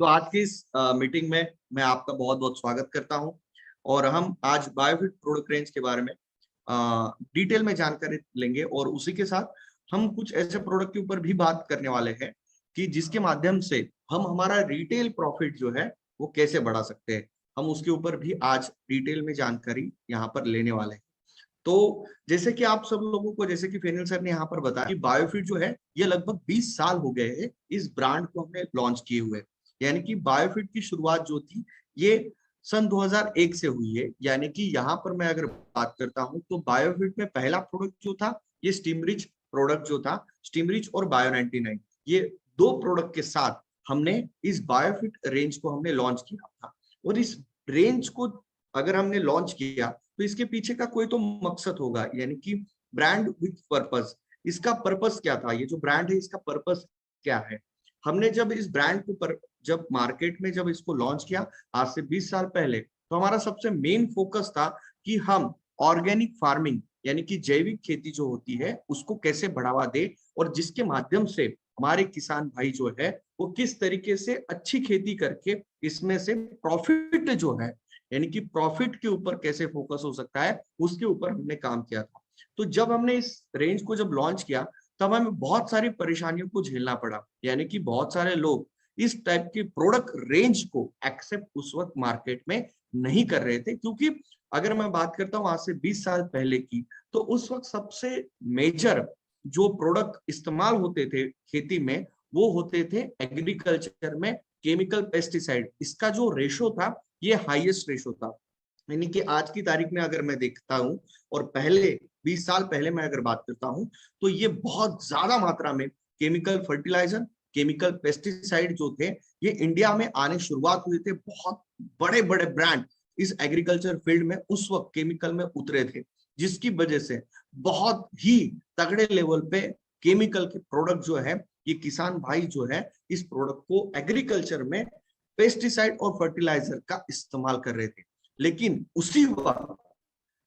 तो आज की इस मीटिंग में मैं आपका बहुत बहुत स्वागत करता हूं और हम आज बायोफिट प्रोडक्ट रेंज के बारे में डिटेल में जानकारी लेंगे और उसी के साथ हम कुछ ऐसे प्रोडक्ट के ऊपर भी बात करने वाले हैं कि जिसके माध्यम से हम हमारा रिटेल प्रॉफिट जो है वो कैसे बढ़ा सकते हैं। हम उसके ऊपर भी आज डिटेल में जानकारी यहाँ पर लेने वाले हैं। तो जैसे कि आप सब लोगों को, जैसे कि फेनिल सर ने यहाँ पर बताया कि बायोफिट जो है ये लगभग 20 साल हो गए हैं इस ब्रांड को हमने लॉन्च किए हुए। यानी कि बायोफिट की शुरुआत जो थी ये सन 2001 से हुई है। यानी कि यहाँ पर मैं अगर बात करता हूँ तो बायोफिट में पहला प्रोडक्ट जो था ये स्टीमरिच प्रोडक्ट जो था, स्टीमरिच और बायो 99, ये दो प्रोडक्ट के साथ हमने इस बायोफिट रेंज को हमने लॉन्च किया था। और इस रेंज को अगर हमने लॉन्च किया तो इसके पीछे का कोई तो मकसद होगा, यानी कि ब्रांड विथ पर्पस। इसका पर्पस क्या था, ये जो ब्रांड है इसका पर्पस क्या है। हमने जब इस ब्रांड को जब मार्केट में जब इसको लॉन्च किया आज से 20 साल पहले, तो हमारा सबसे मेन फोकस था कि हम ऑर्गेनिक फार्मिंग यानी कि जैविक खेती जो होती है उसको कैसे बढ़ावा दे और जिसके माध्यम से हमारे किसान भाई जो है वो किस तरीके से अच्छी खेती करके इसमें से प्रॉफिट जो है, यानी कि प्रॉफिट के ऊपर कैसे फोकस हो सकता है, उसके ऊपर हमने काम किया था। तो जब हमने इस रेंज को जब लॉन्च किया तब हमें बहुत सारी परेशानियों को झेलना पड़ा। यानी कि बहुत सारे लोग इस टाइप की प्रोडक्ट रेंज को एक्सेप्ट उस वक्त मार्केट में नहीं कर रहे थे, क्योंकि अगर मैं बात करता हूँ आज से 20 साल पहले की, तो उस वक्त सबसे मेजर जो प्रोडक्ट इस्तेमाल होते थे खेती में वो होते थे एग्रीकल्चर में केमिकल पेस्टिसाइड। इसका जो रेशो था ये हाईएस्ट रेशो था। यानी कि आज की तारीख में अगर मैं देखता हूं और पहले 20 साल पहले मैं अगर बात करता हूं तो ये बहुत ज्यादा मात्रा में केमिकल फर्टिलाइजर, केमिकल पेस्टिसाइड जो थे ये इंडिया में आने शुरुआत हुए थे। बहुत बड़े बड़े ब्रांड इस एग्रीकल्चर फील्ड में उस वक्त केमिकल में उतरे थे, जिसकी वजह से बहुत ही तगड़े लेवल पे केमिकल के प्रोडक्ट जो है ये किसान भाई जो है इस प्रोडक्ट को एग्रीकल्चर में पेस्टिसाइड और फर्टिलाइजर का इस्तेमाल कर रहे थे। लेकिन उसी वक्त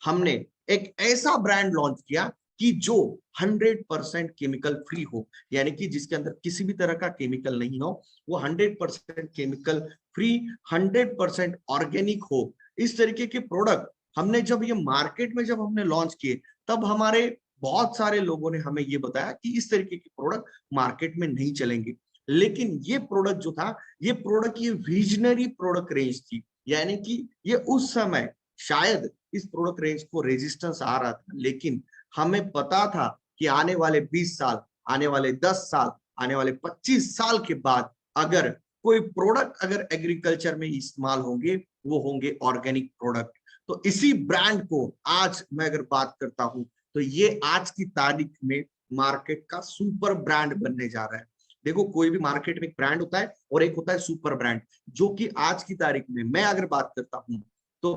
हमने एक ऐसा ब्रांड लॉन्च किया कि जो 100% केमिकल फ्री हो, यानी कि जिसके अंदर किसी भी तरह का केमिकल नहीं हो, वो 100% केमिकल फ्री, 100% ऑर्गेनिक हो। इस तरीके के प्रोडक्ट हमने जब ये मार्केट में जब हमने लॉन्च किए तब हमारे बहुत सारे लोगों ने हमें ये बताया कि इस तरीके के प्रोडक्ट मार्केट में नहीं चलेंगे। लेकिन ये प्रोडक्ट जो था ये प्रोडक्ट ये विजनरी प्रोडक्ट रेंज थी। यानी कि ये उस समय शायद इस प्रोडक्ट रेंज को रेजिस्टेंस आ रहा था, लेकिन हमें पता था कि आने वाले 20 साल, आने वाले 10 साल, आने वाले 25 साल के बाद अगर कोई प्रोडक्ट अगर एग्रीकल्चर में इस्तेमाल होंगे वो होंगे ऑर्गेनिक प्रोडक्ट। तो इसी ब्रांड को आज मैं अगर बात करता हूं तो ये आज की तारीख में मार्केट का सुपर ब्रांड बनने जा रहा है। देखो, कोई भी मार्केट में एक ब्रांड होता है और एक होता है सुपर ब्रांड, जो कि आज की तारीख में मैं अगर बात करता हूं तो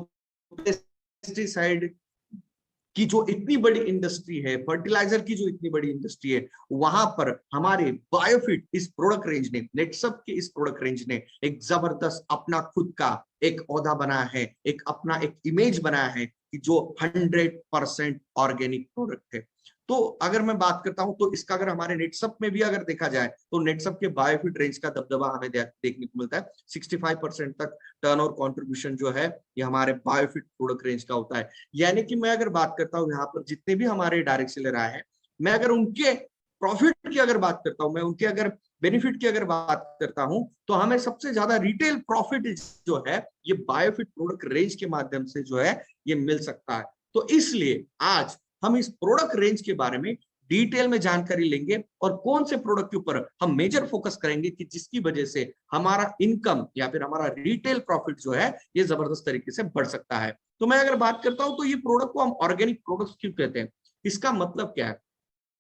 पेस्टिसाइड की जो इतनी बड़ी इंडस्ट्री है, फर्टिलाइजर की जो इतनी बड़ी इंडस्ट्री है, वहां पर हमारे बायोफिट इस प्रोडक्ट रेंज ने, नेटसप के इस प्रोडक्ट रेंज ने एक जबरदस्त अपना खुद का एक ओहदा बनाया है, एक अपना एक इमेज बनाया है कि जो 100% ऑर्गेनिक प्रोडक्ट है। तो अगर मैं बात करता हूं तो इसका अगर हमारे नेटसप में भी अगर देखा जाए तो नेटसप के बायोफिट रेंज का दबदबा हमें देखने को मिलता है। 65% तक टर्न और कॉन्ट्रीब्यूशन जो है ये हमारे बायोफिट प्रोडक्ट रेंज का होता है। यानी कि मैं अगर बात करता हूँ यहाँ पर जितने भी हमारे डायरेक्ट सेलर आए हैं, मैं अगर उनके प्रॉफिट की अगर बात करता हूँ, मैं उनके अगर बेनिफिट की अगर बात करता हूं तो हमें सबसे ज्यादा रिटेल प्रॉफिट जो है ये बायोफिट प्रोडक्ट रेंज के माध्यम से जो है ये मिल सकता है। तो इसलिए आज हम इस प्रोडक्ट रेंज के बारे में डिटेल में जानकारी लेंगे और कौन से प्रोडक्ट के ऊपर हम मेजर फोकस करेंगे कि जिसकी वजह से हमारा इनकम या फिर हमारा रिटेल प्रॉफिट जो है ये जबरदस्त तरीके से बढ़ सकता है। तो मैं अगर बात करता हूं तो ये प्रोडक्ट को हम ऑर्गेनिक प्रोडक्ट्स क्यों कहते हैं, इसका मतलब क्या है।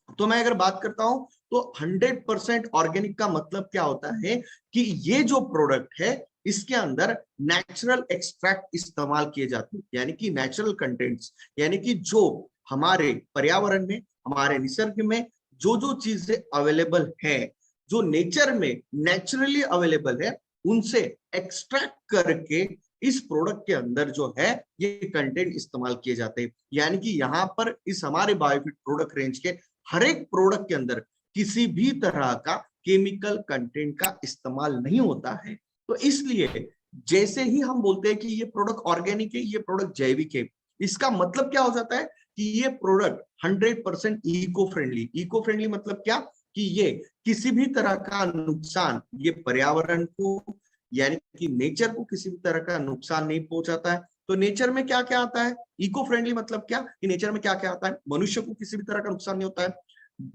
तो मैं अगर बात करता हूं तो 100% ऑर्गेनिक का मतलब क्या होता है कि ये जो प्रोडक्ट है इसके अंदर नेचुरल एक्सट्रैक्ट इस्तेमाल किए जाते हैं, यानी कि नेचुरल कंटेंट्स, यानी कि जो हमारे पर्यावरण में, हमारे निसर्ग में जो जो चीजें अवेलेबल है, जो नेचर में नेचुरली अवेलेबल है, उनसे एक्सट्रैक्ट करके इस प्रोडक्ट के अंदर जो है ये कंटेंट इस्तेमाल किए जाते हैं। यानी कि यहाँ पर इस हमारे बायोफिट प्रोडक्ट रेंज के हर एक प्रोडक्ट के अंदर किसी भी तरह का केमिकल कंटेंट का इस्तेमाल नहीं होता है। तो इसलिए जैसे ही हम बोलते हैं कि ये प्रोडक्ट ऑर्गेनिक है, ये प्रोडक्ट जैविक है, इसका मतलब क्या हो जाता है कि ये product 100% eco friendly. Eco friendly मतलब क्या कि ये किसी भी तरह का नुकसान, ये पर्यावरण को यानी कि नेचर को किसी भी तरह का नुकसान नहीं पहुंचाता है। तो नेचर में क्या क्या आता है, इको फ्रेंडली मतलब क्या कि नेचर में क्या क्या आता है, मनुष्य को किसी भी तरह का नुकसान नहीं होता है,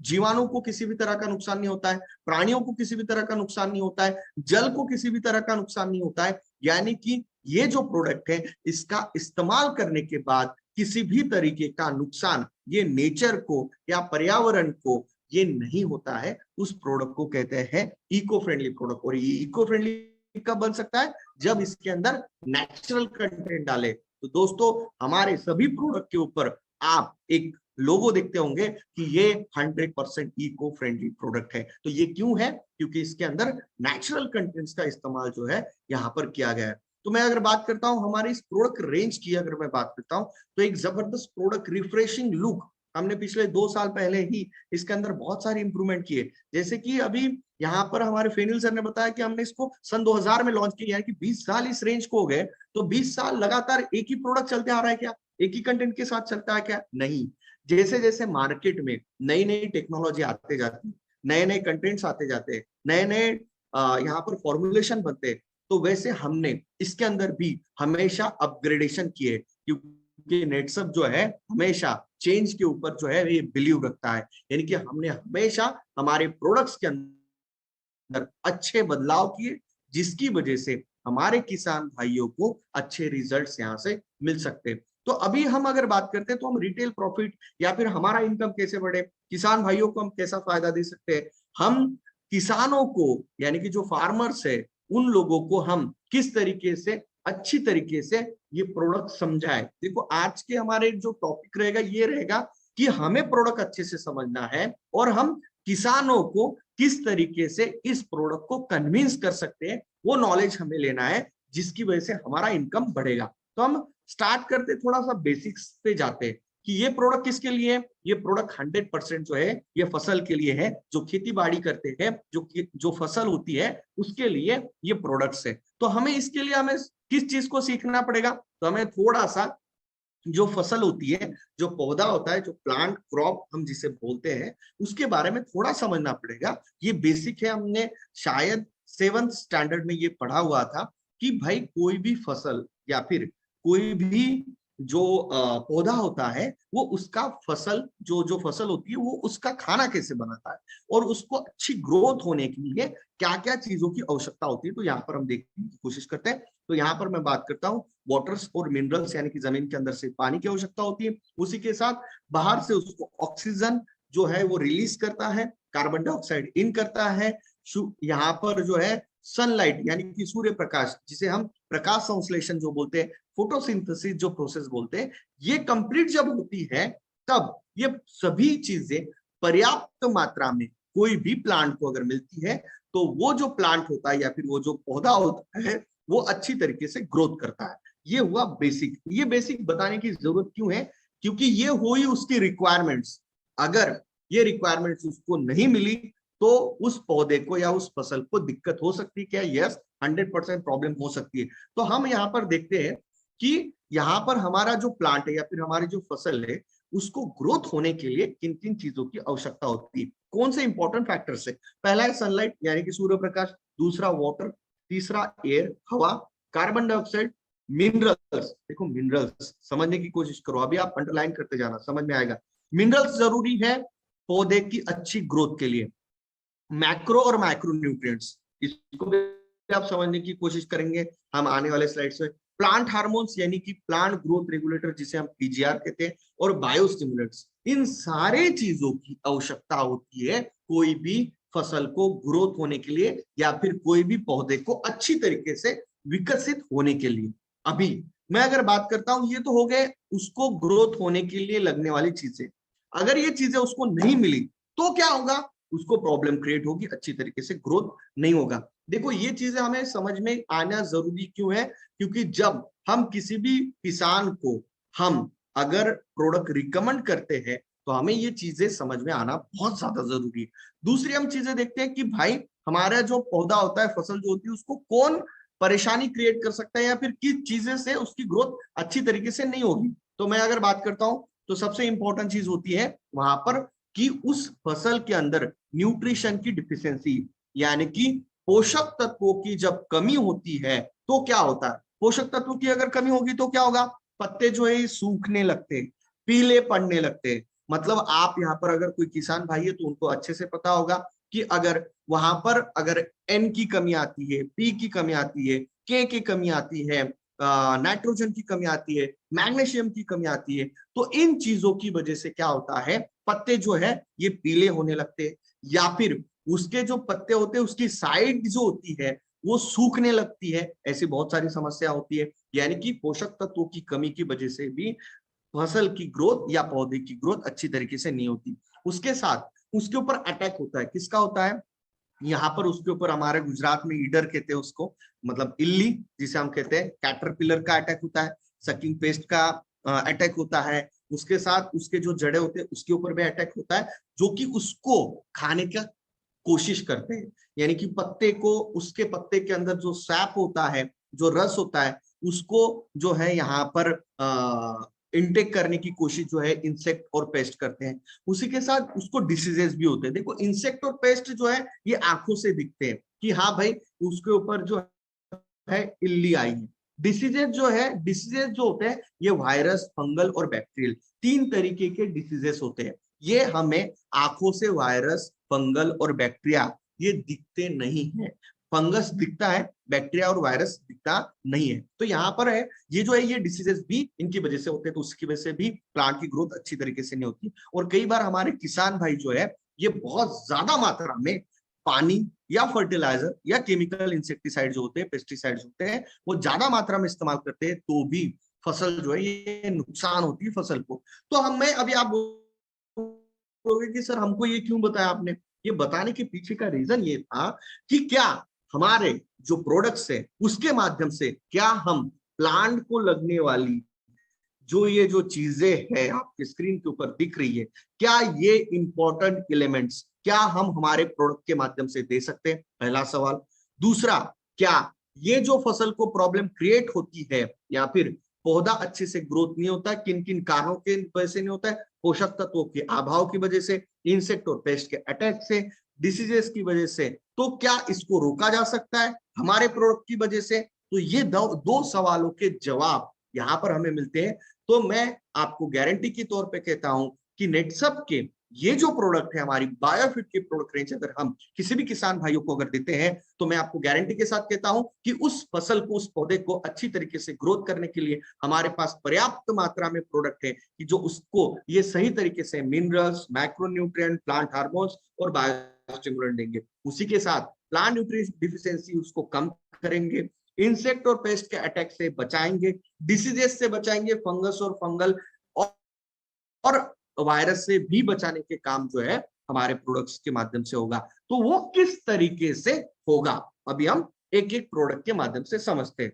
जीवाणु को किसी भी तरह का नुकसान नहीं होता है, प्राणियों को किसी भी तरह का नुकसान नहीं होता है, जल को किसी भी तरह का नुकसान नहीं होता है। यानी कि ये जो प्रोडक्ट है इसका इस्तेमाल करने के बाद किसी भी तरीके का नुकसान ये नेचर को या पर्यावरण को ये नहीं होता है, उस प्रोडक्ट को कहते हैं इको फ्रेंडली प्रोडक्ट। और ये इको फ्रेंडली कब बन सकता है, जब इसके अंदर नेचुरल कंटेंट डाले। तो दोस्तों हमारे सभी प्रोडक्ट के ऊपर आप एक लोगो देखते होंगे कि ये 100% इको फ्रेंडली प्रोडक्ट है। तो ये क्यों है, क्योंकि इसके अंदर नेचुरल कंटेंट्स का इस्तेमाल जो है यहाँ पर किया गया है। तो मैं अगर बात करता हूं हमारी इस प्रोडक्ट रेंज की, अगर मैं बात करता हूं तो एक जबरदस्त प्रोडक्ट रिफ्रेशिंग लुक हमने पिछले 2 साल पहले ही इसके अंदर बहुत सारे इंप्रूवमेंट किए। जैसे कि अभी यहाँ पर हमारे फेनिल सर ने बताया कि हमने इसको सन 2000 में लॉन्च किया, यानी कि 20 साल इस रेंज को हो गए। तो 20 साल लगातार एक ही प्रोडक्ट चलते आ रहा है क्या, एक ही कंटेंट के साथ चलता है क्या, नहीं। जैसे जैसे मार्केट में नई नई टेक्नोलॉजी आते जाती है, नए नए कंटेंट्स आते जाते हैं, नए नए यहाँ पर फॉर्मुलेशन बनते हैं, तो वैसे हमने इसके अंदर भी हमेशा अपग्रेडेशन किए, क्योंकि नेटसप जो है हमेशा चेंज के ऊपर जो है ये बिलीव रखता है। यानी कि हमने हमेशा हमारे प्रोडक्ट्स के अंदर अच्छे बदलाव किए, जिसकी वजह से हमारे किसान भाइयों को अच्छे रिजल्ट्स यहाँ से मिल सकते हैं। तो अभी हम अगर बात करते हैं तो हम रिटेल प्रॉफिट या फिर हमारा इनकम कैसे बढ़े, किसान भाइयों को हम कैसा फायदा दे सकते हैं, हम किसानों को यानी कि जो फार्मर्स है उन लोगों को हम किस तरीके से अच्छी तरीके से ये प्रोडक्ट समझाए। देखो आज के हमारे जो टॉपिक रहेगा ये रहेगा कि हमें प्रोडक्ट अच्छे से समझना है और हम किसानों को किस तरीके से इस प्रोडक्ट को कन्विंस कर सकते हैं, वो नॉलेज हमें लेना है, जिसकी वजह से हमारा इनकम बढ़ेगा। तो हम स्टार्ट करते थोड़ा सा बेसिक्स पे जाते हैं कि ये प्रोडक्ट किसके लिए है। ये प्रोडक्ट 100% जो है ये फसल के लिए है, जो खेती बाड़ी करते हैं, जो फसल होती है उसके लिए ये प्रोडक्ट्स है। तो हमें इसके लिए हमें किस चीज को सीखना पड़ेगा, तो हमें थोड़ा सा जो फसल होती है, जो पौधा होता है, जो प्लांट क्रॉप हम जिसे बोलते हैं, उसके बारे में थोड़ा समझना पड़ेगा। ये बेसिक है, हमने शायद 7th स्टैंडर्ड में ये पढ़ा हुआ था कि भाई कोई भी फसल या फिर कोई भी जो पौधा होता है वो उसका फसल जो फसल होती है वो उसका खाना कैसे बनाता है और उसको अच्छी ग्रोथ होने के लिए क्या क्या चीजों की आवश्यकता होती है। तो यहाँ पर हम देखने की कोशिश करते हैं। तो यहाँ पर मैं बात करता हूँ वाटर्स और मिनरल्स, यानी कि जमीन के अंदर से पानी की आवश्यकता होती है, उसी के साथ बाहर से उसको ऑक्सीजन जो है वो रिलीज करता है, कार्बन डाइऑक्साइड इन करता है, यहाँ पर जो है सनलाइट यानी कि सूर्य प्रकाश, जिसे हम प्रकाश संश्लेषण जो बोलते हैं, फोटोसिंथेसिस जो प्रोसेस बोलते हैं, ये कंप्लीट जब होती है तब ये सभी चीजें पर्याप्त मात्रा में कोई भी प्लांट को अगर मिलती है तो वो जो प्लांट होता है या फिर वो जो पौधा होता है वो अच्छी तरीके से ग्रोथ करता है। ये हुआ बेसिक। ये बेसिक बताने की जरूरत क्यों है, क्योंकि ये हुई उसकी रिक्वायरमेंट्स। अगर ये रिक्वायरमेंट्स उसको नहीं मिली तो उस पौधे को या उस फसल को दिक्कत हो सकती है क्या, यस 100% प्रॉब्लम हो सकती है। तो हम यहाँ पर देखते हैं कि यहाँ पर हमारा जो प्लांट है या फिर हमारी जो फसल है उसको ग्रोथ होने के लिए किन किन चीजों की आवश्यकता होती है, कौन से इंपॉर्टेंट फैक्टर्स है। पहला है सनलाइट यानी कि सूर्य प्रकाश, दूसरा वाटर, तीसरा एयर हवा, कार्बन डाइऑक्साइड, मिनरल्स। देखो मिनरल्स समझने की कोशिश करो, अभी आप अंडरलाइन करते जाना समझ में आएगा। मिनरल्स जरूरी है पौधे की अच्छी ग्रोथ के लिए। मैक्रो और माइक्रो न्यूट्रिएंट्स, इसको भी आप समझने की कोशिश करेंगे हम आने वाले स्लाइड्स में। प्लांट हार्मोन्स यानी कि प्लांट ग्रोथ रेगुलेटर जिसे हम पीजीआर कहते हैं, और बायोस्टिमुलेंट्स, इन सारे चीजों की आवश्यकता होती है कोई भी फसल को ग्रोथ होने के लिए या फिर कोई भी पौधे को अच्छी तरीके से विकसित होने के लिए। अभी मैं अगर बात करता हूं ये तो हो गए उसको ग्रोथ होने के लिए लगने वाली चीजें। अगर ये चीजें उसको नहीं मिली तो क्या होगा, उसको प्रॉब्लम क्रिएट होगी, अच्छी तरीके से ग्रोथ नहीं होगा। देखो ये चीजें हमें समझ में आना जरूरी क्यों है, क्योंकि जब हम किसी भी किसान को हम अगर प्रोडक्ट रिकमेंड करते हैं तो हमें ये चीजें समझ में आना बहुत ज्यादा जरूरी है। दूसरी हम चीजें देखते हैं कि भाई हमारा जो पौधा होता है, फसल जो होती है, उसको कौन परेशानी क्रिएट कर सकता है या फिर किस चीजें से उसकी ग्रोथ अच्छी तरीके से नहीं होगी। तो मैं अगर बात करता हूं तो सबसे इंपॉर्टेंट चीज होती है वहां पर कि उस फसल के अंदर न्यूट्रिशन की डिफिशियंसी, यानी कि पोषक तत्वों की जब कमी होती है तो क्या होता है, पोषक तत्वों की अगर कमी होगी तो क्या होगा, पत्ते जो है सूखने लगते, पीले पड़ने लगते। मतलब आप यहाँ पर अगर कोई किसान भाई है तो उनको अच्छे से पता होगा कि अगर वहां पर अगर एन की कमी आती है, पी की कमी आती है, के की कमी आती है, नाइट्रोजन की कमी आती है, मैग्नीशियम की कमी आती है, तो इन चीजों की वजह से क्या होता है, पत्ते जो है ये पीले होने लगते हैं, या फिर उसके जो पत्ते होते हैं उसकी साइड जो होती है वो सूखने लगती है। ऐसी बहुत सारी समस्या होती है, यानी कि पोषक तत्वों की कमी की वजह से भी फसल की ग्रोथ या पौधे की ग्रोथ अच्छी तरीके से नहीं होती। उसके साथ उसके ऊपर अटैक होता है, किसका होता है, यहाँ पर उसके ऊपर हमारे गुजरात में ईडर कहते हैं उसको, मतलब इल्ली जिसे हम कहते हैं, कैटरपिलर का अटैक होता है, सकिंग पेस्ट का अटैक होता है, उसके साथ उसके जो जड़े होते हैं उसके ऊपर भी अटैक होता है, जो कि उसको खाने का कोशिश करते हैं। यानी कि पत्ते को, उसके पत्ते के अंदर जो सैप होता है, जो रस होता है, उसको जो है यहाँ पर इनटेक करने की कोशिश जो है इंसेक्ट और पेस्ट करते हैं। उसी के साथ उसको डिसीजेस भी होते हैं। देखो इंसेक्ट और पेस्ट जो है ये आंखों से दिखते हैं कि हाँ भाई उसके ऊपर जो है इल्ली आई है। डिसीजेस जो है, डिसीजेस जो होते हैं ये वायरस, फंगल और बैक्टीरियल, तीन तरीके के डिसीजेस होते हैं। ये हमें आंखों से वायरस, फंगल और बैक्टीरिया ये दिखते नहीं है। फंगस दिखता है, बैक्टीरिया और वायरस दिखता नहीं है। तो यहाँ पर है ये जो है ये डिसीजेस भी इनकी वजह से होते हैं, तो उसकी वजह से भी प्लांट की ग्रोथ अच्छी तरीके से नहीं होती। और कई बार हमारे किसान भाई जो है ये बहुत ज्यादा मात्रा में पानी या फर्टिलाइजर या केमिकल इंसेक्टिसाइड जो होते हैं, पेस्टिसाइड होते हैं, वो ज्यादा मात्रा में इस्तेमाल करते हैं तो भी फसल जो है ये नुकसान होती है फसल को। तो हमें अभी आप बोलोगे कि सर हमको ये क्यों बताया आपने, ये बताने के पीछे का रीजन ये था कि क्या हमारे जो प्रोडक्ट्स है उसके माध्यम से क्या हम प्लांट को लगने वाली जो ये जो चीजें है आपके स्क्रीन के ऊपर दिख रही है, क्या ये इंपॉर्टेंट एलिमेंट्स क्या हम हमारे प्रोडक्ट के माध्यम से दे सकते हैं, पहला सवाल। दूसरा, क्या ये जो फसल को प्रॉब्लम क्रिएट होती है या फिर पौधा अच्छे से ग्रोथ नहीं होता, किन किन कारणों के वजह से नहीं होता है, पोषक तत्वों के अभाव की वजह से, इंसेक्ट और पेस्ट के अटैक से, डिसीजेस की वजह से, तो क्या इसको रोका जा सकता है हमारे प्रोडक्ट की वजह से। तो ये दो सवालों के जवाब यहाँ पर हमें मिलते हैं। तो मैं आपको गारंटी के तौर पे कहता हूं कि नेटसप के ये जो प्रोडक्ट है, हमारी बायोफिट के प्रोडक्ट रेंज अगर हम किसी भी किसान भाइयों को अगर देते हैं तो मैं आपको गारंटी के साथ कहता हूं कि उस फसल को, उस पौधे को अच्छी तरीके से ग्रोथ करने के लिए हमारे पास पर्याप्त मात्रा में प्रोडक्ट है कि जो उसको ये सही तरीके से मिनरल्स, माइक्रोन्यूट्रिएंट, प्लांट हार्मोन्स और बायोस्टिमुलेंट देंगे। उसी के साथ प्लांट न्यूट्रिएंट डिफिशियंसी उसको कम करेंगे, इंसेक्ट और पेस्ट के अटैक से बचाएंगे, डिसीजेस से बचाएंगे, फंगस और फंगल और वायरस से भी बचाने के काम जो है हमारे प्रोडक्ट्स के माध्यम से होगा। तो वो किस तरीके से होगा अभी हम एक एक प्रोडक्ट के माध्यम से समझते हैं।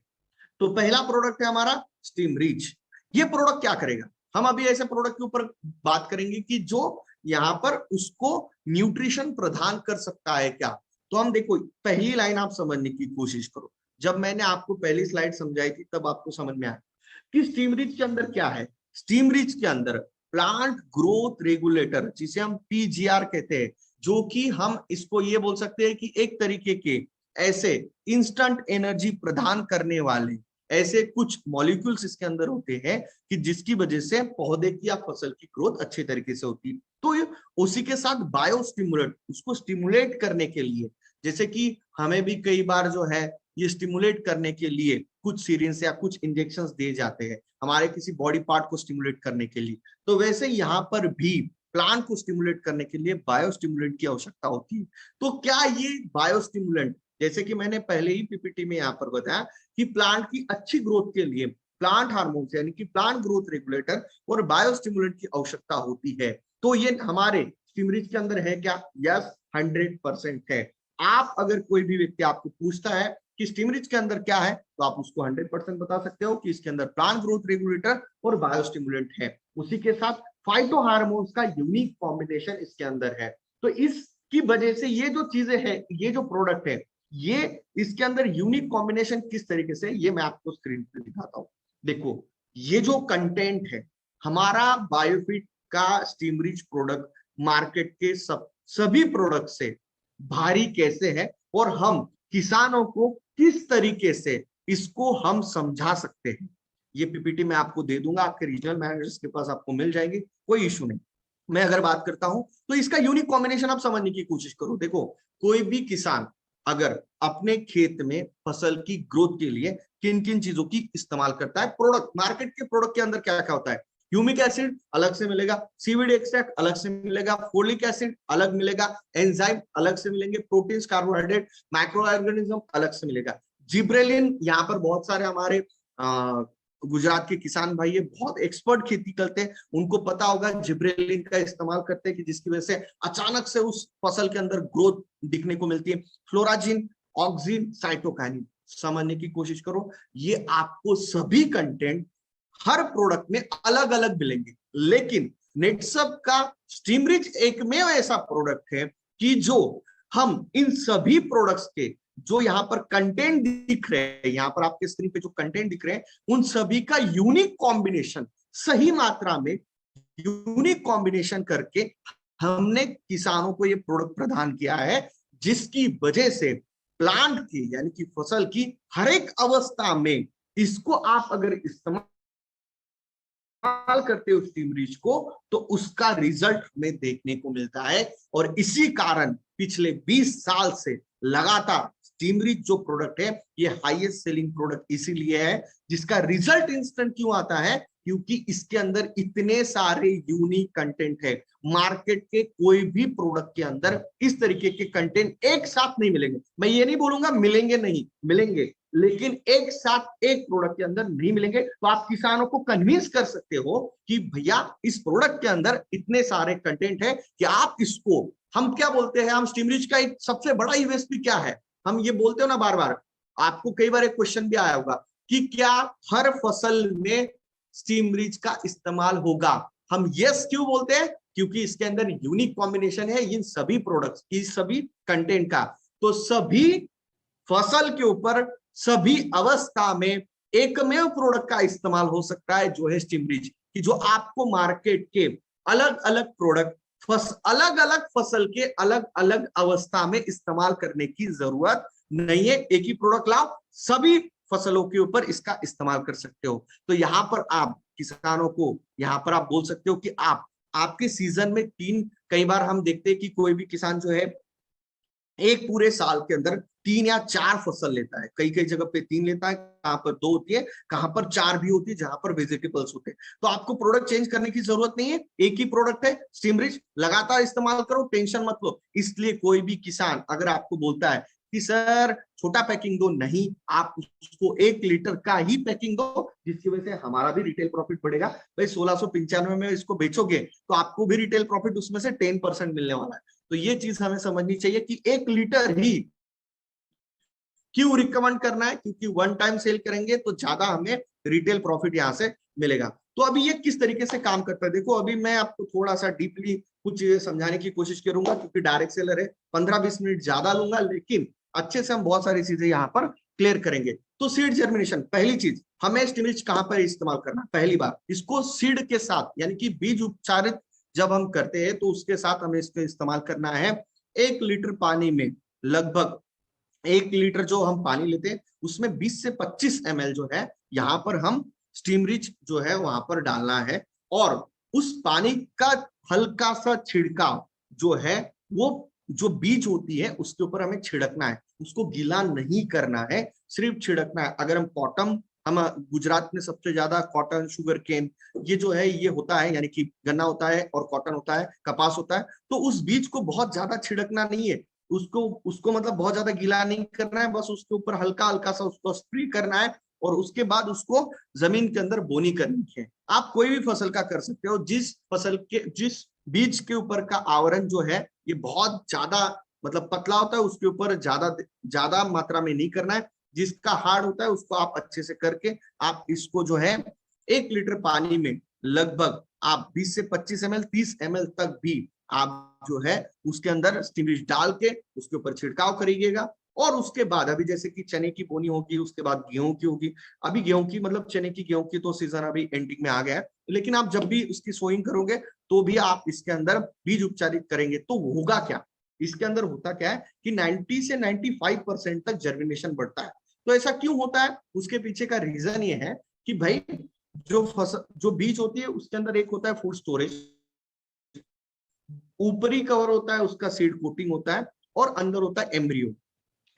तो पहला प्रोडक्ट है हमारा स्टीम रीच। ये प्रोडक्ट क्या करेगा, हम अभी ऐसे प्रोडक्ट के ऊपर बात करेंगे कि जो यहाँ पर उसको न्यूट्रिशन प्रदान कर सकता है क्या। तो हम देखो पहली लाइन आप समझने की कोशिश करो, जब मैंने आपको पहली स्लाइड समझाई थी तब आपको समझ में आया कि स्टीम रिच के अंदर क्या है। स्टीम रिच के अंदर प्लांट ग्रोथ रेगुलेटर, जिसे हम पीजीआर कहते हैं, जो कि हम इसको ये बोल सकते हैं कि एक तरीके के ऐसे इंस्टेंट एनर्जी प्रदान करने वाले ऐसे कुछ मॉलिक्यूल्स इसके अंदर होते हैं कि जिसकी वजह से पौधे की या फसल की ग्रोथ अच्छे तरीके से होती है। तो उसी के साथ बायो स्टिमुलेट, उसको स्टिमुलेट करने के लिए, जैसे कि हमें भी कई बार जो है ये स्टिमुलेट करने के लिए कुछ सीरिंज या कुछ इंजेक्शंस दिए जाते हैं हमारे किसी बॉडी पार्ट को स्टिमुलेट करने के लिए, तो वैसे यहाँ पर भी प्लांट को स्टिमुलेट करने के लिए बायो स्टिमुलेंट की आवश्यकता होती है। तो क्या ये बायो स्टिमुलेंट, जैसे कि मैंने पहले ही पीपीटी में यहाँ पर बताया कि प्लांट की अच्छी ग्रोथ के लिए प्लांट हार्मोन्स यानी कि प्लांट ग्रोथ रेगुलेटर और बायो स्टिमुलेंट की आवश्यकता होती है। तो ये हमारे स्टिमरिच के अंदर है क्या? यस, 100% है। आप अगर कोई भी व्यक्ति आपको पूछता है कि स्टिमरिच के अंदर क्या है, तो आप उसको 100% बता सकते हो कि इसके अंदर प्लांट ग्रोथ रेगुलेटर और बायोस्टिमुलेंट है। उसी के साथ फाइटो हार्मोन्स का यूनिक कॉम्बिनेशन इसके अंदर है। तो इसकी वजह से ये जो चीजें है, ये जो प्रोडक्ट है, ये इसके अंदर यूनिक कॉम्बिनेशन किस तरीके से, ये मैं आपको स्क्रीन पे दिखाता हूं। देखो ये जो कंटेंट है हमारा बायोफिट का स्टीम रिच प्रोडक्ट मार्केट के सभी प्रोडक्ट से भारी कैसे है, और हम किसानों को किस तरीके से इसको हम समझा सकते हैं। ये पीपीटी मैं आपको दे दूंगा, आपके रीजनल मैनेजर्स के पास आपको मिल जाएगी, कोई इशू नहीं। मैं अगर बात करता हूं तो इसका यूनिक कॉम्बिनेशन आप समझने की कोशिश करो। देखो कोई भी किसान अगर अपने खेत में फसल की ग्रोथ के लिए किन किन चीजों की इस्तेमाल करता है, प्रोडक्ट मार्केट के प्रोडक्ट के अंदर क्या क्या होता है, ह्यूमिक एसिड अलग से मिलेगा, सीवीड एक्सट्रैक्ट अलग से मिलेगा, फोलिक एसिड अलग मिलेगा, एंजाइम अलग से मिलेंगे, प्रोटीन्स, कार्बोहाइड्रेट, माइक्रो ऑर्गेनिज्म अलग से मिलेगा, जिब्रेलिन। यहाँ पर बहुत सारे हमारे गुजरात के किसान भाई ये बहुत एक्सपर्ट खेती करते हैं, उनको पता होगा जिब्रेलिन का इस्तेमाल करते हैं कि जिसकी वजह से अचानक से उस फसल के अंदर ग्रोथ दिखने को मिलती है। फ्लोराजिन, ऑक्सिन, साइटोकाइनिन समझने की कोशिश करो। ये आपको सभी कंटेंट हर प्रोडक्ट में अलग अलग मिलेंगे, लेकिन नेटसब का स्टीम रिच एकमेव ऐसा प्रोडक्ट है कि जो हम इन सभी प्रोडक्ट्स के जो यहाँ पर कंटेंट दिख रहे हैं, यहाँ पर आपके स्क्रीन पे जो कंटेंट दिख रहे हैं, उन सभी का यूनिक कॉम्बिनेशन, सही मात्रा में यूनिक कॉम्बिनेशन करके हमने किसानों को ये प्रोडक्ट प्रदान किया है, जिसकी वजह से प्लांट की यानी कि फसल की हर एक अवस्था में इसको आप अगर इस्तेमाल करते हो स्टीम रिच को, तो उसका रिजल्ट हमें देखने को मिलता है। और इसी कारण पिछले 20 साल से लगातार स्टीम रिच जो प्रोडक्ट है ये हाईएस्ट सेलिंग प्रोडक्ट इसीलिए है, जिसका रिजल्ट इंस्टेंट क्यों आता है, क्योंकि इसके अंदर इतने सारे यूनिक कंटेंट है। मार्केट के कोई भी प्रोडक्ट के अंदर इस तरीके के कंटेंट एक साथ नहीं मिलेंगे। मैं ये नहीं बोलूंगा मिलेंगे नहीं, मिलेंगे, लेकिन एक साथ एक प्रोडक्ट के अंदर नहीं मिलेंगे। तो आप किसानों को कन्विंस कर सकते हो कि भैया इस प्रोडक्ट के अंदर इतने सारे कंटेंट है कि आप इसको, हम क्या बोलते हैं, हम स्टीम रिच का एक सबसे बड़ा यूएसपी क्या है, हम ये बोलते हो ना बार बार, आपको कई बार एक क्वेश्चन भी आया होगा कि क्या हर फसल में स्टीम रिच का इस्तेमाल होगा। हम यस क्यों बोलते हैं, क्योंकि इसके अंदर यूनिक कॉम्बिनेशन है इन सभी प्रोडक्ट्स की, सभी कंटेंट का। तो सभी फसल के ऊपर सभी अवस्था में एकमेव प्रोडक्ट का इस्तेमाल हो सकता है जो है स्टीम रिच, कि जो आपको मार्केट के अलग अलग प्रोडक्ट अलग अलग फसल के अलग अलग अवस्था में इस्तेमाल करने की जरूरत नहीं है। एक ही प्रोडक्ट लाओ, सभी फसलों के ऊपर इसका इस्तेमाल कर सकते हो। तो यहाँ पर आप किसानों को, यहाँ पर आप बोल सकते हो कि आप आपके सीजन में कई बार हम देखते हैं कि कोई भी किसान जो है एक पूरे साल के अंदर 3 या 4 फसल लेता है, कई कई जगह पे 3 लेता है, कहां पर 2 होती है, कहां पर 4 भी होती है, जहां पर वेजिटेबल्स होते हैं। तो आपको प्रोडक्ट चेंज करने की जरूरत नहीं है, एक ही प्रोडक्ट है स्टीम रिच, लगातार इस्तेमाल करो, टेंशन मत लो। इसलिए कोई भी किसान अगर आपको बोलता है कि सर छोटा पैकिंग दो, नहीं, आप उसको 1 लीटर का ही पैकिंग दो, जिसकी वजह से हमारा भी रिटेल प्रॉफिट बढ़ेगा। भाई 1695 में इसको बेचोगे तो आपको भी रिटेल प्रॉफिट उसमें से 10% मिलने वाला है। तो ये चीज हमें समझनी चाहिए कि 1 लीटर ही क्यों रिकमेंड करना है, क्योंकि वन टाइम सेल करेंगे तो ज्यादा हमें रिटेल प्रॉफिट यहां से मिलेगा। तो अभी ये किस तरीके से काम करता है, देखो अभी मैं आपको थोड़ा सा डीपली कुछ चीजें समझाने की कोशिश करूंगा, क्योंकि डायरेक्ट सेलर है, 15-20 मिनट ज्यादा लूंगा, लेकिन अच्छे से हम बहुत सारी चीजें यहाँ पर क्लियर करेंगे। तो सीड जर्मिनेशन, पहली चीज हमें स्टीम रिच कहां पर इस्तेमाल करना, पहली बार इसको सीड के साथ यानी कि बीज उपचारित जब हम करते हैं तो उसके साथ हमें इसको इस्तेमाल करना है। 1 लीटर पानी में लगभग 1 लीटर जो हम पानी लेते हैं उसमें 20 से 25 ml जो है यहाँ पर हम स्टीम रिच जो है वहां पर डालना है, और उस पानी का हल्का सा छिड़काव जो है वो जो बीज होती है उसके ऊपर हमें छिड़कना है, उसको गीला नहीं करना है, सिर्फ छिड़कना है। अगर हम कॉटन, हम गुजरात में सबसे ज्यादा कॉटन, शुगर केन ये जो है ये होता है, यानी कि गन्ना होता है और कॉटन होता है, कपास होता है, तो उस बीज को बहुत ज्यादा छिड़कना नहीं है, उसको उसको मतलब बहुत ज्यादा गीला नहीं करना है, बस उसके ऊपर हल्का हल्का सा उसको स्प्रे करना है, और उसके बाद उसको जमीन के अंदर बोनी करनी है। आप कोई भी फसल का कर सकते हो, जिस फसल के जिस बीज के ऊपर का आवरण जो है ये बहुत ज्यादा मतलब पतला होता है, उसके ऊपर ज्यादा ज्यादा मात्रा में नहीं करना है, जिसका हार्ड होता है उसको आप अच्छे से करके आप इसको जो है 1 लीटर पानी में लगभग आप 20 से 25 ml 30 ml तक भी आप जो है उसके अंदर स्टीम रिच डाल के उसके ऊपर छिड़काव करिएगा। और उसके बाद अभी जैसे कि चने की बोनी होगी, उसके बाद गेहूं की होगी। अभी गेहूं की मतलब चने की गेहूं की तो सीजन अभी एंडिंग में आ गया है, लेकिन आप जब भी उसकी सोइंग करोगे तो भी आप इसके अंदर बीज उपचारित करेंगे तो होगा क्या, इसके अंदर होता क्या है कि 90 से 95% तक जर्मिनेशन बढ़ता है। तो ऐसा क्यों होता है, उसके पीछे का रीजन ये है कि भाई जो फसल जो बीज होती है उसके अंदर एक होता है फूड स्टोरेज, ऊपरी कवर होता है उसका सीड कोटिंग होता है, और अंदर होता है एम्ब्रियो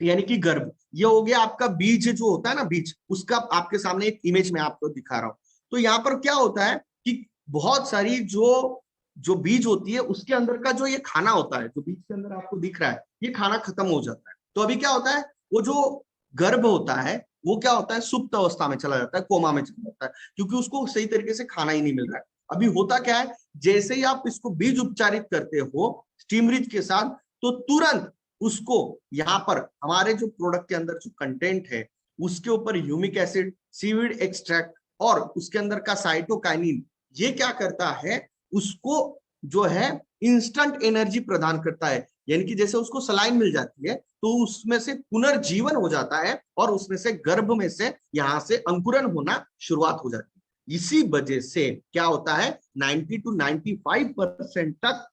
यानी कि गर्भ। ये हो गया आपका बीज जो होता है ना, बीज उसका आपके सामने एक इमेज में आपको दिखा रहा हूं। तो यहाँ पर क्या होता है कि बहुत सारी जो जो बीज होती है उसके अंदर का जो ये खाना होता है, जो बीज के अंदर आपको दिख रहा है, ये खाना खत्म हो जाता है। तो अभी क्या होता है, वो जो गर्भ होता है वो क्या होता है, सुप्त अवस्था में चला जाता है, कोमा में चला जाता है, क्योंकि उसको सही तरीके से खाना ही नहीं मिल रहा है। अभी होता क्या है, जैसे ही आप इसको बीज उपचारित करते हो स्टीमरिच के साथ, तो तुरंत उसको यहाँ पर हमारे जो प्रोडक्ट के अंदर जो कंटेंट है उसके ऊपर ह्यूमिक एसिड, सीवीड एक्सट्रैक्ट और उसके अंदर का साइटोकाइनिन, ये क्या करता है, उसको जो है इंस्टेंट एनर्जी प्रदान करता है। यानी कि जैसे उसको सलाइन मिल जाती है तो उसमें से पुनर्जीवन हो जाता है और उसमें से गर्भ में से यहां से अंकुरन होना शुरुआत हो जाती है। इसी वजह से क्या होता है, 90 to 95% तक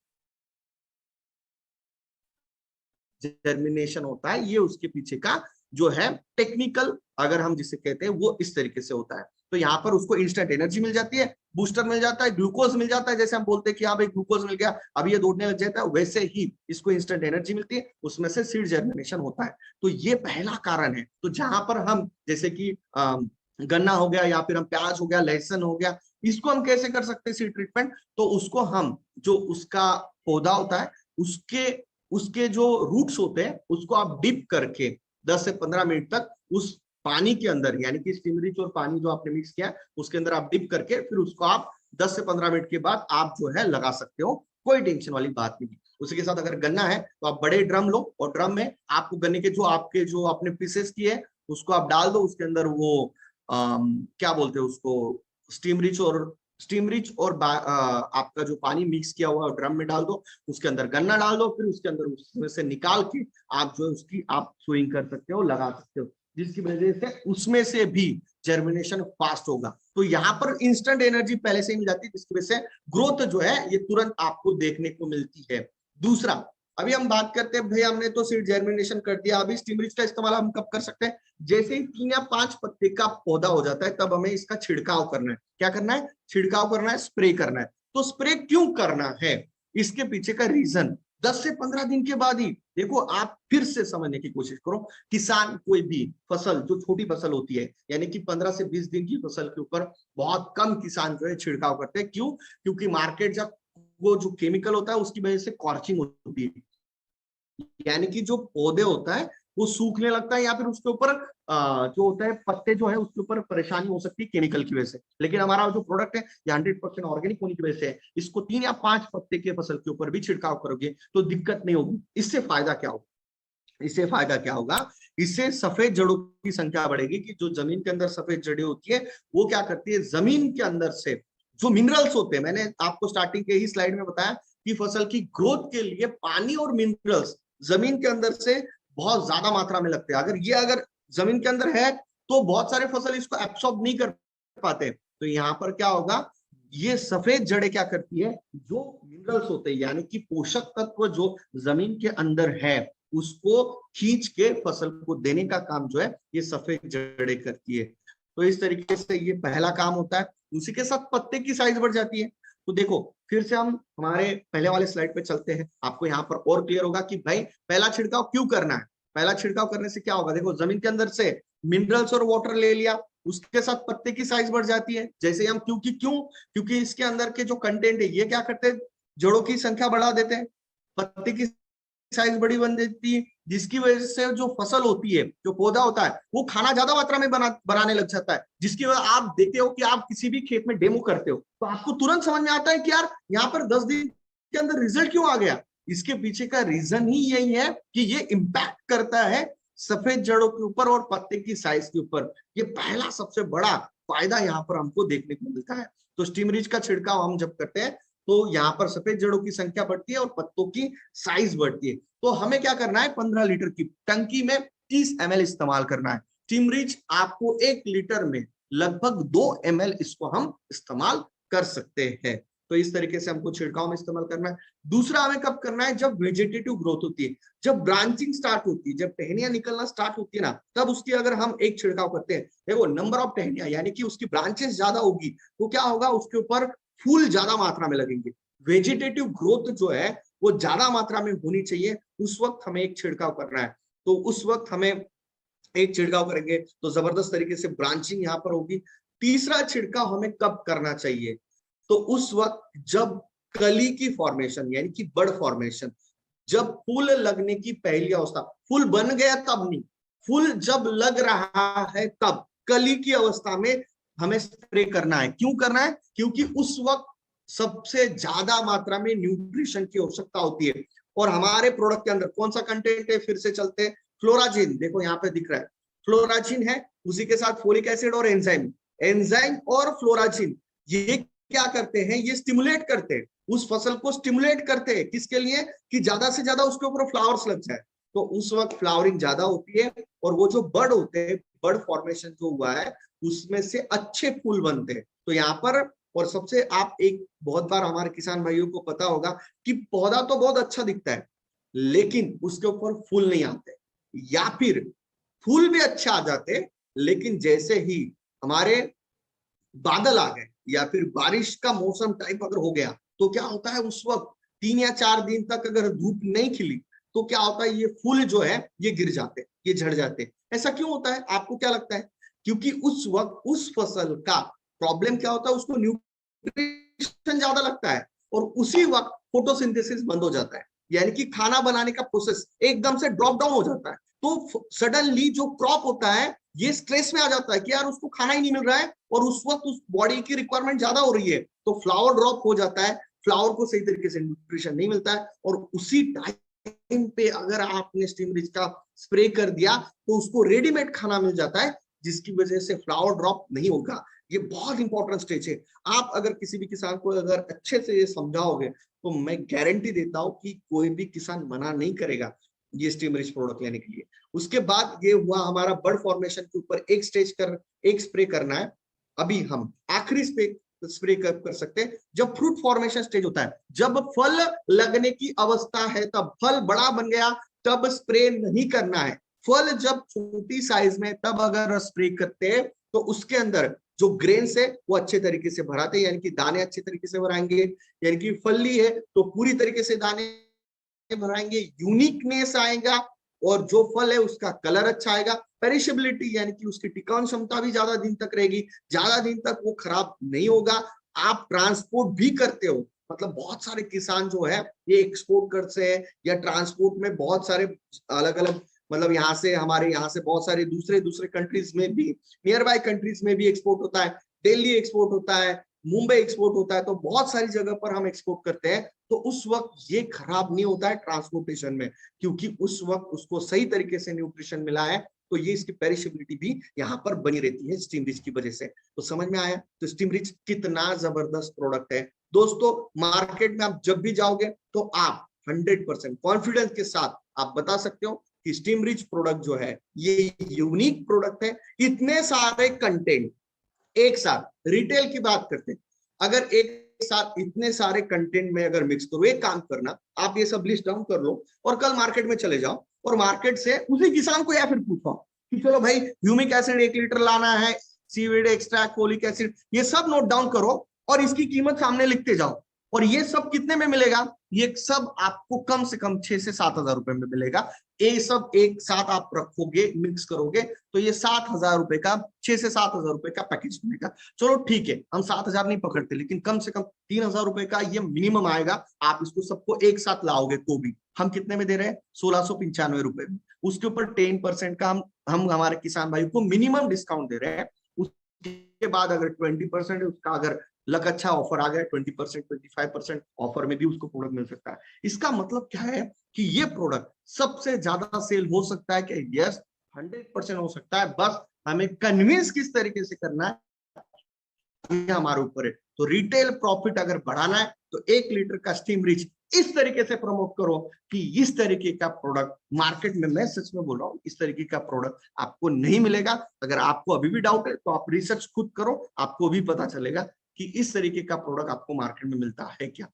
जर्मिनेशन होता है। ये उसके पीछे का जो है टेक्निकल, अगर हम जिसे कहते हैं वो इस तरीके से होता है। तो यहाँ पर उसको इंस्टेंट एनर्जी मिल जाती है, बूस्टर मिल जाता है, ग्लूकोज मिल जाता है, जैसे हम बोलते हैं कि हाँ भाई ग्लूकोज मिल गया अब ये दौड़ने लग जाता है, वैसे ही इसको इंस्टेंट एनर्जी मिलती है, उसमें से सीड जर्मिनेशन होता है। तो ये पहला कारण है। तो जहां पर हम जैसे कि गन्ना हो गया या फिर हम प्याज हो गया, लहसुन हो गया, इसको हम कैसे कर सकते हैं सीड ट्रीटमेंट, तो उसको हम जो उसका पौधा होता है उसके उसके जो रूट्स होते हैं उसको आप डिप करके 10 से 15 मिनट तक उस पानी के अंदर, यानी कि स्टीमरिच और पानी जो आपने मिक्स किया उसके अंदर आप डिप करके फिर उसको आप 10 से 15 मिनट के बाद आप जो है लगा सकते हो, कोई टेंशन वाली बात नहीं। उसी के साथ अगर गन्ना है तो आप बड़े ड्रम लो और ड्रम में आपको गन्ने के जो आपके जो आपने पीसेस किए उसको आप डाल दो, उसके अंदर वो क्या बोलते हैं उसको, स्टीमरिच और आपका जो पानी मिक्स किया हुआ ड्रम में डाल दो, उसके अंदर गन्ना डाल दो, फिर उसके अंदर उसमें से निकाल के आप जो है उसकी आप सोइंग कर सकते हो, लगा सकते हो, जिसकी वजह से उसमें से भी जर्मिनेशन फास्ट होगा। तो यहाँ पर इंस्टेंट एनर्जी पहले से ही मिल जाती है, जिसकी वजह से ग्रोथ जो है ये तुरंत आपको देखने को मिलती है। दूसरा, अभी हम बात करते हैं भाई हमने तो सीड जर्मिनेशन कर दिया, अभी स्टीमरिच का इस्तेमाल हम कब कर सकते हैं, जैसे ही 3 या 5 पत्ते का पौधा हो जाता है तब हमें इसका छिड़काव करना है। क्या करना है, छिड़काव करना है, स्प्रे करना है। तो स्प्रे क्यों करना है, इसके पीछे का रीजन 10 से 15 दिन के बाद ही, देखो आप फिर से समझने की कोशिश करो, किसान कोई भी फसल जो छोटी फसल होती है यानी कि 15 से 20 दिन की फसल के ऊपर बहुत कम किसान जो है छिड़काव करते हैं। क्यों, क्योंकि मार्केट जब वो जो केमिकल होता है उसकी वजह से कॉर्चिंग होती है, यानी कि जो पौधे होता है वो सूखने लगता है या फिर उसके ऊपर जो होता है पत्ते जो है उसके ऊपर परेशानी हो सकती है केमिकल की वजह से। लेकिन हमारा जो प्रोडक्ट है ये 100% ऑर्गेनिक होने की वजह से है, इसको 3 या 5 पत्ते के फसल के ऊपर भी छिड़काव करोगे तो दिक्कत नहीं होगी। इससे फायदा क्या होगा, इससे फायदा क्या होगा, इससे सफेद जड़ों की संख्या बढ़ेगी, कि जो जमीन के अंदर सफेद जड़ें होती है वो क्या करती है, जमीन के अंदर से जो मिनरल्स होते हैं, मैंने आपको स्टार्टिंग के ही स्लाइड में बताया कि फसल की ग्रोथ के लिए पानी और मिनरल्स जमीन के अंदर से बहुत ज्यादा मात्रा में लगते हैं। अगर जमीन के अंदर है तो बहुत सारे फसल इसको एब्सॉर्ब नहीं कर पाते। तो यहाँ पर क्या होगा, ये सफेद जड़ें क्या करती है, जो मिनरल्स होते हैं यानी कि पोषक तत्व जो जमीन के अंदर है उसको खींच के फसल को देने का काम जो है ये सफेद जड़ें करती है। तो इस तरीके से ये पहला काम होता है। उसी के साथ पत्ते की साइज बढ़ जाती है। तो देखो फिर से हम हमारे पहले वाले स्लाइड पे चलते हैं, आपको यहाँ पर और क्लियर होगा कि भाई पहला छिड़काव क्यों करना है। पहला छिड़काव करने से क्या होगा, देखो जमीन के अंदर से मिनरल्स और वाटर ले लिया, उसके साथ पत्ते की साइज बढ़ जाती है। जैसे हम क्योंकि इसके अंदर के जो कंटेंट है ये क्या करते हैं, जड़ों की संख्या बढ़ा देते हैं, पत्ते की साइज बड़ी बन जाती है, जिसकी वजह से जो फसल होती है, जो पौधा होता है वो खाना ज्यादा मात्रा में बनाने लग जाता है। जिसकी वजह आप देखते हो कि आप किसी भी खेत में डेमो करते हो तो आपको तुरंत समझ में आता है कि यार यहाँ पर 10 दिन के अंदर रिजल्ट क्यों आ गया। इसके पीछे का रीजन ही यही है कि ये इंपैक्ट करता है सफेद जड़ों के ऊपर और पत्ते की साइज के ऊपर। ये पहला सबसे बड़ा फायदा यहाँ पर हमको देखने को मिलता है। तो स्टीमरिच का छिड़काव हम जब करते हैं तो यहाँ पर सफेद जड़ों की संख्या बढ़ती है और पत्तों की साइज बढ़ती है। तो हमें क्या करना है, 15 लीटर की टंकी में 30 ml इस्तेमाल करना है। टिमरिच आपको 1 लीटर में लगभग 2 ml इसको हम इस्तेमाल कर सकते हैं। तो इस तरीके से हमको छिड़काव में इस्तेमाल करना है। दूसरा हमें कब करना है, जब वेजिटेटिव ग्रोथ होती है, जब ब्रांचिंग स्टार्ट होती है, जब टहनियां निकलना स्टार्ट होती है ना, तब उसकी अगर हम एक छिड़काव करते हैं। देखो नंबर ऑफ टहनियां यानी कि उसकी ब्रांचेस ज्यादा होगी तो क्या होगा, उसके ऊपर फूल ज्यादा मात्रा में लगेंगे। वेजिटेटिव ग्रोथ जो है वो ज्यादा मात्रा में होनी चाहिए, उस वक्त हमें एक छिड़काव करना है। तो उस वक्त हमें एक छिड़काव करेंगे तो जबरदस्त तरीके से ब्रांचिंग यहाँ पर होगी। तीसरा छिड़काव हमें कब करना चाहिए, तो उस वक्त जब कली की फॉर्मेशन यानी कि बड फॉर्मेशन, जब फूल लगने की पहली अवस्था, फूल बन गया तब नहीं, फूल जब लग रहा है तब, कली की अवस्था में हमें स्प्रे करना है। क्यों करना है, क्योंकि उस वक्त सबसे ज्यादा मात्रा में न्यूट्रिशन की आवश्यकता होती है। और हमारे प्रोडक्ट के अंदर कौन सा कंटेंट है, फिर से चलते हैं, फ्लोराजिन, देखो यहाँ पे दिख रहा है फ्लोराजिन है, उसी के साथ फोलिक एसिड और एंजाइम। एंजाइम और फ्लोराजिन ये क्या करते हैं, ये स्टिमुलेट करते हैं, उस फसल को स्टिमुलेट करते हैं, किसके लिए, कि ज्यादा से ज्यादा उसके ऊपर फ्लावर्स लग जाए। तो उस वक्त फ्लावरिंग ज्यादा होती है और वो जो बर्ड होते हैं, बर्ड फॉर्मेशन जो हुआ है उसमें से अच्छे फूल बनते हैं। तो यहाँ पर, और सबसे आप एक बहुत बार हमारे किसान भाइयों को पता होगा कि पौधा तो बहुत अच्छा दिखता है लेकिन उसके ऊपर फूल नहीं आते, या फिर फूल भी अच्छे आ जाते लेकिन जैसे ही हमारे बादल आ गए या फिर बारिश का मौसम टाइप अगर हो गया तो क्या होता है, उस वक्त 3 या 4 दिन तक अगर धूप नहीं खिली तो क्या होता है, ये फूल जो है ये गिर जाते, ये झड़ जाते। ऐसा क्यों होता है, आपको क्या लगता है, क्योंकि उस वक्त उस फसल का प्रॉब्लम क्या होता है, उसको न्यूट्रिशन ज्यादा लगता है और उसी वक्त फोटोसिंथेसिस बंद हो जाता है, यानी कि खाना बनाने का प्रोसेस एकदम से ड्रॉप डाउन हो जाता है। तो सडनली जो क्रॉप होता है ये स्ट्रेस में आ जाता है कि यार उसको खाना ही नहीं मिल रहा है और उस वक्त उस बॉडी की रिक्वायरमेंट ज्यादा हो रही है, तो फ्लावर ड्रॉप हो जाता है, फ्लावर को सही तरीके से न्यूट्रिशन नहीं मिलता है और उसी टाइम पे अगर आपने स्टिमरिच का स्प्रे कर दिया तो उसको रेडीमेड खाना मिल जाता है जिसकी वजह से फ्लावर ड्रॉप नहीं होगा। ये बहुत इंपॉर्टेंट स्टेज है। आप अगर किसी भी किसान को अगर अच्छे से ये समझाओगे तो मैं गारंटी देता हूं कि कोई भी किसान मना नहीं करेगा ये स्टिमरिच प्रोडक्ट लेने के लिए। उसके बाद ये हुआ हमारा बर्ड फॉर्मेशन के ऊपर एक स्प्रे करना है। अभी हम आखिरी स्प्रे कर सकते हैं जब फ्रूट फॉर्मेशन स्टेज होता है, जब फल लगने की अवस्था है, तब फल बड़ा बन गया तब स्प्रे नहीं करना है। फल जब छोटी साइज में तब अगर स्प्रे करते हैं तो उसके अंदर जो ग्रेन्स है वो अच्छे तरीके से भराते हैं, यानी कि दाने अच्छे तरीके से भराएंगे, यानी कि फली है तो पूरी तरीके से दाने भराएंगे, यूनिकनेस आएगा और जो फल है उसका कलर अच्छा आएगा। पेरिशेबिलिटी यानी कि उसकी टिकाऊ क्षमता भी ज्यादा दिन तक रहेगी, ज्यादा दिन तक वो खराब नहीं होगा। आप ट्रांसपोर्ट भी करते हो, मतलब बहुत सारे किसान जो है ये एक्सपोर्ट करते हैं या ट्रांसपोर्ट में बहुत सारे अलग अलग, मतलब यहाँ से हमारे यहाँ से बहुत सारे दूसरे दूसरे कंट्रीज में भी, नियर बाय कंट्रीज में भी एक्सपोर्ट होता है, दिल्ली एक्सपोर्ट होता है, मुंबई एक्सपोर्ट होता है, तो बहुत सारी जगह पर हम एक्सपोर्ट करते हैं। तो उस वक्त ये खराब नहीं होता है ट्रांसपोर्टेशन में, क्योंकि उस वक्त उसको सही तरीके से न्यूट्रिशन मिला है, तो ये इसकी पेरिशेबिलिटी भी यहाँ पर बनी रहती है स्टिमरिच की वजह से। तो समझ में आया तो स्टिमरिच कितना जबरदस्त प्रोडक्ट है। दोस्तों मार्केट में आप जब भी जाओगे तो आप 100% कॉन्फिडेंस के साथ आप बता सकते हो कि स्टिमरिच प्रोडक्ट जो है ये यूनिक प्रोडक्ट है। इतने सारे कंटेंट एक साथ, रिटेल की बात करते हैं, अगर एक साथ इतने सारे कंटेंट में अगर मिक्स करो, एक काम करना आप ये सब लिस्ट डाउन कर लो और कल मार्केट में चले जाओ और मार्केट से उसी किसान को या फिर पूछो कि चलो भाई ह्यूमिक एसिड 1 लीटर लाना है, सीवीड एक्सट्रैक्ट, फोलिक एसिड, ये सब नोट डाउन करो और इसकी कीमत सामने लिखते जाओ। और ये सब कितने में मिलेगा, ये सब आपको कम से कम 6 से 7 हजार रुपए में मिलेगा। ये सब एक साथ आप रखोगे, मिक्स करोगे तो ये 7 हजार रुपए का, 6 से 7 हजार रुपए का पैकेज मिलेगा। चलो ठीक है, हम 7 हजार नहीं पकड़ते, लेकिन कम से कम 3 हजार रुपए का ये मिनिमम आएगा। आप इसको सबको एक साथ लाओगे तो भी हम कितने में दे रहे हैं, 1695 रुपए में। उसके ऊपर 10% का हम हमारे किसान भाई को मिनिमम डिस्काउंट दे रहे हैं। उसके बाद अगर 20% है उसका, अगर लक अच्छा ऑफर आ गया 20%, 25% ऑफर में भी उसको प्रोडक्ट मिल सकता है। इसका मतलब क्या है कि ये प्रोडक्ट सबसे ज्यादा सेल हो सकता है कि यस 100% हो सकता है, बस हमें कन्विंस किस तरीके से करना है ये हमारे ऊपर है। तो रिटेल प्रॉफिट अगर बढ़ाना है तो 1 लीटर का स्टीम रिच इस तरीके से प्रमोट करो कि इस तरीके का प्रोडक्ट मार्केट में, मैं सच में बोल रहा हूँ, इस तरीके का प्रोडक्ट आपको नहीं मिलेगा। अगर आपको अभी भी डाउट है तो आप रिसर्च खुद करो, आपको भी पता चलेगा कि इस तरीके का प्रोडक्ट आपको मार्केट में मिलता है क्या।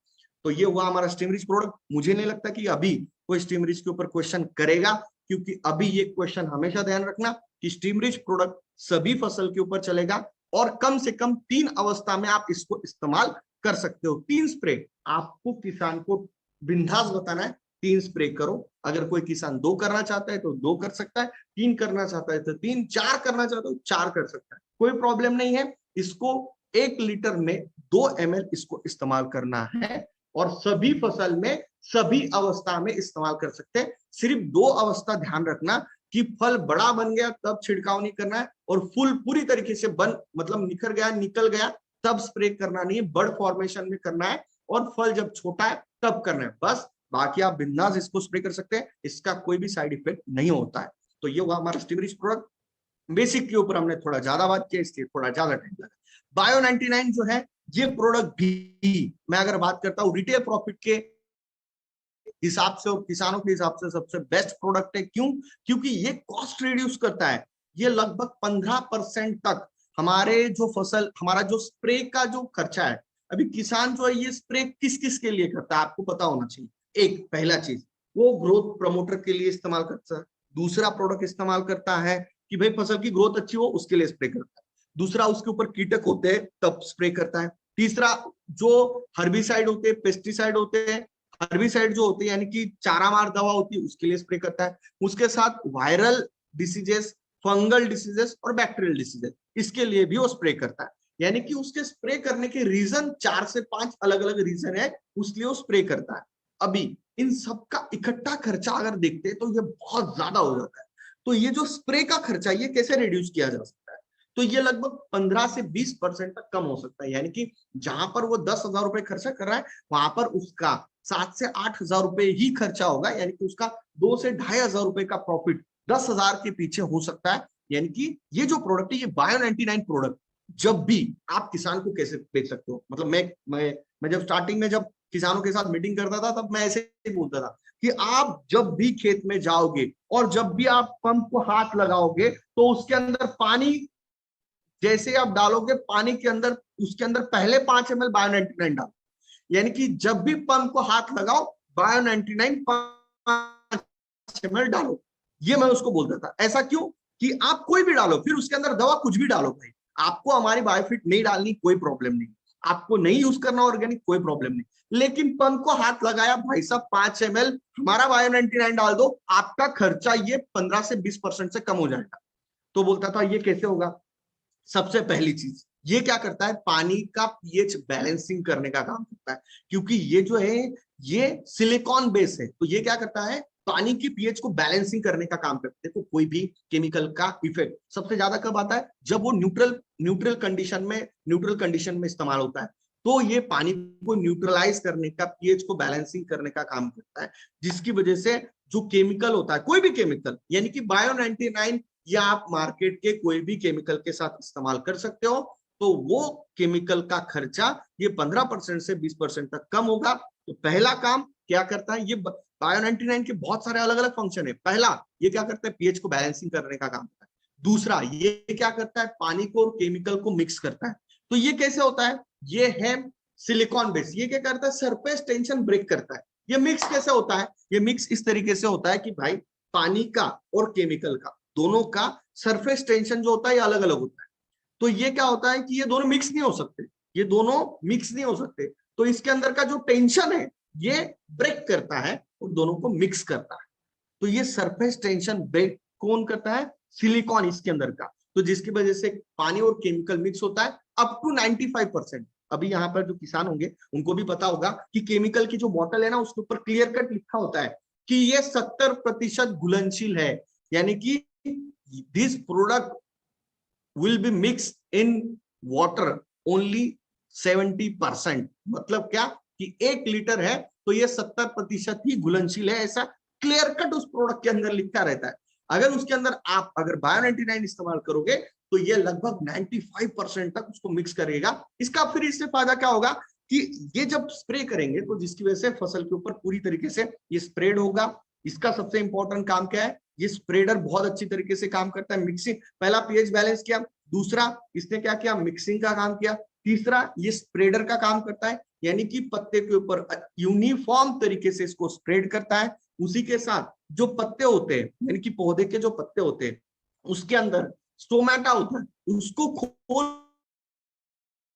तो ये हुआ हमारा स्टीम रिच प्रोडक्ट। मुझे नहीं लगता कि अभी कोई स्टीम रिच के ऊपर क्वेश्चन करेगा, क्योंकि अभी ये क्वेश्चन हमेशा ध्यान रखना कि स्टीम रिच प्रोडक्ट सभी फसल के ऊपर चलेगा और कम से कम 3 अवस्था में आप इसको इस्तेमाल कर सकते हो। 3 स्प्रे आपको किसान को बिंदास बताना है, 3 स्प्रे करो। अगर कोई किसान 2 करना चाहता है तो 2 कर सकता है, 3 करना चाहता है तो 3, 4 करना चाहता है तो 4 कर सकता है, कोई प्रॉब्लम नहीं है। इसको 1 लीटर में 2 ml इसको इस्तेमाल करना है और सभी फसल में सभी अवस्था में इस्तेमाल कर सकते हैं। सिर्फ 2 अवस्था ध्यान रखना कि फल बड़ा बन गया तब छिड़काव नहीं करना है, और फूल पूरी तरीके से बन मतलब निखर गया, निकल गया, तब स्प्रे करना नहीं है। बर्ड फॉर्मेशन में करना है और फल जब छोटा है तब करना है बस। बाकी आप बिंदास इसको स्प्रे कर सकते हैं, इसका कोई भी साइड इफेक्ट नहीं होता है। तो ये हुआ हमारा स्टीम रिच प्रोडक्ट। बेसिक के ऊपर हमने थोड़ा ज्यादा बात किया, इसलिए थोड़ा ज्यादा टाइम लगा। बायो 99 जो है ये प्रोडक्ट भी, मैं अगर बात करता हूँ रिटेल प्रॉफिट के हिसाब से और किसानों के हिसाब से सबसे बेस्ट प्रोडक्ट है। क्यों? क्योंकि ये कॉस्ट रिड्यूस करता है। ये लगभग 15% तक हमारे जो फसल, हमारा जो स्प्रे का जो खर्चा है, अभी किसान जो है ये स्प्रे किस किस के लिए करता है आपको पता होना चाहिए। एक पहला चीज, वो ग्रोथ प्रमोटर के लिए इस्तेमाल करता है। दूसरा प्रोडक्ट इस्तेमाल करता है कि भाई फसल की ग्रोथ अच्छी हो उसके लिए स्प्रे करता है। दूसरा, उसके ऊपर कीटक होते हैं तब स्प्रे करता है। तीसरा, जो हर्बिसाइड होते हैं, पेस्टिसाइड होते हैं, हर्बिसाइड जो होते हैं यानी कि चारा मार दवा होती है उसके लिए स्प्रे करता है। उसके साथ वायरल डिसीजेस, फंगल डिसीजेस और बैक्टीरियल डिसीजेस, इसके लिए भी वो स्प्रे करता है। यानी कि उसके स्प्रे करने के रीजन 4 से 5 अलग अलग रीजन है, उसलिए वो स्प्रे करता है। अभी इन सबका इकट्ठा खर्चा अगर देखते हैं तो ये बहुत ज्यादा हो जाता है। तो ये जो स्प्रे का खर्चा, ये कैसे रिड्यूस किया जा सकता है? तो ये लगभग 15 से 20% तक कम हो सकता है। यानी कि जहां पर वो 10,000 रुपए खर्चा कर रहा है, वहां पर उसका 7 से 8,000 रुपए ही खर्चा होगा। यानी कि उसका 2 से 2,500 रुपए का प्रॉफिट 10,000 के पीछे हो सकता है। यानी कि ये जो प्रोडक्ट है, ये बायो 99 प्रोडक्ट जब भी आप किसान को कैसे बेच सकते हो, मतलब मैं जब स्टार्टिंग में जब किसानों के साथ मीटिंग करता था तब मैं ऐसे ही बोलता था कि आप जब भी खेत में जाओगे और जब भी आप पंप को हाथ लगाओगे तो उसके अंदर पानी जैसे आप डालोगे, पानी के अंदर उसके अंदर पहले 5 ml बायो 99 डालो। यानी कि जब भी पंप को हाथ लगाओ बायो 99 5 ml डालो। ये मैं उसको बोलता था। ऐसा क्यों? कि आप कोई भी डालो, फिर उसके अंदर दवा कुछ भी डालो भाई, आपको हमारी बायोफिट नहीं डालनी कोई प्रॉब्लम नहीं, आपको नहीं यूज करना ऑर्गेनिक कोई प्रॉब्लम नहीं, लेकिन पंप को हाथ लगाया भाई साहब 5 ml हमारा बायो 99 डाल दो, आपका खर्चा ये 15 से 20% से कम हो जाएगा। तो बोलता था ये कैसे होगा? सबसे पहली चीज, ये क्या करता है, पानी का पीएच बैलेंसिंग करने का काम करता है। क्योंकि ये जो है ये सिलिकॉन बेस है, तो ये क्या करता है, पानी की पीएच को बैलेंसिंग करने का काम करता है। तो कोई भी केमिकल का इफेक्ट सबसे ज्यादा कब आता है? जब वो न्यूट्रल कंडीशन में इस्तेमाल होता है। तो ये पानी को न्यूट्रलाइज करने का, पीएच को बैलेंसिंग करने का काम करता है, जिसकी वजह से जो केमिकल होता है, कोई भी केमिकल, यानी कि बायो 99 या आप मार्केट के कोई भी केमिकल के साथ इस्तेमाल कर सकते हो, तो वो केमिकल का खर्चा ये 15% से 20% तक कम होगा। तो पहला काम क्या करता है, ये बायो 99 के बहुत सारे अलग अलग फंक्शन है। पहला, ये क्या करता है, पीएच को बैलेंसिंग करने का काम करता है। दूसरा, ये क्या करता है, पानी को और केमिकल को मिक्स करता है। तो ये कैसे होता है, ये है सिलिकॉन बेस। ये क्या करता है, सरफेस टेंशन ब्रेक करता है। ये मिक्स कैसे होता है? ये मिक्स इस तरीके से होता है कि भाई पानी का और केमिकल का दोनों का सरफेस टेंशन जो होता है ये अलग अलग होता है। तो ये क्या होता है कि ये दोनों मिक्स नहीं हो सकते, ये दोनों मिक्स नहीं हो सकते। तो इसके अंदर का जो टेंशन है ये ब्रेक करता है और दोनों को मिक्स करता है। तो ये सरफेस टेंशन ब्रेक कौन करता है? सिलिकॉन इसके अंदर का। तो जिसकी वजह से पानी और केमिकल मिक्स होता है अप टू 95%। अभी यहाँ पर जो किसान होंगे उनको भी पता होगा कि केमिकल की जो बॉटल है ना, उसके ऊपर क्लियर कट लिखा होता है कि ये 70% घुलनशील है। यानी कि this product will be mix in water only 70%। मतलब क्या कि 1 लीटर है तो ये 70% ही घुलनशील है, ऐसा क्लियर कट उस प्रोडक्ट के अंदर लिखा रहता है। अगर उसके अंदर आप अगर बायो 99 इस्तेमाल करोगे तो ये लगभग 95% तक उसको मिक्स करेगा। इसका फिर इससे फायदा क्या होगा कि ये जब स्प्रे करेंगे तो जिसकी वजह से फसल के ऊपर पूरी तरीके से ये स्प्रेड होगा। इसका सबसे इंपॉर्टेंट काम क्या है, ये स्प्रेडर बहुत अच्छी तरीके से काम करता है। मिक्सिंग, पहला पीएच बैलेंस किया, दूसरा इसने क्या किया, मिक्सिंग का काम किया, तीसरा ये स्प्रेडर का काम करता है, यानी कि पत्ते के ऊपर यूनिफॉर्म तरीके से इसको स्प्रेड करता है। उसी के साथ जो पत्ते होते हैं, यानी कि पौधे के जो पत्ते होते हैं उसके अंदर स्टोमेटा होता है, उसको खोल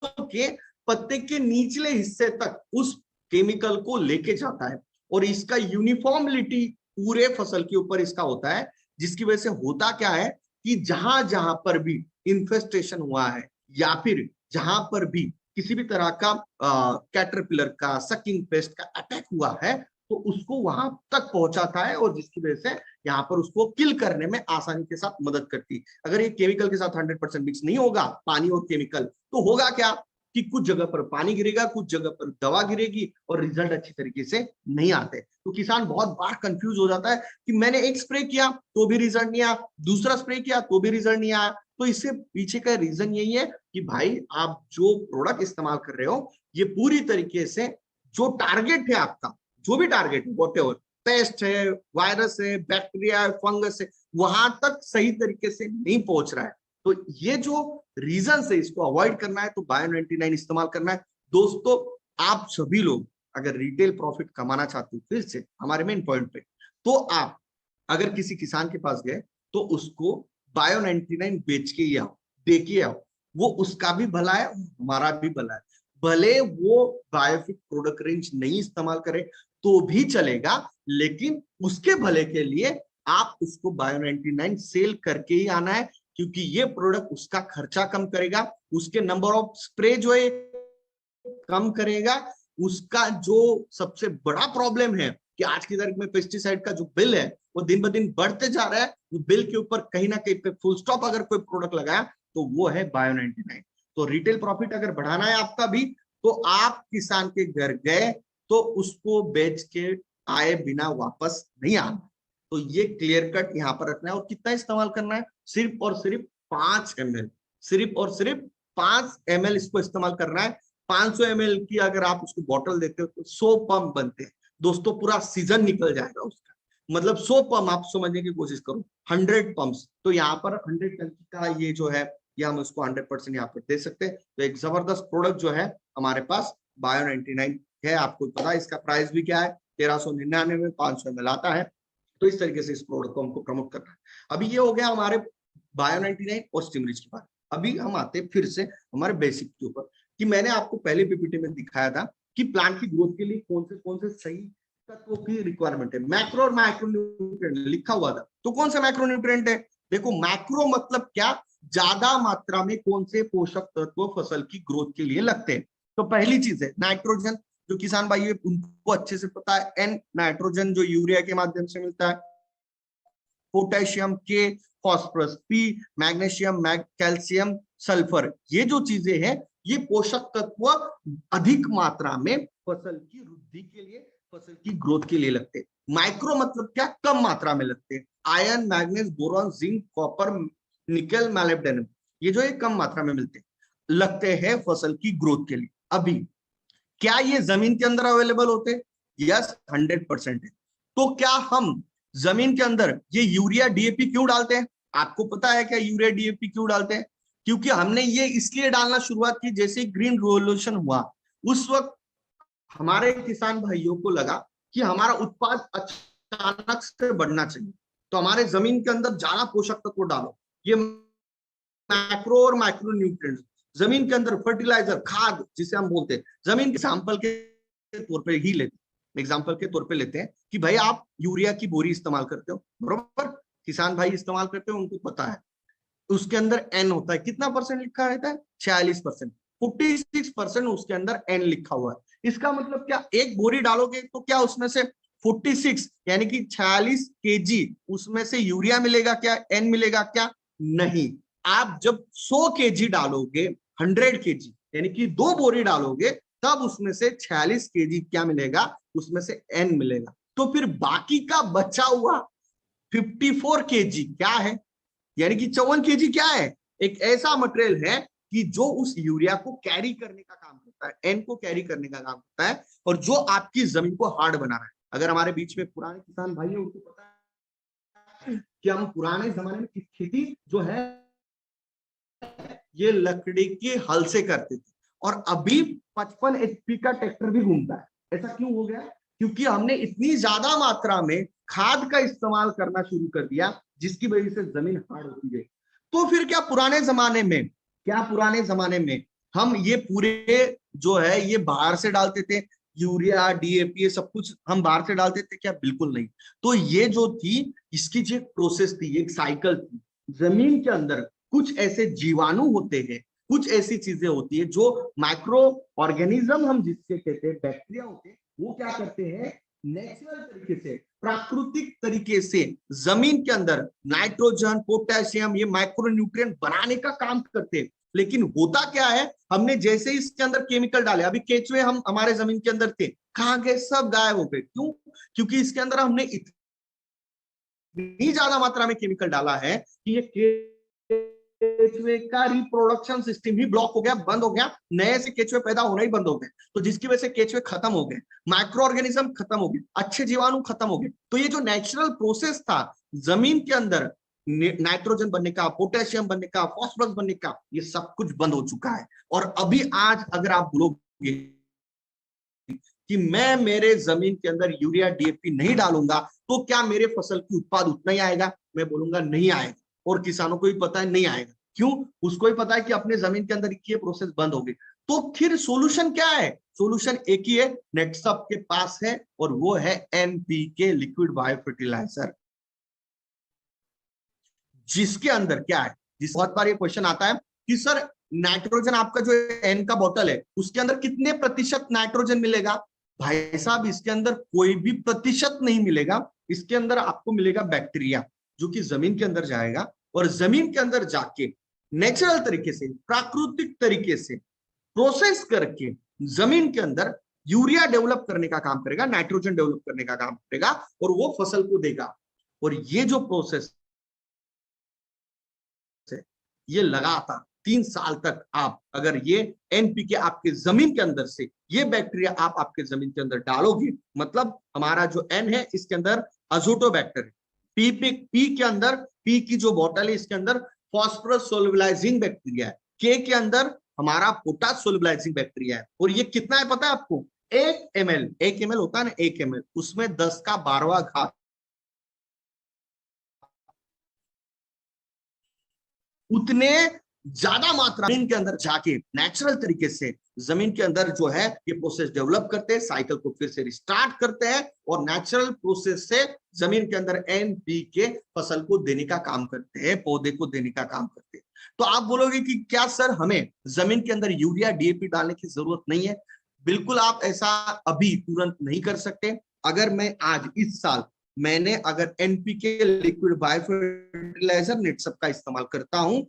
के पत्ते के निचले हिस्से तक उस केमिकल को लेके जाता है। और इसका यूनिफॉर्मिलिटी पूरे फसल के ऊपर इसका होता है, जिसकी वजह से होता क्या है कि जहां जहां पर भी इन्फेस्टेशन हुआ है या फिर जहां पर भी किसी भी तरह का कैटरपिलर का, सकिंग पेस्ट का अटैक हुआ है तो उसको वहां तक पहुंचाता है और जिसकी वजह से यहाँ पर उसको किल करने में आसानी के साथ मदद करती है। अगर ये केमिकल के साथ 100% मिक्स नहीं होगा, पानी और केमिकल, तो होगा क्या कि कुछ जगह पर पानी गिरेगा, कुछ जगह पर दवा गिरेगी और रिजल्ट अच्छी तरीके से नहीं आते। तो किसान बहुत बार कंफ्यूज हो जाता है कि मैंने एक स्प्रे किया तो भी रिजल्ट नहीं आया, दूसरा स्प्रे किया तो भी रिजल्ट नहीं आया। तो इससे पीछे का रीजन यही है कि भाई आप जो प्रोडक्ट इस्तेमाल कर रहे हो ये पूरी तरीके से जो टारगेट है आपका, जो भी टारगेट है, वॉटेवर, पेस्ट है, वायरस है, बैक्टीरिया है, फंगस है, वहां तक सही तरीके से नहीं पहुंच रहा है। तो ये जो रीजन है इसको अवॉइड करना है तो बायो 99 इस्तेमाल करना है। दोस्तों आप सभी लोग अगर रिटेल प्रॉफिट कमाना चाहते हो, फिर से हमारे मेन पॉइंट पे, तो आप अगर किसी किसान के पास गए तो उसको बायो 99 बेच के ही आओ, दे के आओ। वो उसका भी भला है, हमारा भी भला है। भले वो बायोफिट प्रोडक्ट रेंज नहीं इस्तेमाल करे तो भी चलेगा, लेकिन उसके भले के लिए आप उसको बायो 99 सेल करके ही आना है, क्योंकि ये प्रोडक्ट उसका खर्चा कम करेगा, उसके नंबर ऑफ स्प्रे जो है कम करेगा। उसका जो सबसे बड़ा प्रॉब्लम है कि आज की तारीख में पेस्टिसाइड का जो बिल है वो दिन ब दिन बढ़ते जा रहा है, वो बिल के ऊपर कहीं ना कहीं पे फुल स्टॉप अगर कोई प्रोडक्ट लगाया तो वो है बायो 99। तो रिटेल प्रॉफिट अगर बढ़ाना है आपका भी, तो आप किसान के घर गए तो उसको बेच के आए बिना वापस नहीं आना। तो ये क्लियर कट यहाँ पर रखना है। और कितना इस्तेमाल करना है, सिर्फ और सिर्फ 5 ml, सिर्फ और सिर्फ 5 ml इसको इस्तेमाल करना है। 500 ml की अगर आप उसको बॉटल देते हो तो 100 पंप बनते हैं दोस्तों, पूरा सीजन निकल जाएगा उसका। मतलब 100 पंप आप समझने की कोशिश करो, 100 पंप्स। तो यहाँ पर 100 टंकी का ये जो है, ये हम उसको 100% यहाँ पर दे सकते हैं। तो एक जबरदस्त प्रोडक्ट जो है हमारे पास बायो 99 है। आपको पता है इसका प्राइस भी क्या है, 1399 में 500 ml आता है। तो इस तरीके से इस प्रोडक्ट को हमको प्रमोट करना है। अभी ये हो गया हमारे बायो 99 और स्टिमरिच की बात। अभी हम आते हैं फिर से हमारे बेसिक के ऊपर, कि मैंने आपको पहले पीपीटी में दिखाया था कि प्लांट की ग्रोथ के लिए कौन से सही तत्वों की रिक्वायरमेंट है। मैक्रो और माइक्रो न्यूट्रिएंट लिखा हुआ था। तो कौन सा मैक्रो न्यूट्रिएंट है, देखो मैक्रो मतलब क्या, ज्यादा मात्रा में कौन से पोषक तत्व फसल की ग्रोथ के लिए लगते हैं। तो पहली चीज है नाइट्रोजन, जो किसान भाई है उनको अच्छे से पता है। एन नाइट्रोजन जो यूरिया के माध्यम से मिलता है। पोटेशियम, के phosphorus, P magnesium, calcium, sulphur, ये जो चीजें हैं ये पोषक तत्व अधिक मात्रा में फसल की वृद्धि के लिए, फसल की ग्रोथ के लिए लगते हैं। माइक्रो मतलब क्या, कम मात्रा में लगते हैं। Iron, manganese, boron, zinc, copper, निकल, मोलिब्डेनम, ये जो है कम मात्रा में मिलते हैं, लगते हैं फसल की ग्रोथ के लिए। अभी क्या ये जमीन के अंदर अवेलेबल होते हैं? यस, 100% है। तो क्या हम जमीन के अंदर ये यूरिया डीएपी क्यों डालते हैं? आपको पता है क्या यूरिया डीएपी क्यों डालते हैं? क्योंकि हमने ये इसलिए डालना शुरुआत की, जैसे ग्रीन रिवॉल्यूशन हुआ उस वक्त हमारे किसान भाइयों को लगा कि हमारा उत्पाद अचानक से बढ़ना चाहिए, तो हमारे जमीन के अंदर ज्यादा पोषक तत्व डालो। ये मैक्रो और माइक्रो न्यूट्रिएंट्स जमीन के अंदर, फर्टिलाइजर, खाद जिसे हम बोलते हैं, जमीन एग्जाम्पल के तौर पे ही लेते हैं, एग्जाम्पल के तौर पे लेते हैं कि भाई आप यूरिया की बोरी इस्तेमाल करते हो, बरोबर, किसान भाई इस्तेमाल करते हो, उनको पता है उसके अंदर एन होता है, कितना परसेंट लिखा रहता है, 46%, 46% उसके अंदर एन लिखा हुआ है। इसका मतलब क्या, एक बोरी डालोगे तो क्या उसमें से 46 यानी कि 46 केजी उसमें से यूरिया मिलेगा क्या, एन मिलेगा क्या? नहीं। आप जब 100 केजी डालोगे, 100 केजी यानी कि 2 बोरी डालोगे, तब उसमें से 46 केजी क्या मिलेगा, उसमें से एन मिलेगा। तो फिर बाकी का बचा हुआ 54 केजी क्या है, यानी कि 54 केजी क्या है, एक ऐसा मटेरियल है कि जो उस यूरिया को कैरी करने का काम करता है, एन को कैरी करने का काम करता है, और जो आपकी जमीन को हार्ड बना रहा है। अगर हमारे बीच में पुराने किसान भाई है, उनको पता है कि हम पुराने जमाने में खेती जो है ये लकड़ी के हल से करते थे, और अभी 55 HP का ट्रैक्टर भी घूमता है। ऐसा क्यों हो गया? क्योंकि हमने इतनी ज्यादा मात्रा में खाद का इस्तेमाल करना शुरू कर दिया, जिसकी वजह से जमीन हार्ड होती गई। तो फिर पुराने जमाने में हम ये पूरे जो है ये बाहर से डालते थे, यूरिया DAP ये सब कुछ हम बाहर से डालते थे क्या? बिल्कुल नहीं। तो ये जो थी, इसकी जो एक प्रोसेस थी, एक साइकिल थी। जमीन के अंदर कुछ ऐसे जीवाणु होते हैं, कुछ ऐसी चीजें होती है जो माइक्रो ऑर्गेनिज्म हम जिससे कहते हैं, बैक्टीरिया होते हैं, वो क्या करते हैं, नेचुरल तरीके से, प्राकृतिक तरीके से जमीन के अंदर नाइट्रोजन, पोटेशियम, ये माइक्रो न्यूट्रिएंट बनाने का काम करते हैं। लेकिन होता क्या है, हमने जैसे ही इसके अंदर केमिकल डाले, अभी केचुए हम हमारे जमीन के अंदर थे, कहां गए? सब गायब हो गए। क्यों? क्योंकि इसके अंदर हमने इतनी ज्यादा मात्रा में केमिकल डाला है कि ये केचुए का रिप्रोडक्शन सिस्टम ही ब्लॉक हो गया, बंद हो गया, नए से केचुए पैदा होना ही बंद हो गए। तो जिसकी वजह से केचुए खत्म हो गए, माइक्रो ऑर्गेनिज्म खत्म हो गए, अच्छे जीवाणु खत्म हो गए। तो ये जो नेचुरल प्रोसेस था जमीन के अंदर नाइट्रोजन बनने का, पोटेशियम बनने का, फॉस्फोरस बनने का, ये सब कुछ बंद हो चुका है। और अभी आज अगर आप बोलोगे कि मैं मेरे जमीन के अंदर यूरिया DAP नहीं डालूंगा तो क्या मेरे फसल की उत्पाद उतना ही आएगा? मैं बोलूंगा नहीं आएगा। और किसानों को भी पता है नहीं आएगा। क्यों? उसको भी पता है कि अपने जमीन के अंदर ये प्रोसेस बंद हो गई। तो फिर सोल्यूशन क्या है? सोल्यूशन एक ही है, नेटसप के पास है, और वो है NPK, लिक्विड बायो फर्टिलाइजर। जिसके अंदर क्या है, जिस बहुत बार ये क्वेश्चन आता है कि सर नाइट्रोजन आपका जो एन का बोतल है उसके अंदर कितने प्रतिशत नाइट्रोजन मिलेगा? भाई साहब, इसके अंदर कोई भी प्रतिशत नहीं मिलेगा। इसके अंदर आपको मिलेगा बैक्टीरिया, जो कि जमीन के अंदर जाएगा, और जमीन के अंदर जाके नेचुरल तरीके से, प्राकृतिक तरीके से प्रोसेस करके जमीन के अंदर यूरिया डेवलप करने का काम करेगा, नाइट्रोजन डेवलप करने का काम करेगा, और वो फसल को देगा। और ये जो प्रोसेस है, ये लगातार 3 साल तक आप अगर ये NPK आपके जमीन के अंदर से, ये बैक्टीरिया आप आपके जमीन के अंदर डालोगे, मतलब हमारा जो N है इसके अंदर अजोटोबैक्टर है, पी के अंदर, पी की जो बॉटल है इसके अंदर फॉस्फोरस सोलबिलाइजिंग बैक्टीरिया है, के अंदर हमारा पोटास सोलबिलाइजिंग बैक्टीरिया है। और ये कितना है पता है आपको? 1 ml होता है ना, 1 ml, उसमें 10 का 12वां घात उतने ज्यादा मात्रा जमीन के अंदर जाके नेचुरल तरीके से जमीन के अंदर जो है ये प्रोसेस डेवलप करते हैं, साइकिल को फिर से रिस्टार्ट करते हैं, और नेचुरल प्रोसेस से जमीन के अंदर NPK फसल को देने का काम करते हैं, पौधे को देने का काम करते हैं। तो आप बोलोगे कि क्या सर हमें जमीन के अंदर यूरिया DAP डालने की जरूरत नहीं है? बिल्कुल, आप ऐसा अभी तुरंत नहीं कर सकते। अगर मैं आज इस साल मैंने अगर NPK, लिक्विड बायो फर्टिलाइजर, नेटसप का इस्तेमाल करता हूं,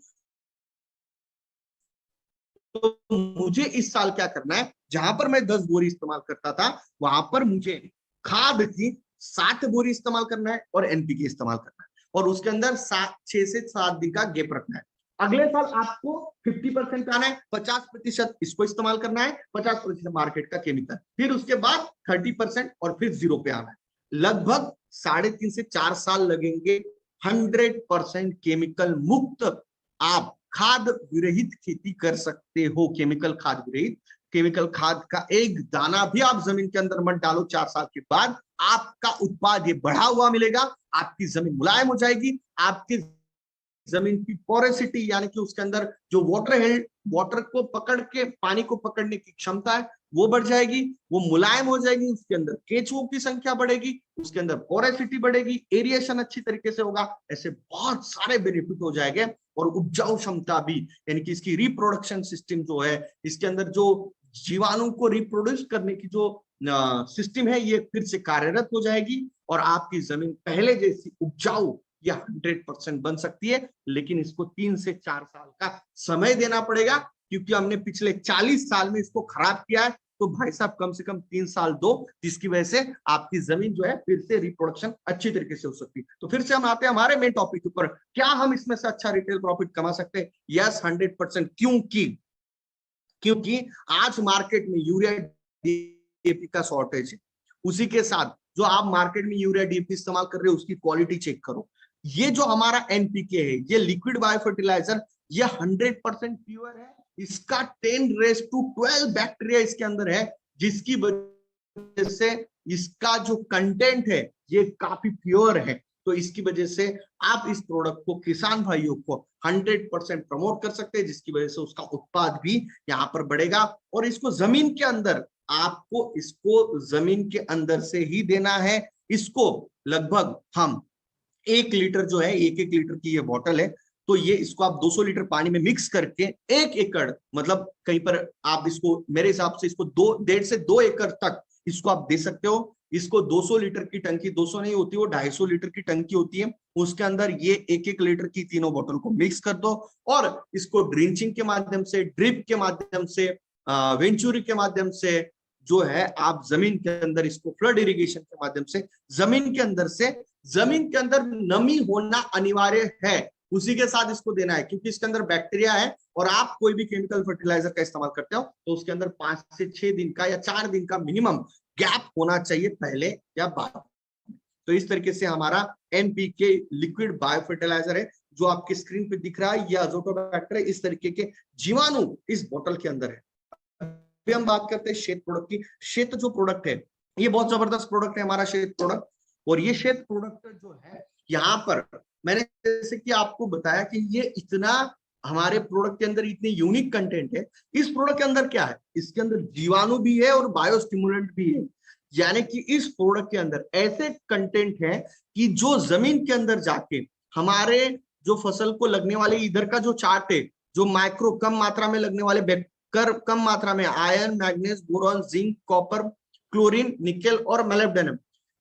तो मुझे इस साल क्या करना है, जहां पर मैं 10 बोरी इस्तेमाल करता था वहां पर मुझे खाद की 60 बोरी इस्तेमाल करना है और NPK इस्तेमाल करना है, और उसके अंदर 6 से 7 दिन का गैप रखना है। अगले साल आपको 50% आना है, 50% इसको इस्तेमाल करना है, 50% मार्केट का केमिकल, फिर उसके बाद 30% और फिर 0 पे आना है। लगभग 3.5 से 4 साल लगेंगे 100% केमिकल मुक्त आप खाद विरहित खेती कर सकते हो। केमिकल खाद विरहित, केमिकल खाद का एक दाना भी आप जमीन के अंदर मत डालो, 4 साल के बाद आपका उत्पाद ये बढ़ा हुआ मिलेगा, आपकी जमीन मुलायम हो जाएगी, आपकी जमीन की पोरेसिटी यानी कि उसके अंदर जो वाटर को पकड़ के, पानी को पकड़ने की क्षमता है वो बढ़ जाएगी, वो मुलायम हो जाएगी, उसके अंदर केचुओं की संख्या बढ़ेगी, उसके अंदर पोरेसिटी बढ़ेगी, एरिएशन अच्छी तरीके से होगा, ऐसे बहुत सारे बेनिफिट हो जाएंगे। और उपजाऊ क्षमता भी, यानी कि इसकी रिप्रोडक्शन सिस्टम जो है, इसके अंदर जो जीवाणु को रिप्रोड्यूस करने की जो सिस्टम है, ये फिर से कार्यरत हो जाएगी, और आपकी जमीन पहले जैसी उपजाऊ या 100% बन सकती है। लेकिन इसको 3 से 4 साल का समय देना पड़ेगा, क्योंकि हमने पिछले 40 साल में इसको खराब किया है। तो भाई साहब कम से कम 3 साल दो, जिसकी वजह से आपकी जमीन जो है फिर से रिप्रोडक्शन अच्छी तरीके से हो सकती है। तो फिर से हम आते हैं हमारे मेन टॉपिक के ऊपर, क्या हम इसमें से अच्छा रिटेल प्रॉफिट कमा सकते हैं? यस, 100%। क्योंकि आज मार्केट में यूरिया डीएपी का शॉर्टेज है, उसी के साथ जो आप मार्केट में यूरिया डीएपी इस्तेमाल कर रहे हो उसकी क्वालिटी चेक करो। ये जो हमारा एनपीके है, ये लिक्विड बायो फर्टिलाइजर, ये 100% प्योर है। इसका 10⁻12 बैक्टीरिया इसके अंदर है, जिसकी वजह से इसका जो कंटेंट है ये काफी प्योर है। तो इसकी वजह से आप इस प्रोडक्ट को किसान भाइयों को 100% प्रमोट कर सकते हैं, जिसकी वजह से उसका उत्पाद भी यहाँ पर बढ़ेगा। और इसको जमीन के अंदर, आपको इसको जमीन के अंदर से ही देना है। इसको लगभग हम 1 लीटर जो है, 1 लीटर की ये बॉटल है, तो ये इसको आप 200 लीटर पानी में मिक्स करके 1 एकड़, मतलब कहीं पर आप इसको, मेरे हिसाब से इसको 1.5 से 2 एकड़ तक इसको आप दे सकते हो। इसको 200 लीटर की टंकी, 200 नहीं होती, वो 250 लीटर की टंकी होती है, उसके अंदर ये 1 लीटर की तीनों बोतल को मिक्स कर दो और इसको ड्रिंचिंग के माध्यम से, ड्रिप के माध्यम से, वेंचुरी के माध्यम से जो है आप जमीन के अंदर इसको फ्लड इरिगेशन के माध्यम से जमीन के अंदर नमी होना अनिवार्य है, उसी के साथ इसको देना है। क्योंकि इसके अंदर बैक्टीरिया है और आप कोई भी केमिकल फर्टिलाइजर का इस्तेमाल करते हो तो उसके अंदर 5 से 6 दिन का या 4 दिन का मिनिमम गैप होना चाहिए, पहले या बाद। तो इस तरीके से हमारा एनपीके लिक्विड बायो फर्टिलाइजर है, जो आपके स्क्रीन पे दिख रहा है, ये अजोटोबैक्टर है। इस तरीके के जीवाणु इस बोतल के अंदर है। अभी हम बात करते हैं श्वेत प्रोडक्ट की। श्वेत जो प्रोडक्ट है, ये बहुत जबरदस्त प्रोडक्ट है हमारा श्वेत प्रोडक्ट। और ये श्वेत प्रोडक्ट जो है, यहाँ पर मैंने जैसे कि आपको बताया कि ये इतना, हमारे प्रोडक्ट के अंदर इतनी यूनिक कंटेंट है। इस प्रोडक्ट के अंदर क्या है, इसके अंदर जीवाणु भी है और बायोस्टिमुलेंट भी है। यानी कि इस प्रोडक्ट के अंदर ऐसे कंटेंट है कि जो जमीन के अंदर जाके हमारे जो फसल को लगने वाले इधर का जो चार्ट है, जो माइक्रो कम मात्रा में लगने वाले कम मात्रा में iron, manganese, boron, zinc, copper, chlorine, nickel और मोलिब्डेनम,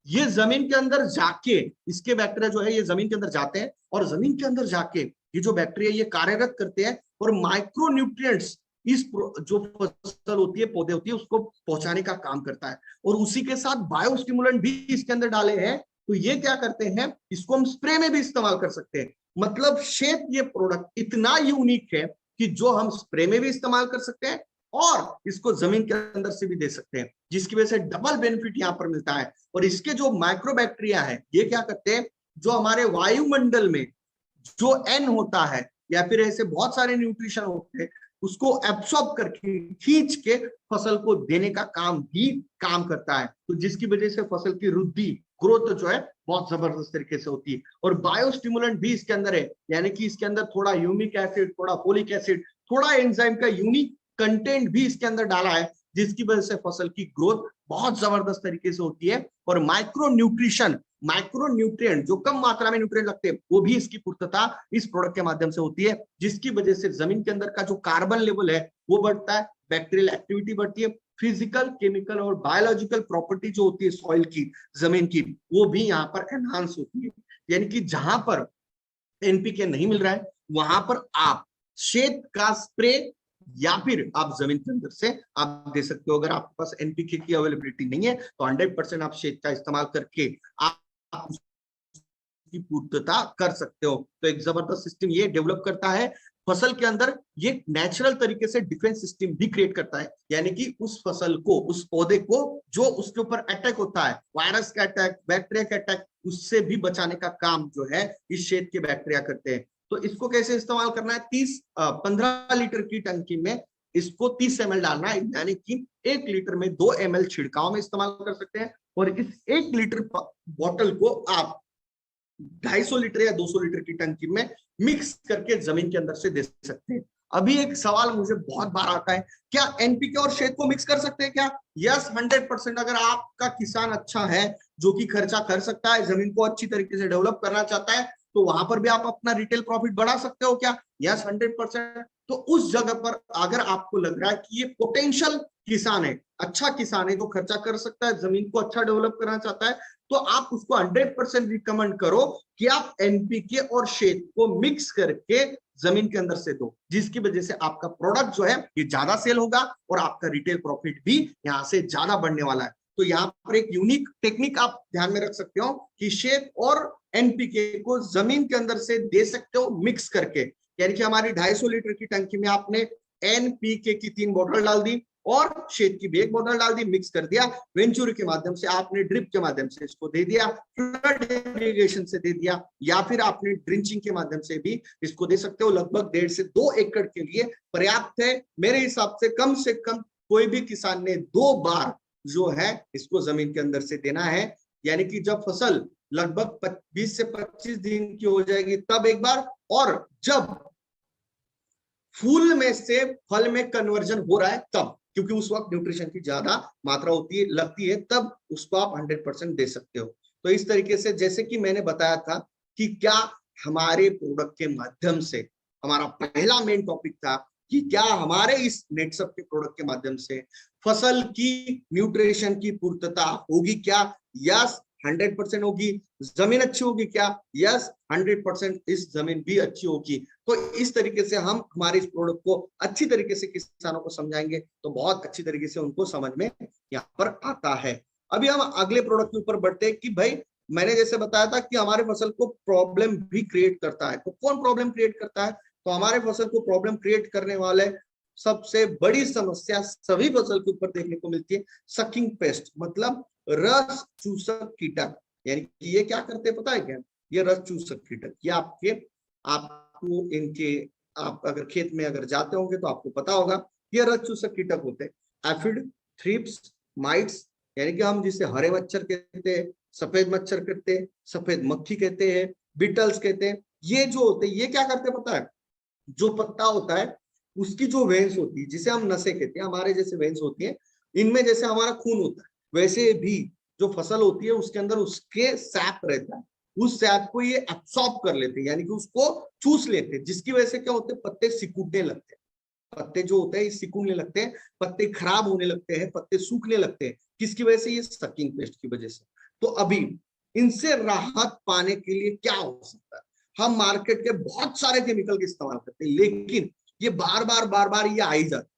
ये जमीन के अंदर जाके, इसके बैक्टीरिया जो है ये जमीन के अंदर जाते हैं और जमीन के अंदर जाके ये जो बैक्टीरिया ये कार्यरत करते हैं और माइक्रो न्यूट्रिएंट्स इस जो फसल होती है, पौधे होती है, उसको पहुंचाने का काम करता है। और उसी के साथ बायोस्टिमुलेंट भी इसके अंदर डाले हैं। तो ये क्या करते हैं, इसको हम स्प्रे में भी इस्तेमाल कर सकते हैं। मतलब शेप, ये प्रोडक्ट इतना यूनिक है कि जो हम स्प्रे में भी इस्तेमाल कर सकते हैं और इसको जमीन के अंदर से भी दे सकते हैं, जिसकी वजह से डबल बेनिफिट यहाँ पर मिलता है। और इसके जो माइक्रोबैक्टीरिया है, ये क्या करते हैं, जो हमारे वायुमंडल में जो एन होता है या फिर ऐसे बहुत सारे न्यूट्रिशन होते हैं, उसको एब्सॉर्ब करके खींच के फसल को देने का काम करता है। तो जिसकी वजह से फसल की वृद्धि, ग्रोथ जो है बहुत जबरदस्त तरीके से होती है। और बायोस्टिमुलेंट भी इसके अंदर है, यानी कि इसके अंदर थोड़ा ह्यूमिक एसिड, थोड़ा फोलिक एसिड, थोड़ा एंजाइम का यूनिक कंटेंट भी इसके अंदर डाला है, जिसकी वजह से फसल की ग्रोथ बहुत जबरदस्त तरीके से होती है। और माइक्रो न्यूट्रिएंट जो कम मात्रा में न्यूट्रिएंट लगते हैं, वो भी इसकी पूर्तता इस प्रोडक्ट के माध्यम से होती है, जिसकी वजह से जमीन के अंदर का जो कार्बन लेवल है वो बढ़ता है, बैक्टीरियल एक्टिविटी बढ़ती है, फिजिकल, केमिकल और बायोलॉजिकल प्रॉपर्टी जो होती है सॉइल की, जमीन की, वो भी यहाँ पर एनहांस होती है। यानी कि जहां पर एनपीके नहीं मिल रहा है, वहां पर आप शेत का स्प्रे या फिर आप जमीन के अंदर से आप दे सकते हो। अगर आपके पास एनपीके की अवेलेबिलिटी नहीं है तो 100% आप शेत का इस्तेमाल करके आप उसकी पूर्तता कर सकते हो। तो एक जबरदस्त सिस्टम ये डेवलप करता है फसल के अंदर, ये नेचुरल तरीके से डिफेंस सिस्टम भी क्रिएट करता है। यानी कि उस फसल को, उस पौधे को जो उसके ऊपर अटैक होता है, वायरस का अटैक, बैक्टीरिया का अटैक, उससे भी बचाने का काम जो है इस शेत के बैक्टीरिया करते हैं। तो इसको कैसे इस्तेमाल करना है, 15 लीटर की टंकी में इसको 30 ml डालना है, यानी कि 1 लीटर में 2 ml छिड़काव में इस्तेमाल कर सकते हैं। और इस 1 लीटर बॉटल को आप 250 लीटर या 200 लीटर की टंकी में मिक्स करके जमीन के अंदर से दे सकते हैं। अभी एक सवाल मुझे बहुत बार आता है, क्या एनपीके और शेत को मिक्स कर सकते हैं क्या? यस, 100%। अगर आपका किसान अच्छा है, जो कि खर्चा कर सकता है, जमीन को अच्छी तरीके से डेवलप करना चाहता है, तो वहां पर भी आप अपना रिटेल प्रॉफिट बढ़ा सकते हो क्या? यस, 100%। तो उस जगह पर अगर आपको लग रहा है कि ये पोटेंशियल किसान है, अच्छा किसान है, तो खर्चा कर सकता है, जमीन को अच्छा डेवलप करना चाहता है, तो आप उसको 100% रिकमेंड करो कि आप एनपीके और शेत को मिक्स करके जमीन के अंदर से दो, जिसकी वजह से आपका प्रोडक्ट जो है ये ज्यादा सेल होगा और आपका रिटेल प्रॉफिट भी यहाँ से ज्यादा बढ़ने वाला है। तो यहाँ पर एक यूनिक टेक्निक आप ध्यान में रख सकते हो कि शेत और एनपीके को जमीन के अंदर से दे सकते हो मिक्स करके। यानी कि हमारी 250 लीटर की टंकी में आपने एनपीके की 3 बोतल डाल दी और शेत की भी 1 बोतल डाल दी, मिक्स कर दिया, वेंचुरी के माध्यम से आपने ड्रिप के माध्यम से इसको दे दिया, फ्लड इरिगेशन से दे दिया, या फिर आपने ड्रिंचिंग के माध्यम से भी इसको दे सकते हो। लगभग 1.5 से 2 एकड़ के लिए पर्याप्त है मेरे हिसाब से कम कोई भी किसान ने 2 बार जो है इसको जमीन के अंदर से देना है। यानी कि जब फसल लगभग 20 से 25 दिन की हो जाएगी तब एक बार, और जब फूल में से फल में कन्वर्जन हो रहा है तब, क्योंकि उस वक्त न्यूट्रिशन की ज्यादा मात्रा होती है लगती है, तब उसको आप 100% दे सकते हो। तो इस तरीके से जैसे कि मैंने बताया था कि क्या हमारे प्रोडक्ट के माध्यम से, हमारा पहला मेन टॉपिक था कि क्या हमारे इस नेटसप के प्रोडक्ट के माध्यम से फसल की न्यूट्रिशन की पूर्तता होगी क्या? यस 100% होगी। जमीन अच्छी होगी क्या? यस 100% इस जमीन भी अच्छी होगी। तो इस तरीके से हम हमारे इस प्रोडक्ट को अच्छी तरीके से किसानों को समझाएंगे तो बहुत अच्छी तरीके से उनको समझ में यहाँ पर आता है। अभी हम अगले प्रोडक्ट के ऊपर बढ़ते हैं कि भाई मैंने जैसे बताया था कि हमारे फसल को प्रॉब्लम भी क्रिएट करता है। तो कौन प्रॉब्लम क्रिएट करता है? तो हमारे फसल को प्रॉब्लम क्रिएट करने वाले सबसे बड़ी समस्या सभी फसल के ऊपर देखने को मिलती है सकिंग पेस्ट, मतलब रस चूसक कीटक। यानी कि ये क्या करते हैं पता है क्या? ये रस चूसक कीटक, ये आपको इनके, आप अगर खेत में अगर जाते होंगे तो आपको पता होगा, ये रस चूसक कीटक होते हैं। एफिड, थ्रिप्स, माइट्स, यानी कि हम जिसे हरे मच्छर कहते हैं, सफेद मच्छर कहते हैं, सफेद मक्खी कहते हैं, बीटल्स कहते हैं, ये जो होते हैं ये क्या करते हैं पता है? जो पत्ता होता है उसकी जो वेन्स होती है, जिसे हम नसें कहते हैं, हमारे जैसे वेन्स होती है, इनमें जैसे हमारा खून होता है वैसे भी जो फसल होती है उसके अंदर उसके सैप रहता है, उस सैप को ये एब्सॉर्ब कर लेते हैं, यानी कि उसको चूस लेते हैं, जिसकी वजह से क्या होते हैं? पत्ते सिकुड़ने लगते हैं। पत्ते जो होते हैं सिकुड़ने लगते हैं, पत्ते खराब होने लगते हैं, पत्ते सूखने लगते हैं। किसकी वजह से? ये सकिंग पेस्ट की वजह से। तो अभी इनसे राहत पाने के लिए क्या हो सकता है? हम मार्केट के बहुत सारे केमिकल का इस्तेमाल करते हैं, लेकिन ये बार बार ये आ ही जाता है।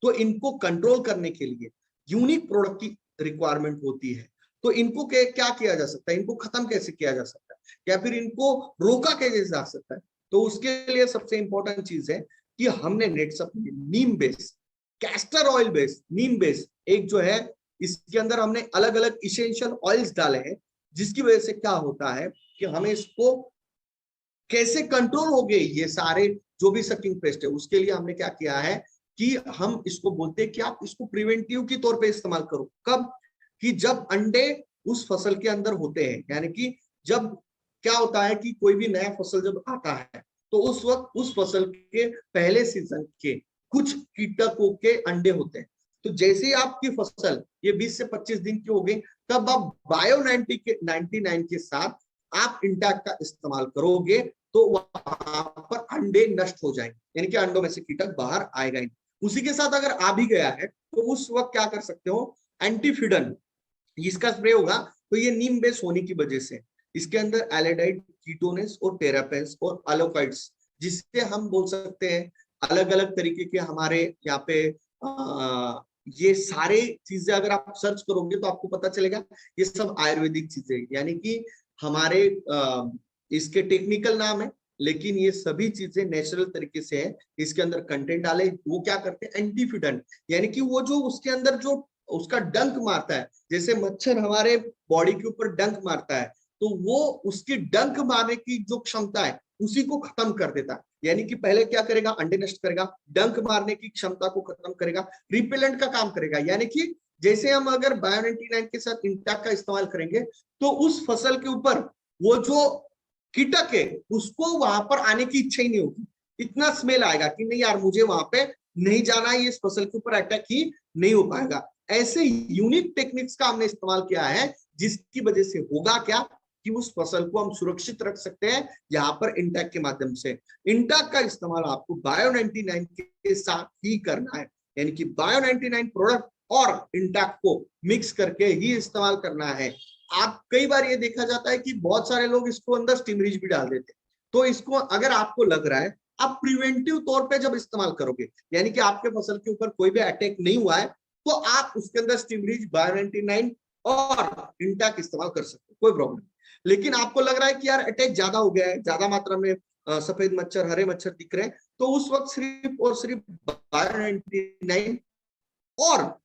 तो इनको कंट्रोल करने के लिए यूनिक प्रोडक्ट की रिक्वायरमेंट होती है। तो इनको क्या किया जा सकता है? इनको खत्म कैसे किया जा सकता है, या फिर इनको रोका कैसे जा सकता है? तो उसके लिए सबसे इंपॉर्टेंट चीज है कि हमने नेटसप में नीम बेस, कैस्टर ऑयल बेस, नीम बेस एक जो है, इसके अंदर हमने अलग अलग इसेंशियल ऑयल्स डाले हैं, जिसकी वजह से क्या होता है कि हमें इसको कैसे कंट्रोल हो गए ये सारे जो भी सकिंग पेस्ट है, उसके लिए हमने क्या किया है कि हम इसको बोलते हैं कि आप इसको प्रिवेंटिव के तौर पे इस्तेमाल करो। कब? कि जब अंडे उस फसल के अंदर होते हैं, यानी कि जब क्या होता है कि कोई भी नया फसल जब आता है तो उस वक्त उस फसल के पहले सीजन के कुछ कीटकों के अंडे होते हैं। तो जैसे ही आपकी फसल ये 20 से 25 दिन की हो गई, तब आप बायो 99 के साथ आप इंटैक्ट का इस्तेमाल करोगे तो वहां पर अंडे नष्ट हो जाएंगे, यानी कि अंडों में से कीटक बाहर आएगा ही। उसी के साथ अगर आ भी गया है तो उस वक्त क्या कर सकते हो? एंटीफिडन इसका स्प्रे होगा। तो ये नीम बेस होने की वजह से इसके अंदर एलेडाइड, कीटोनेस और टेरापेन्स और अलोकाइड्स, जिससे हम बोल सकते हैं अलग अलग तरीके के हमारे यहाँ पे ये सारे चीजें अगर आप सर्च करोगे तो आपको पता चलेगा ये सब आयुर्वेदिक चीजें, यानी कि हमारे इसके टेक्निकल नाम है, लेकिन ये सभी चीजें नेचुरल तरीके से है। इसके अंदर कंटेंट डाले, वो क्या करते हैं? एंटीफिडन, यानी कि वो जो उसके अंदर जो उसका डंक मारता है, जैसे मच्छर हमारे बॉडी के ऊपर डंक मारता है, तो वो उसकी डंक मारने की जो क्षमता है उसी को खत्म कर देता है। यानी कि पहले क्या करेगा? अंडे नष्ट करेगा, डंक मारने की क्षमता को खत्म करेगा, रिपेलेंट का काम करेगा। यानी कि जैसे हम अगर बायो 99 के साथ इंटैक्ट का इस्तेमाल करेंगे तो उस फसल के ऊपर वो जो कीटक है उसको वहां पर आने की इच्छा ही नहीं होगी, इतना स्मेल आएगा कि नहीं यार मुझे वहां पे नहीं जाना है, ये इस फसल के ऊपर अटैक ही नहीं हो पाएगा। ऐसे यूनिक टेक्निक्स का हमने इस्तेमाल किया है, जिसकी वजह से होगा क्या कि उस फसल को हम सुरक्षित रख सकते हैं यहाँ पर इंटैक के माध्यम से। इंटैक का इस्तेमाल आपको बायो 99 के साथ ही करना है, यानी कि बायो 99 प्रोडक्ट और इंटैक को मिक्स करके ही इस्तेमाल करना है। आप कई बार ये देखा जाता है कि बहुत सारे लोग इसको अंदर स्टिमरीज भी डाल देते हैं। तो इसको अगर आपको लग रहा है, आप प्रिवेंटिव तौर पे जब इस्तेमाल करोगे, यानी कि आपके फसल के ऊपर कोई भी अटैक नहीं हुआ है, तो आप उसके अंदर स्टिमरीज, बायो-99 और इंटैक इस्तेमाल कर सकते हो, कोई प्रॉब्लम नहीं। लेकिन आपको लग रहा है कि यार अटैक ज्यादा हो गया है, ज्यादा मात्रा में सफेद मच्छर, हरे मच्छर दिख रहे हैं, तो उस वक्त सिर्फ और सिर्फ बायो-99 और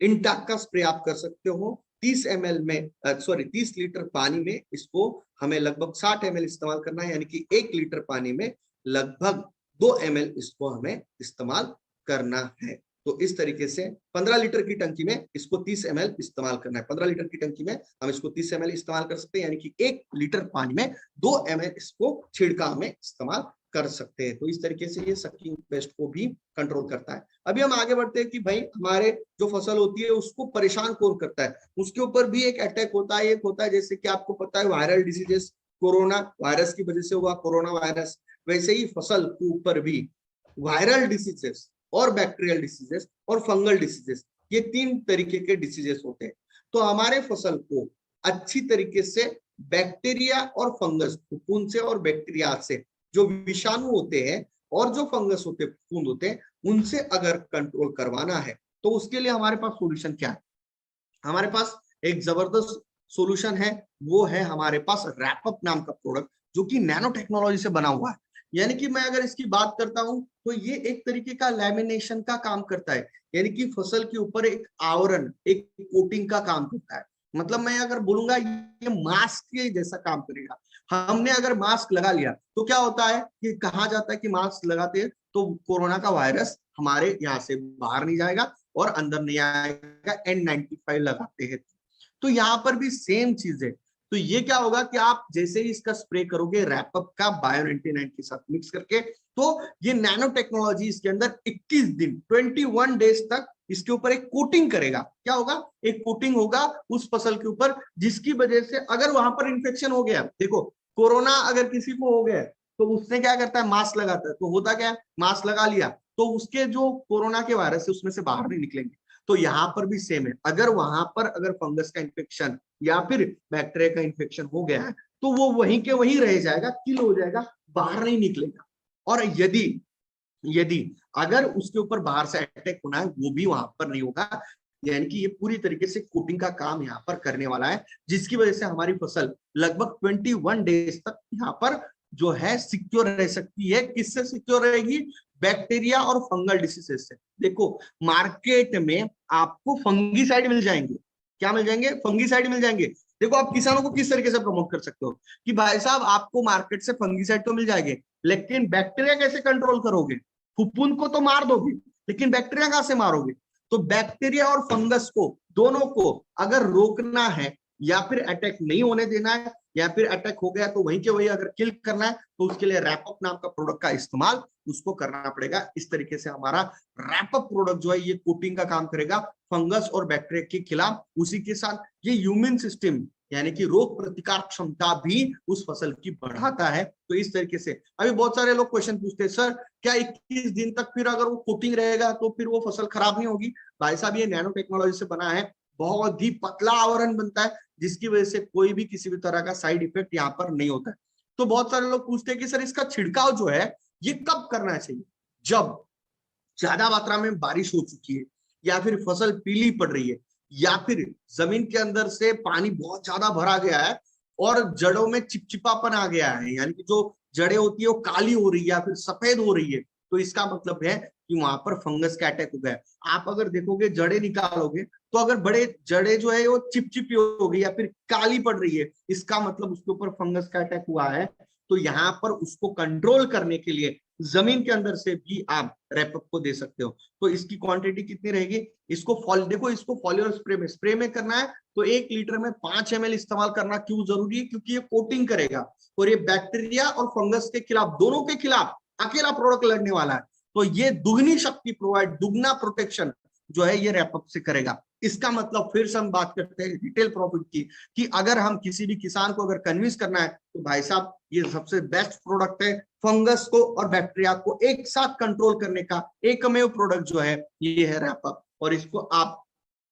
इंटैक का स्प्रे आप कर सकते हो 30 ml में, 30 लीटर पानी में। इसको हमें लगभग 60 ml इस्तेमाल करना है, यानी कि 1 लीटर पानी में लगभग 2 ml इसको हमें इस्तेमाल करना है। तो इस तरीके से 15 लीटर की टंकी में इसको 30 ml इस्तेमाल करना है। 15 लीटर की टंकी में हम इसको 30 ml इस्तेमाल कर सकते हैं, यानी कि 1 लीटर पानी में 2 ml इसको छिड़काव में इस्तेमाल कर सकते हैं। तो इस तरीके से ये सकिंग पेस्ट को भी कंट्रोल करता है। अभी हम आगे बढ़ते हैं कि भाई हमारे जो फसल होती है उसको परेशान कौन करता है, उसके ऊपर भी एक अटैक होता है। एक होता है, जैसे कि आपको पता है, वायरल डिसीजेस, कोरोना वायरस की वजह से हुआ कोरोना वायरस, वैसे ही फसल के ऊपर भी वायरल डिसीजेस और बैक्टीरियल डिसीजेस और फंगल डिसीजेस, ये 3 तरीके के डिसीजेस होते हैं। तो हमारे फसल को अच्छी तरीके से बैक्टीरिया और फंगस, फफूंद से और बैक्टीरिया से, जो विषाणु होते हैं और जो फंगस होते हैं, फफूंद होते हैं, उनसे अगर कंट्रोल करवाना है तो उसके लिए हमारे पास सॉल्यूशन क्या है? हमारे पास एक जबरदस्त सॉल्यूशन है, वो है हमारे पास रैपअप नाम का प्रोडक्ट, जो कि नैनो टेक्नोलॉजी से बना हुआ है। यानी कि मैं अगर इसकी बात करता हूं तो ये एक तरीके का लैमिनेशन का काम करता है, यानी कि फसल के ऊपर एक आवरण, एक कोटिंग का काम करता है। मतलब मैं अगर बोलूंगा ये मास्क के जैसा काम करेगा। हमने अगर मास्क लगा लिया तो क्या होता है कि कहा जाता है कि मास्क लगाते हैं तो कोरोना का वायरस हमारे यहाँ से बाहर नहीं जाएगा और अंदर नहीं आएगा, N95 लगाते हैं। तो यहाँ पर भी सेम चीज है। तो ये क्या होगा कि आप जैसे ही इसका स्प्रे करोगे रैपअप का बायो-99 के साथ मिक्स करके, तो ये नैनो टेक्नोलॉजी इसके अंदर 21 दिन 21 डेज तक इसके ऊपर एक कोटिंग करेगा। क्या होगा? एक कोटिंग होगा उस फसल के ऊपर, जिसकी वजह से अगर वहां पर इंफेक्शन हो गया, देखो कोरोना अगर किसी को हो गया तो उसने क्या करता है, मास्क लगाता है। तो होता क्या है, मास्क लगा लिया तो उसके जो कोरोना के वायरस है उसमें से बाहर नहीं निकलेंगे। तो यहाँ पर भी सेम है, अगर वहां पर अगर फंगस का इन्फेक्शन या फिर बैक्टीरिया का इन्फेक्शन हो गया है तो वो वहीं के वहीं रह जाएगा, किल हो जाएगा, बाहर नहीं निकलेगा। और यदि यदि अगर उसके ऊपर बाहर से अटैक होना है, वो भी वहां पर नहीं होगा। यानी कि ये पूरी तरीके से कोटिंग का काम यहाँ पर करने वाला है, जिसकी वजह से हमारी फसल लगभग 21 डेज तक यहाँ पर जो है सिक्योर रह सकती है। किससे सिक्योर रहेगी? बैक्टीरिया और फंगल डिसीजेस से। देखो मार्केट में आपको फंगीसाइड मिल जाएंगे। क्या मिल जाएंगे? फंगीसाइड मिल जाएंगे। देखो आप किसानों को किस तरीके से प्रमोट कर सकते हो कि भाई साहब आपको मार्केट से फंगीसाइड तो मिल जाएंगे, लेकिन बैक्टीरिया कैसे कंट्रोल करोगे? फफूंद को तो मार दोगे, लेकिन बैक्टीरिया कहां से मारोगे? तो बैक्टीरिया और फंगस को, दोनों को अगर रोकना है या फिर अटैक नहीं होने देना है, या फिर अटैक हो गया तो वहीं के वहीं अगर किल करना है, तो उसके लिए रैपअप नाम का प्रोडक्ट का इस्तेमाल उसको करना पड़ेगा। इस तरीके से हमारा रैपअप प्रोडक्ट जो है ये कोटिंग का काम करेगा फंगस और बैक्टीरिया के खिलाफ। उसी के साथ ये ह्यूमन सिस्टम यानी कि रोग प्रतिकार क्षमता भी उस फसल की बढ़ाता है। तो इस तरीके से अभी बहुत सारे लोग क्वेश्चन पूछते हैं, सर क्या 21 दिन तक फिर अगर वो कोटिंग रहेगा तो फिर वो फसल खराब नहीं होगी? भाई साहब ये नैनो टेक्नोलॉजी से बना है, बहुत ही पतला आवरण बनता है, जिसकी वजह से कोई भी किसी भी तरह का साइड इफेक्ट यहाँ पर नहीं होता है। तो बहुत सारे लोग पूछते हैं कि सर इसका छिड़काव जो है ये कब करना चाहिए? जब ज्यादा मात्रा में बारिश हो चुकी है, या फिर फसल पीली पड़ रही है, या फिर जमीन के अंदर से पानी बहुत ज्यादा भरा गया है और जड़ों में चिपचिपापन आ गया है, यानी कि जो जड़ें होती है वो काली हो रही है या फिर सफेद हो रही है, तो इसका मतलब है कि वहां पर फंगस का अटैक हो गया है। आप अगर देखोगे जड़ें निकालोगे तो अगर बड़े जड़ें जो है वो चिपचिपी हो गई या फिर काली पड़ रही है, इसका मतलब उसके ऊपर फंगस का अटैक हुआ है। तो यहाँ पर उसको कंट्रोल करने के लिए जमीन के अंदर से भी आप रैपअप को दे सकते हो। तो इसकी क्वांटिटी कितनी रहेगी? देखो इसको फॉलियर स्प्रे में करना है तो 1 लीटर में 5 ml इस्तेमाल करना क्यों जरूरी है? क्योंकि ये कोटिंग करेगा और ये बैक्टीरिया और फंगस के खिलाफ, दोनों के खिलाफ अकेला प्रोडक्ट लड़ने वाला है। तो ये दुगनी शक्ति प्रोवाइड, दुगना प्रोटेक्शन जो है ये रैपअप से करेगा। इसका मतलब फिर से हम बात करते हैं रिटेल प्रॉफिट की, कि अगर हम किसी भी किसान को अगर कन्विंस करना है तो भाई साहब ये सबसे बेस्ट प्रोडक्ट है। फंगस को और बैक्टीरिया को एक साथ कंट्रोल करने का एकमेव प्रोडक्ट जो है ये है रैपअप। और इसको आप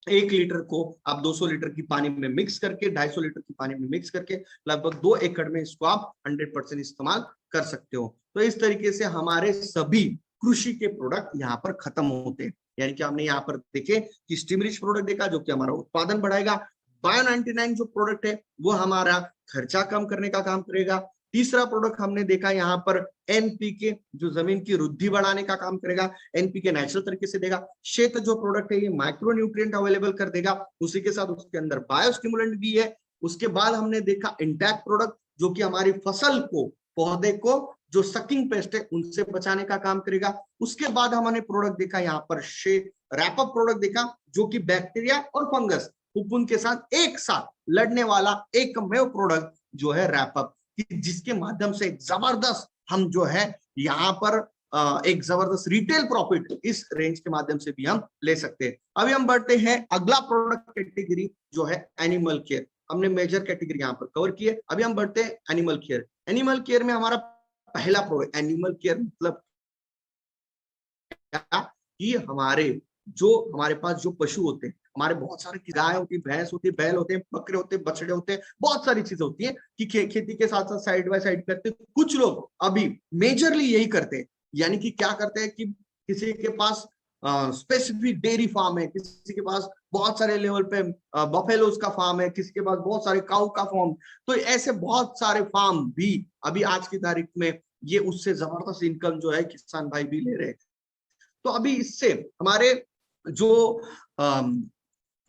1 लीटर को आप 200 लीटर की पानी में मिक्स करके, 250 लीटर की पानी में मिक्स करके लगभग 2 एकड़ में इसको आप 100% इस्तेमाल कर सकते हो। तो इस तरीके से हमारे सभी कृषि के प्रोडक्ट यहाँ पर खत्म होते हैं। यानी कि हमने यहाँ पर देखे कि स्टीम रिच प्रोडक्ट देखा जो कि हमारा उत्पादन बढ़ाएगा। बायो 99 जो प्रोडक्ट है वो हमारा खर्चा कम करने का काम करेगा। तीसरा प्रोडक्ट हमने देखा यहाँ पर एनपीके, जो जमीन की वृद्धि बढ़ाने का काम करेगा, एनपीके नेचुरल तरीके से देगा। श्वेत जो प्रोडक्ट है ये माइक्रो न्यूट्रिएंट अवेलेबल कर देगा, उसी के साथ उसके अंदर बायोस्टिमुलेंट भी है। उसके बाद हमने देखा इंटैक्ट प्रोडक्ट जो कि हमारी फसल को, पौधे को जो सकिंग पेस्ट है उनसे बचाने का काम करेगा। उसके बाद हमने प्रोडक्ट देखा यहाँ पर रैपअप प्रोडक्ट देखा जो कि बैक्टीरिया और फंगस फफूंद के साथ एक साथ लड़ने वाला एकमेव प्रोडक्ट जो है रैपअप, जिसके माध्यम से जबरदस्त हम जो है यहाँ पर एक जबरदस्त रिटेल प्रॉफिट इस रेंज के माध्यम से भी हम ले सकते हैं। अभी हम बढ़ते हैं अगला प्रोडक्ट कैटेगरी जो है एनिमल केयर। हमने मेजर कैटेगरी यहाँ पर कवर की है। अभी हम बढ़ते हैं एनिमल केयर। एनिमल केयर में हमारा पहला प्रोडक्ट, एनिमल केयर मतलब क्या कि हमारे पास जो पशु होते हैं, हमारे बहुत सारे गाय होती है, भैंस होती है, बैल होते हैं, बकरे होते हैं, बछड़े होते हैं, बहुत सारी चीजें होती हैं कि खेती के साथ साथ साइड बाय साइड करते हैं। कुछ लोग अभी मेजरली यही करते हैं, यानी कि क्या करते हैं कि किसी के पास स्पेसिफिक डेयरी फार्म है, किसी के पास बहुत सारे लेवल पे बफेलोज का फार्म है, किसी के पास बहुत सारे काऊ का फार्म। तो ऐसे बहुत सारे फार्म भी अभी आज की तारीख में ये उससे जबरदस्त इनकम जो है किसान भाई भी ले रहे हैं। तो अभी इससे हमारे जो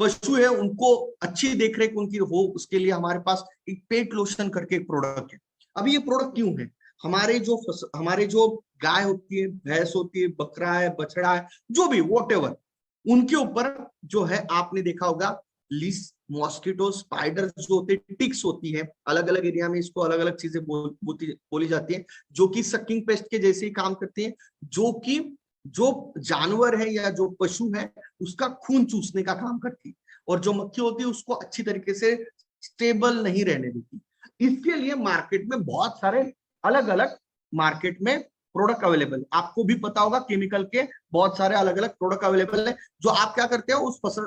पशु है उनको अच्छी देखरेख उनकी हो, उसके लिए हमारे पास एक पेट लोशन करके एक प्रोडक्ट है। अभी ये प्रोडक्ट क्यों है? हमारे जो गाय होती है, भैंस होती है, बकरा है, बछड़ा है, जो भी वॉटेवर, उनके ऊपर जो है आपने देखा होगा लीस, मॉस्किटो, स्पाइडर जो होते हैं, टिक्स होती है, अलग अलग एरिया में इसको अलग अलग चीजें बोली जाती है, जो कि सकिंग पेस्ट के जैसे ही काम करती है, जो कि जो जानवर है या जो पशु है उसका खून चूसने का काम करती है, और जो मक्खी होती है उसको अच्छी तरीके से स्टेबल नहीं रहने देती। इसके लिए मार्केट में बहुत सारे अलग अलग मार्केट में प्रोडक्ट अवेलेबल है। आपको भी पता होगा केमिकल के बहुत सारे अलग अलग प्रोडक्ट अवेलेबल है, जो आप क्या करते हो,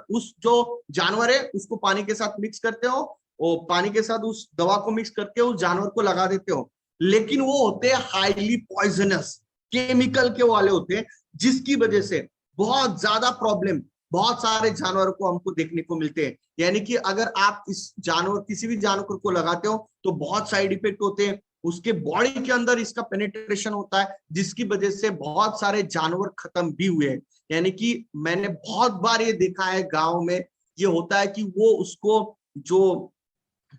उस जो जानवर है उसको पानी के साथ मिक्स करते हो, और पानी के साथ उस दवा को मिक्स करके उस जानवर को लगा देते हो, लेकिन वो होते हैं हाईली पॉइजनस, केमिकल के वाले होते हैं, जिसकी वजह से बहुत ज्यादा प्रॉब्लम बहुत सारे जानवरों को हमको देखने को मिलते हैं। यानी कि अगर आप किसी भी जानवर को लगाते हो तो बहुत साइड इफेक्ट होते हैं, उसके बॉडी के अंदर इसका पेनिट्रेशन होता है, जिसकी वजह से बहुत सारे जानवर खत्म भी हुए हैं। यानी कि मैंने बहुत बार ये देखा है गांव में, ये होता है कि वो उसको जो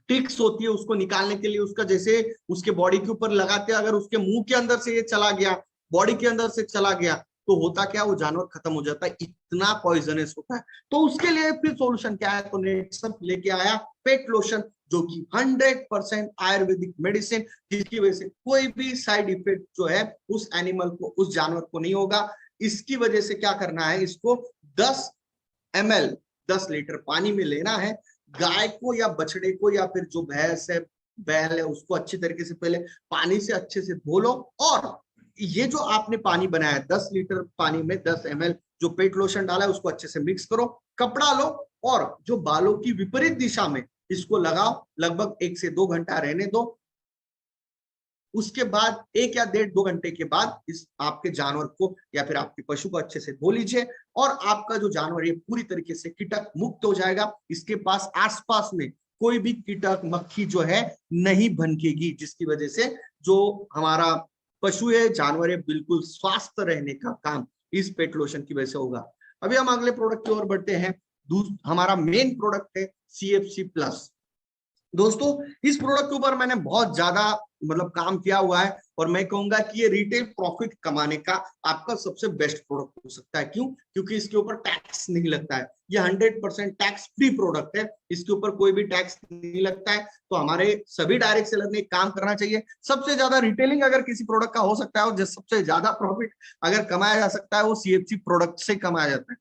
टिक्स होती है उसको निकालने के लिए उसका जैसे उसके बॉडी के ऊपर लगाते हैं, अगर उसके मुंह के अंदर से ये चला गया, बॉडी के अंदर से चला गया, तो होता क्या, वो जानवर खत्म हो जाता है, इतना पॉइजनस होता है। तो उसके लिए फिर सॉल्यूशन क्या है, तो नेटसम लेके आया पेट लोशन, जो कि 100% आयुर्वेदिक मेडिसिन, जिसकी वजह से कोई भी साइड इफेक्ट जो है उस एनिमल को, उस जानवर को नहीं होगा। इसकी वजह से क्या करना है, इसको 10 ml 10 लीटर पानी में लेना है। गाय को या बछड़े को या फिर जो भैंस है, बैल है, उसको अच्छी तरीके से पहले पानी से अच्छे से धो लो, और ये जो आपने पानी बनाया है 10 लीटर पानी में 10 ml जो पेट लोशन डाला है उसको अच्छे से मिक्स करो, कपड़ा लो और जो बालों की विपरीत दिशा में इसको लगाओ, लगभग 1 से 2 घंटा रहने दो। उसके बाद 1 या 1.5-2 घंटे के बाद इस आपके जानवर को या फिर आपके पशु को अच्छे से धो लीजिए, और आपका जो जानवर है पूरी तरीके से कीटक मुक्त हो जाएगा। इसके पास आसपास में कोई भी कीटक मक्खी जो है नहीं भनकेगी, जिसकी वजह से जो हमारा पशु है, जानवर है, बिल्कुल स्वस्थ रहने का काम इस पेट लोशन की वजह से होगा। अभी हम अगले प्रोडक्ट की ओर बढ़ते हैं। हमारा मेन प्रोडक्ट है CFC प्लस। दोस्तों इस प्रोडक्ट के ऊपर मैंने बहुत ज्यादा काम किया हुआ है, और मैं कहूंगा कि ये रिटेल प्रॉफिट कमाने का आपका सबसे बेस्ट प्रोडक्ट हो सकता है। क्यों? क्योंकि इसके ऊपर टैक्स नहीं लगता है, ये 100% टैक्स फ्री प्रोडक्ट है, इसके ऊपर कोई भी टैक्स नहीं लगता है। तो हमारे सभी डायरेक्ट सेलर ने काम करना चाहिए। सबसे ज्यादा रिटेलिंग अगर किसी प्रोडक्ट का हो सकता है और सबसे ज्यादा प्रॉफिट अगर कमाया जा सकता है वो CFC प्रोडक्ट से कमाया जाता है।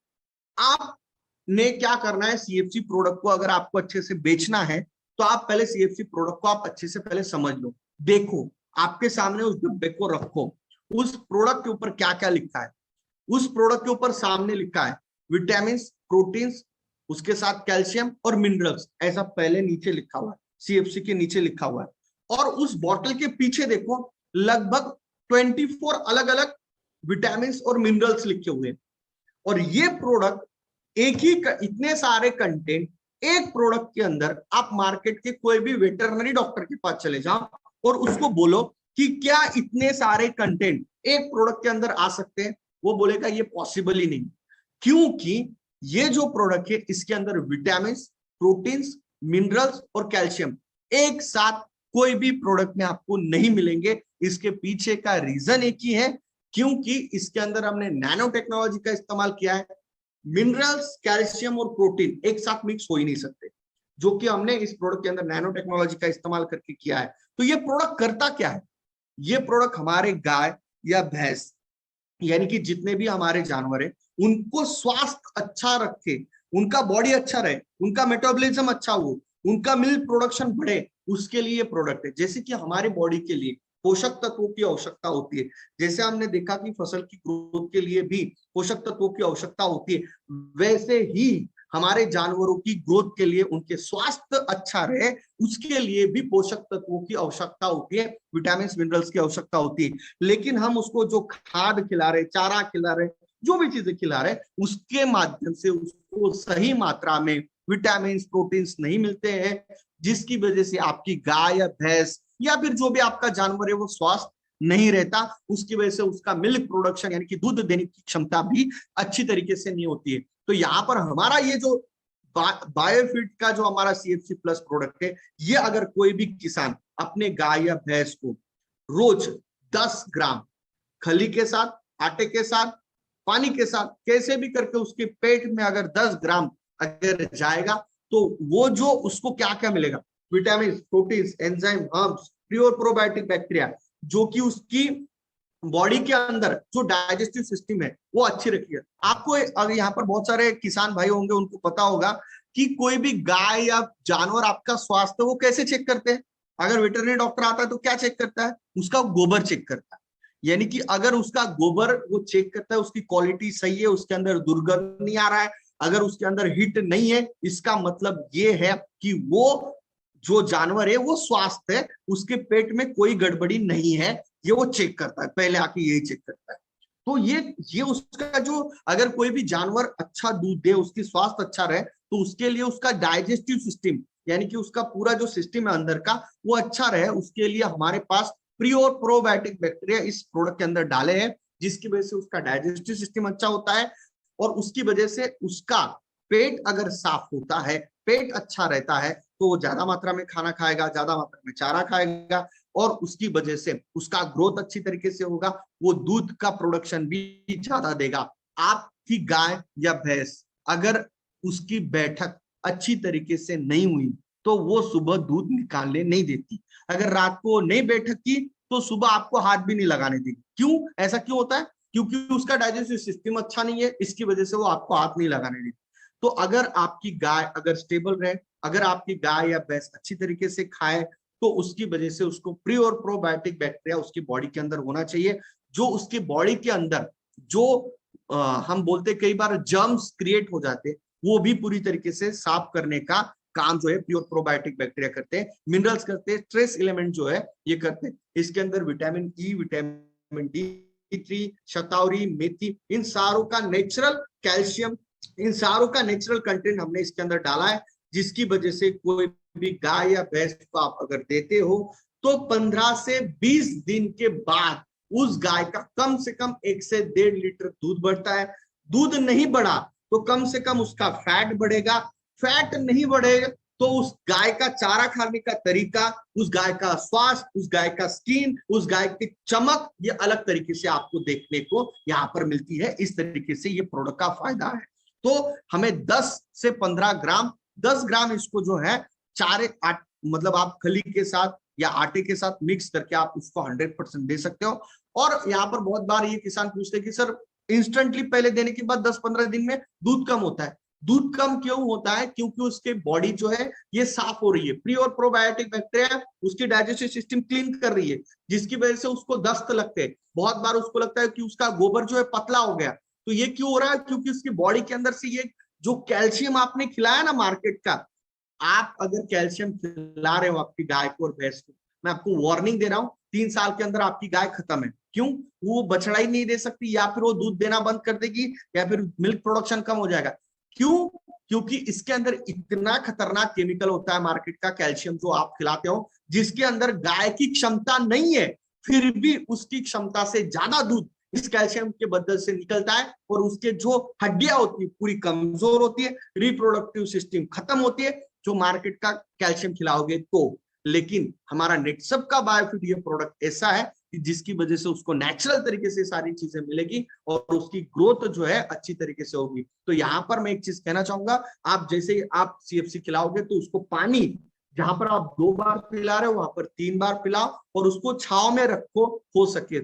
आपने क्या करना है, CFC प्रोडक्ट को अगर आपको अच्छे से बेचना है तो आप पहले CFC प्रोडक्ट को आप अच्छे से पहले समझ लो, देखो, आपके सामने उस डब्बे को रखो, उस प्रोडक्ट के ऊपर क्या क्या लिखा है। उस प्रोडक्ट के ऊपर सामने लिखा है विटामिन, प्रोटीन्स, उसके साथ कैल्शियम और मिनरल्स, ऐसा पहले नीचे लिखा हुआ है, सीएफसी के नीचे लिखा हुआ है। और उस बॉटल के पीछे देखो लगभग 24 अलग अलग विटामिन और मिनरल्स लिखे हुए हैं। और ये प्रोडक्ट एक ही इतने सारे कंटेंट एक प्रोडक्ट के अंदर, आप मार्केट के कोई भी वेटरनरी डॉक्टर के पास चले जाओ और उसको बोलो कि क्या इतने सारे कंटेंट एक प्रोडक्ट के अंदर आ सकते हैं, वो बोलेगा ये पॉसिबल ही नहीं। क्योंकि ये जो प्रोडक्ट है इसके अंदर विटामिन, प्रोटीन्स, मिनरल्स और कैल्शियम एक साथ कोई भी प्रोडक्ट में आपको नहीं मिलेंगे। इसके पीछे का रीजन एक ही है, क्योंकि इसके अंदर हमने नैनो टेक्नोलॉजी का इस्तेमाल किया है। मिनरल्स, कैल्शियम और प्रोटीन एक साथ मिक्स हो ही नहीं सकते, जो कि हमने इस प्रोडक्ट के अंदर नैनो टेक्नोलॉजी का इस्तेमाल करके किया है। तो ये प्रोडक्ट करता क्या है? ये प्रोडक्ट हमारे गाय या भैंस, यानी कि जितने भी हमारे जानवर है, उनको स्वास्थ्य अच्छा रखे, उनका बॉडी अच्छा रहे, उनका मेटाबॉलिज्म अच्छा हो, उनका मिल्क प्रोडक्शन बढ़े, उसके लिए प्रोडक्ट है। जैसे कि हमारे बॉडी के लिए पोषक तत्वों की आवश्यकता होती है, जैसे हमने देखा कि फसल की ग्रोथ के लिए भी पोषक तत्वों की आवश्यकता होती है, वैसे ही हमारे जानवरों की ग्रोथ के लिए, उनके स्वास्थ्य अच्छा रहे, उसके लिए भी पोषक तत्वों की आवश्यकता होती है, विटामिन मिनरल्स की आवश्यकता होती है। लेकिन हम उसको जो खाद खिला रहे, चारा खिला रहे, जो भी चीजें खिला रहे, उसके माध्यम से उसको सही मात्रा में विटामिन, प्रोटीन्स नहीं मिलते हैं, जिसकी वजह से आपकी गाय या भैंस या फिर जो भी आपका जानवर है वो स्वस्थ नहीं रहता। उसकी वजह से उसका मिल्क प्रोडक्शन यानी कि दूध देने की क्षमता भी अच्छी तरीके से नहीं होती है। तो यहाँ पर हमारा ये जो बायोफिट का जो हमारा सीएफसी प्लस प्रोडक्ट है, ये अगर कोई भी किसान अपने गाय या भैंस को रोज 10 ग्राम खली के साथ, आटे के साथ, पानी के साथ, कैसे भी करके उसके पेट में अगर 10 ग्राम अगर जाएगा, तो वो जो उसको क्या क्या मिलेगा, vitamin, protein, enzyme, herbs, pure probiotic bacteria, जो कि उसकी बॉडी के अंदर जो डाइजेस्टिव सिस्टम है वो अच्छी रखी है। आपको अगर यहाँ पर बहुत सारे किसान भाई होंगे, उनको पता होगा कि कोई भी गाय या जानवर आपका स्वास्थ्य वो कैसे चेक करते हैं। अगर वेटरनरी डॉक्टर आता है तो क्या चेक करता है? उसका गोबर चेक करता है। यानी कि अगर उसका गोबर वो चेक करता है, उसकी क्वालिटी सही है, उसके अंदर दुर्गंध नहीं आ रहा है, अगर उसके अंदर हिट नहीं है, इसका मतलब ये है कि वो जो जानवर है वो स्वस्थ है, उसके पेट में कोई गड़बड़ी नहीं है, ये वो चेक करता है, पहले आके यही चेक करता है। तो ये उसका जो, अगर कोई भी जानवर अच्छा दूध दे, उसकी स्वास्थ्य अच्छा रहे, तो उसके लिए उसका डाइजेस्टिव सिस्टम यानी कि उसका पूरा जो सिस्टम है अंदर का वो अच्छा रहे, उसके लिए हमारे पास प्री और प्रोबायोटिक बैक्टीरिया इस प्रोडक्ट के अंदर डाले हैं, जिसकी वजह से उसका डाइजेस्टिव सिस्टम अच्छा होता है और उसकी वजह से उसका पेट अगर साफ होता है, पेट अच्छा रहता है, तो वो ज्यादा मात्रा में खाना खाएगा, ज्यादा मात्रा में चारा खाएगा और उसकी वजह से उसका ग्रोथ अच्छी तरीके से होगा, वो दूध का प्रोडक्शन भी ज्यादा देगा। आपकी गाय या भैंस अगर उसकी बैठक अच्छी तरीके से नहीं हुई तो वो सुबह दूध निकालने नहीं देती। अगर रात को नहीं बैठक की तो सुबह आपको हाथ भी नहीं लगाने देगी। क्यों? ऐसा क्यों होता है? क्योंकि उसका डाइजेस्टिव सिस्टम अच्छा नहीं है, इसकी वजह से वो आपको हाथ नहीं लगाने देती। तो अगर आपकी गाय अगर स्टेबल रहे, अगर आपकी गाय या भैंस अच्छी तरीके से खाए, तो उसकी वजह से उसको प्री और प्रोबायोटिक बैक्टीरिया उसकी बॉडी के अंदर होना चाहिए, जो उसकी बॉडी के अंदर जो हम बोलते कई बार जर्म्स क्रिएट हो जाते, वो भी पूरी तरीके से साफ करने का काम जो है प्योर प्रोबायोटिक बैक्टीरिया करते हैं, मिनरल्स करते हैं, ट्रेस एलिमेंट जो है ये करते हैं। इसके अंदर विटामिन ई, विटामिन डी3, शतावरी, मेथी, इन सारों का नेचुरल कैल्शियम, इन सारों का नेचुरल कंटेंट हमने इसके अंदर डाला है, जिसकी वजह से कोई भी गाय या भैंस को आप अगर देते हो तो 15 से 20 दिन के बाद उस गाय का कम से कम 1 से 1.5 लीटर दूध बढ़ता है। दूध नहीं बढ़ा तो कम से कम उसका फैट बढ़ेगा, फैट नहीं बढ़ेगा तो उस गाय का चारा खाने का तरीका, उस गाय का स्वास्थ्य, उस गाय का स्किन, उस गाय की चमक, ये अलग तरीके से आपको देखने को यहाँ पर मिलती है। इस तरीके से ये प्रोडक्ट का फायदा है। तो हमें 10 से 15 ग्राम, 10 ग्राम इसको जो है चारे मतलब आप खली के साथ या आटे के साथ मिक्स करके आप उसको 100% दे सकते हो। और यहाँ पर बहुत बार ये किसान पूछते हैं कि सर इंस्टेंटली पहले देने के बाद 10-15 दिन में दूध कम होता है। दूध कम क्यों होता है? क्योंकि उसके बॉडी जो है ये साफ हो रही है, प्री और प्रोबायोटिक बैक्टीरिया उसकी डाइजेस्टिव सिस्टम क्लीन कर रही है, जिसकी वजह से उसको दस्त लगते हैं। बहुत बार उसको लगता है कि उसका गोबर जो है पतला हो गया, तो ये क्यों हो रहा है? क्योंकि उसकी बॉडी के अंदर से ये जो कैल्शियम आपने खिलाया ना मार्केट का, आप अगर कैल्शियम खिला रहे हो आपकी गाय को और भैंस को, मैं आपको वार्निंग दे रहा हूं, 3 साल के अंदर आपकी गाय खत्म है। क्यों? वो बछड़ा ही नहीं दे सकती, या फिर वो दूध देना बंद कर देगी, या फिर मिल्क प्रोडक्शन कम हो जाएगा। क्यों? क्योंकि इसके अंदर इतना खतरनाक केमिकल होता है मार्केट का कैल्शियम जो आप खिलाते हो, जिसके अंदर गाय की क्षमता नहीं है, फिर भी उसकी क्षमता से ज्यादा दूध इस कैल्शियम के बदल से निकलता है, और उसके जो हड्डियां होती है पूरी कमजोर होती है, रिप्रोडक्टिव सिस्टम खत्म होती है, जो मार्केट का कैल्शियम खिलाओगे तो। लेकिन हमारा नेटसप का बायोफिट ये प्रोडक्ट ऐसा है कि जिसकी वजह से उसको नेचुरल तरीके से सारी चीजें मिलेगी और उसकी ग्रोथ जो है अच्छी तरीके से होगी। तो यहाँ पर मैं एक चीज कहना चाहूंगा, आप जैसे ही आप सीएफसी खिलाओगे तो उसको पानी जहां पर आप 2 बार पिला रहे हो वहां पर 3 बार पिलाओ, और उसको छाव में रखो हो सके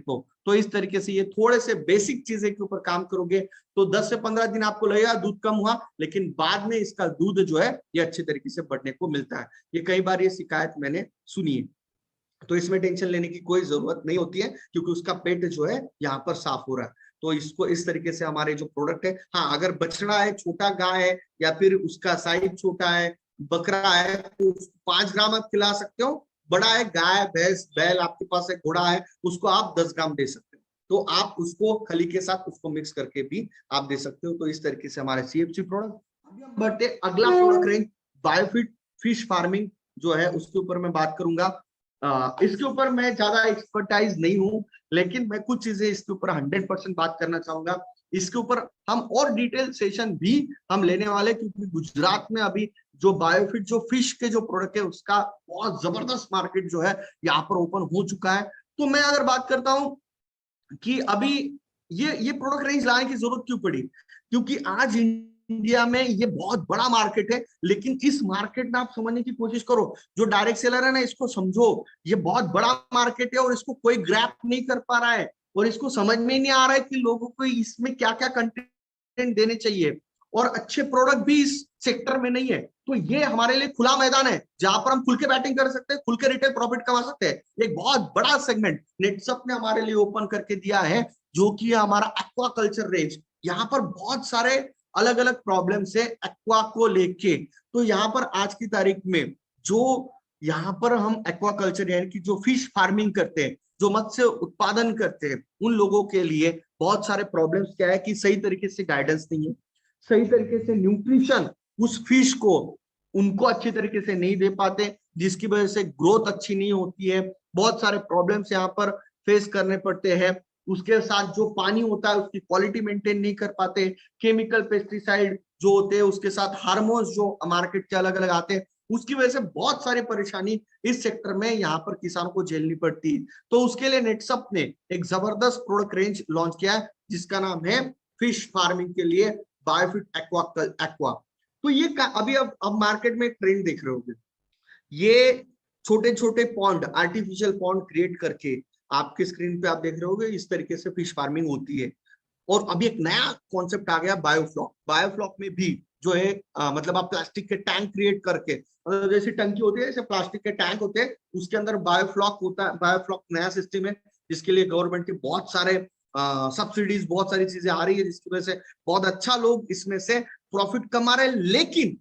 तो इस तरीके से ये थोड़े से बेसिक चीजें के ऊपर काम करोगे तो 10 से 15 दिन आपको लगेगा दूध कम हुआ, लेकिन बाद में इसका दूध जो है ये अच्छे तरीके से बढ़ने को मिलता है। ये कई बार ये शिकायत मैंने सुनी है, तो इसमें टेंशन लेने की कोई जरूरत नहीं होती है, क्योंकि उसका पेट जो है यहाँ पर साफ हो रहा है। तो इसको इस तरीके से हमारे जो प्रोडक्ट है, हाँ अगर बछड़ा है, छोटा गाय है, या फिर उसका साइज छोटा है, बकरा है, तो 5 ग्राम आप खिला सकते हो। बड़ा है, गाय भैंस बैल आपके पास है, घोड़ा है, उसको आप 10 ग्राम दे सकते हो। तो आप उसको खली के साथ उसको मिक्स करके भी आप दे सकते हो। तो इस तरीके से हमारे सीएफसी प्रोडक्ट। अभी हम बढ़ते अगला प्रोडक्ट रेंज बायोफिट फिश फार्मिंग जो है उसके ऊपर मैं बात करूंगा। इसके ऊपर मैं ज्यादा एक्सपर्टाइज नहीं हूं, लेकिन मैं कुछ चीजें इसके ऊपर 100% बात करना चाहूंगा। इसके ऊपर हम और डिटेल सेशन भी हम लेने वाले, क्योंकि गुजरात में अभी जो बायोफिट जो फिश के जो प्रोडक्ट है उसका बहुत जबरदस्त मार्केट जो है यहाँ पर ओपन हो चुका है। तो मैं अगर बात करता हूं कि अभी ये प्रोडक्ट रेंज लाने की जरूरत क्यों पड़ी, क्योंकि आज इंडिया में ये बहुत बड़ा मार्केट है, लेकिन इस मार्केट में आप समझने की कोशिश करो। जो डायरेक्ट सेलर है ना, इसको समझो, ये बहुत बड़ा मार्केट है और इसको कोई ग्रैप नहीं कर पा रहा है, और इसको समझ में नहीं आ रहा है कि लोगों को इसमें क्या क्या कंटेंट देने चाहिए, और अच्छे प्रोडक्ट भी इस सेक्टर में नहीं है। तो ये हमारे लिए खुला मैदान है जहां पर हम खुल के बैटिंग कर सकते हैं, खुल के रिटेल प्रॉफिट कमा सकते हैं। एक बहुत बड़ा सेगमेंट नेटसप ने हमारे लिए ओपन करके दिया है, जो कि हमारा एक्वा कल्चर रेंज। यहाँ पर बहुत सारे अलग अलग प्रॉब्लम से एक्वा को लेके, तो यहाँ पर आज की तारीख में जो यहाँ पर हम एक्वा कल्चर यानी कि जो फिश फार्मिंग करते हैं, जो मत्स्य उत्पादन करते हैं, उन लोगों के लिए बहुत सारे प्रॉब्लम्स क्या है कि सही तरीके से गाइडेंस नहीं है, सही तरीके से न्यूट्रिशन उस फिश को उनको अच्छी तरीके से नहीं दे पाते, जिसकी वजह से ग्रोथ अच्छी नहीं होती है। बहुत सारे प्रॉब्लम्स यहाँ पर फेस करने पड़ते हैं। उसके साथ जो पानी होता है उसकी क्वालिटी मेंटेन नहीं कर पाते, केमिकल पेस्टिसाइड जो होते हैं, उसके साथ हार्मोन्स जो मार्केट के अलग अलग आते हैं, उसकी वजह से बहुत सारी परेशानी इस सेक्टर में यहाँ पर किसानों को झेलनी पड़ती है। तो उसके लिए नेटसप ने एक जबरदस्त प्रोडक्ट रेंज लॉन्च किया है, जिसका नाम है फिश फार्मिंग के लिए बायोफिट एक्वा। तो ये अभी अब मार्केट में ट्रेंड देख रहे होंगे, ये छोटे छोटे पॉन्ड, आर्टिफिशियल पॉन्ड क्रिएट करके आपके स्क्रीन पे आप देख रहे होंगे, इस तरीके से फिश फार्मिंग होती है। और अभी एक नया कॉन्सेप्ट आ गया बायोफ्लॉक। बायोफ्लॉक में भी जो है मतलब आप प्लास्टिक के टैंक क्रिएट करके, मतलब जैसे टंकी होती है, जैसे प्लास्टिक के टैंक होते हैं, उसके अंदर बायोफ्लॉक होता है। बायोफ्लॉक नया सिस्टम है जिसके लिए गवर्नमेंट के बहुत सारे सब्सिडीज, बहुत सारी चीजें आ रही है, जिसकी वजह से बहुत अच्छा लोग इसमें से प्रॉफिट कमा रहे हैं। लेकिन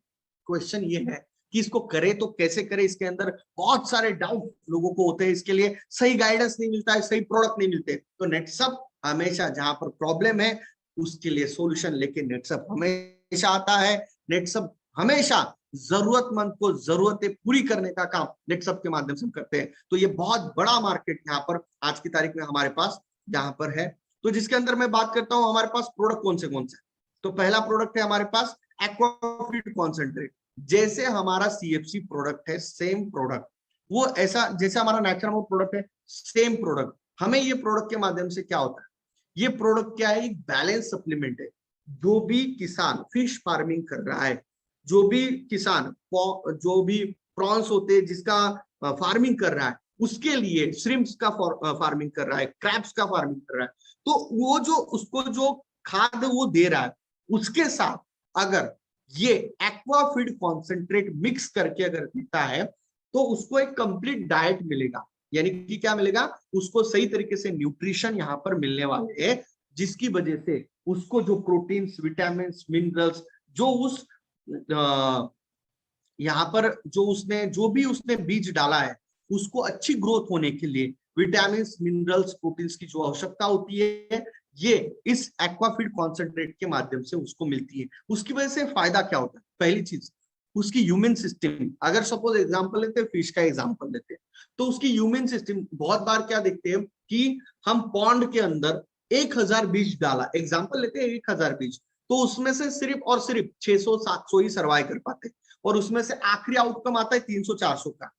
क्वेश्चन ये है कि इसको करे तो कैसे करे, इसके अंदर बहुत सारे डाउट लोगों को होते हैं, इसके लिए सही गाइडेंस नहीं मिलता है, सही प्रोडक्ट नहीं मिलते। तो नेटसप हमेशा जहां पर प्रॉब्लम है उसके लिए सॉल्यूशन लेके नेटसप हमेशा आता है। नेटसप हमेशा जरूरतमंद को जरूरतें पूरी करने का काम नेटसप के माध्यम से हम करते हैं। तो ये बहुत बड़ा मार्केट यहाँ पर आज की तारीख में हमारे पास यहाँ पर है। तो जिसके अंदर मैं बात करता हूँ हमारे पास प्रोडक्ट कौन से। तो पहला प्रोडक्ट है हमारे पास एक्वाफिट कॉन्सेंट्रेट। जैसे हमारा सीएफसी प्रोडक्ट है, सेम प्रोडक्ट वो ऐसा जैसे हमारा नेचुरल प्रोडक्ट है, सेम प्रोडक्ट हमें ये प्रोडक्ट के माध्यम से क्या होता है, ये प्रोडक्ट क्या है, एक बैलेंस सप्लीमेंट है। जो भी किसान फिश फार्मिंग कर रहा है, जो भी किसान जो भी प्रॉन्स होते हैं जिसका फार्मिंग कर रहा है, उसके लिए श्रिम्प्स का फार्मिंग कर रहा है, क्रैब्स का फार्मिंग कर रहा है, तो वो जो उसको जो खाद वो दे रहा है, उसके साथ अगर ये एक्वाफीड कॉन्सेंट्रेट मिक्स करके अगर देता है, तो उसको एक कंप्लीट डाइट मिलेगा। यानी कि क्या मिलेगा, उसको सही तरीके से न्यूट्रिशन यहाँ पर मिलने वाले हैं, जिसकी वजह से उसको जो प्रोटीन्स, विटामिन, मिनरल्स जो उस यहाँ पर जो भी उसने बीज डाला है उसको अच्छी ग्रोथ होने के लिए विटामिन मिनरल्स प्रोटीन्स की जो आवश्यकता होती है ये इस एक्वाफीड कॉन्सेंट्रेट के माध्यम से उसको मिलती है। उसकी वजह से फायदा क्या होता है? पहली चीज, उसकी ह्यूमन सिस्टम, अगर सपोज एग्जांपल लेते हैं, फिश का एग्जांपल लेते हैं, तो उसकी ह्यूमन सिस्टम बहुत बार क्या देखते हैं कि हम पॉन्ड के अंदर 1000 बीज डाला, एग्जांपल लेते हैं 1000 बीज, तो उसमें से सिर्फ और सिर्फ 600-700 ही सर्वाइव कर पाते, और उसमें से आखिरी आउटकम आता है 300-400 का।